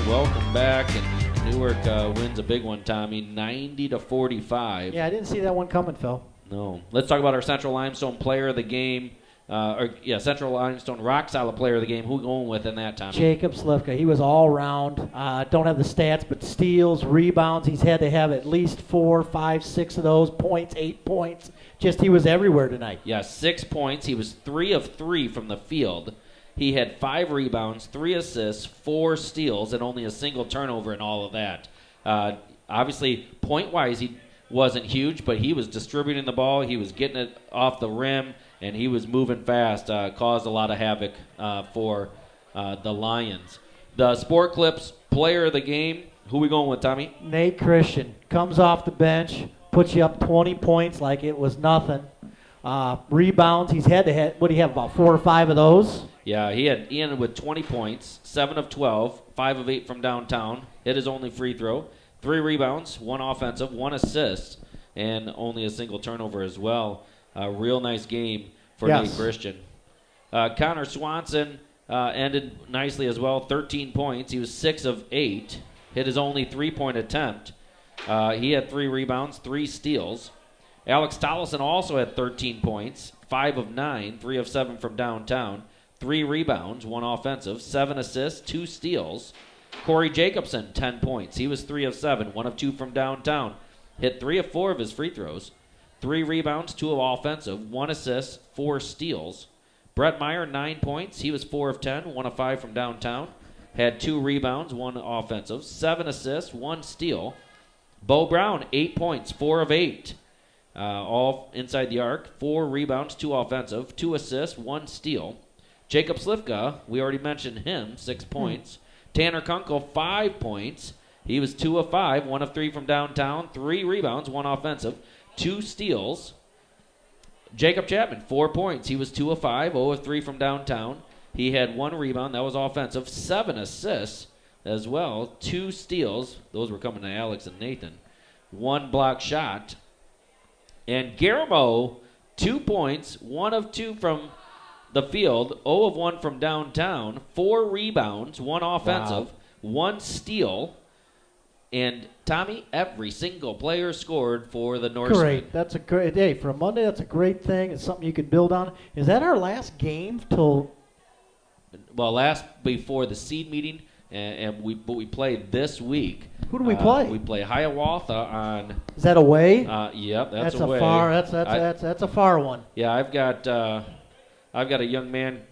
Welcome back, and Newark wins a big one, Tommy, 90-45. Yeah, I didn't see that one coming, Phil. No. Let's talk about our Central Limestone player of the game. Central Limestone rock solid player of the game. Who we going with in that, Tommy? Jacob Slivka. He was all around. Don't have the stats, but steals, rebounds. He's had to have at least 4, 5, 6 of those points, 8 points. Just he was everywhere tonight. Yeah, 6 points. He was 3 of 3 from the field. He had 5 rebounds, 3 assists, 4 steals, and only a single turnover in all of that. Obviously, point-wise, he wasn't huge, but he was distributing the ball. He was getting it off the rim, and he was moving fast. Caused a lot of havoc for the Lions. The Sport Clips player of the game, who we going with, Tommy? Nate Christian comes off the bench, puts you up 20 points like it was nothing. Rebounds, he's had to have, what do you have, about 4 or 5 of those? Yeah, he ended with 20 points, 7 of 12, 5 of 8 from downtown, hit his only free throw, 3 rebounds, 1 offensive, 1 assist, and only a single turnover as well. A real nice game for Nate Christian. Connor Swanson ended nicely as well, 13 points. He was 6 of 8, hit his only 3-point attempt. He had 3 rebounds, 3 steals. Alex Tollison also had 13 points, 5 of 9, 3 of 7 from downtown, 3 rebounds, 1 offensive, 7 assists, 2 steals. Corey Jacobson, 10 points. He was 3 of 7, 1 of 2 from downtown. Hit 3 of 4 of his free throws, 3 rebounds, 2 of offensive, 1 assist, 4 steals. Brett Meyer, 9 points. He was 4 of 10, 1 of 5 from downtown. Had 2 rebounds, 1 offensive, 7 assists, 1 steal. Bo Brown, 8 points, 4 of 8. All inside the arc, 4 rebounds, 2 offensive, 2 assists, 1 steal. Jacob Slivka, we already mentioned him, 6 points. Tanner Kunkel, 5 points. He was 2 of 5, 1 of 3 from downtown, 3 rebounds, 1 offensive, 2 steals. Jacob Chapman, 4 points. He was 2 of 5, 0 of 3 from downtown. He had 1 rebound, that was offensive, 7 assists as well, 2 steals. Those were coming to Alex and Nathan. 1 block shot. And Guillermo, 2 points, 1 of 2 from the field, 0 of 1 from downtown, 4 rebounds, 1 offensive, 1 steal. And Tommy, every single player scored for the Norsemen. Great. That's a great day. For a Monday, that's a great thing. It's something you can build on. Is that our last game till? Well, last before the seed meeting, but we played this week. Who do we play? We play Hiawatha on. Is that away? Yep, that's away. That's a far one. Yeah, I've got a young man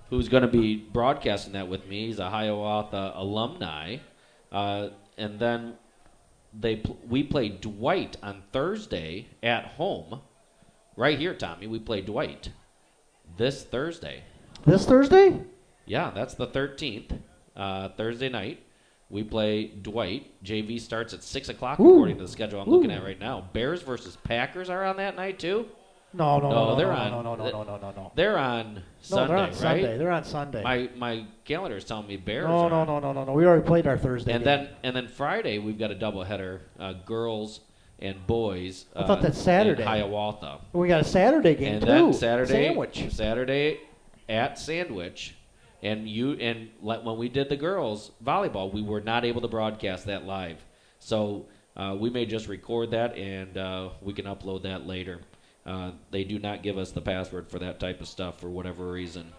who's going to be broadcasting that with me. He's a Hiawatha alumni, and then we play Dwight on Thursday at home, right here, Tommy. We play Dwight this Thursday. This Thursday? Yeah, that's the 13th, Thursday night. We play Dwight. JV starts at 6 o'clock according to the schedule I'm looking at right now. Bears versus Packers are on that night too? No. They're on Sunday, right? They're on Sunday. My calendar is telling me Bears. No. We already played our Thursday. And then Friday we've got a doubleheader, girls and boys. I thought that's Saturday. In Hiawatha. We got a Saturday game too. And then Sandwich. Saturday at Sandwich. And when we did the girls volleyball, we were not able to broadcast that live. So we may just record that and we can upload that later. They do not give us the password for that type of stuff for whatever reason.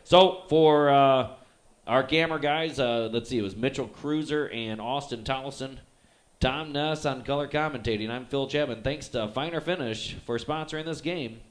So for our camera guys, let's see, it was Mitchell Cruiser and Austin Tollison. Tom Ness on color commentating. I'm Phil Chapman. Thanks to Finer Finish for sponsoring this game.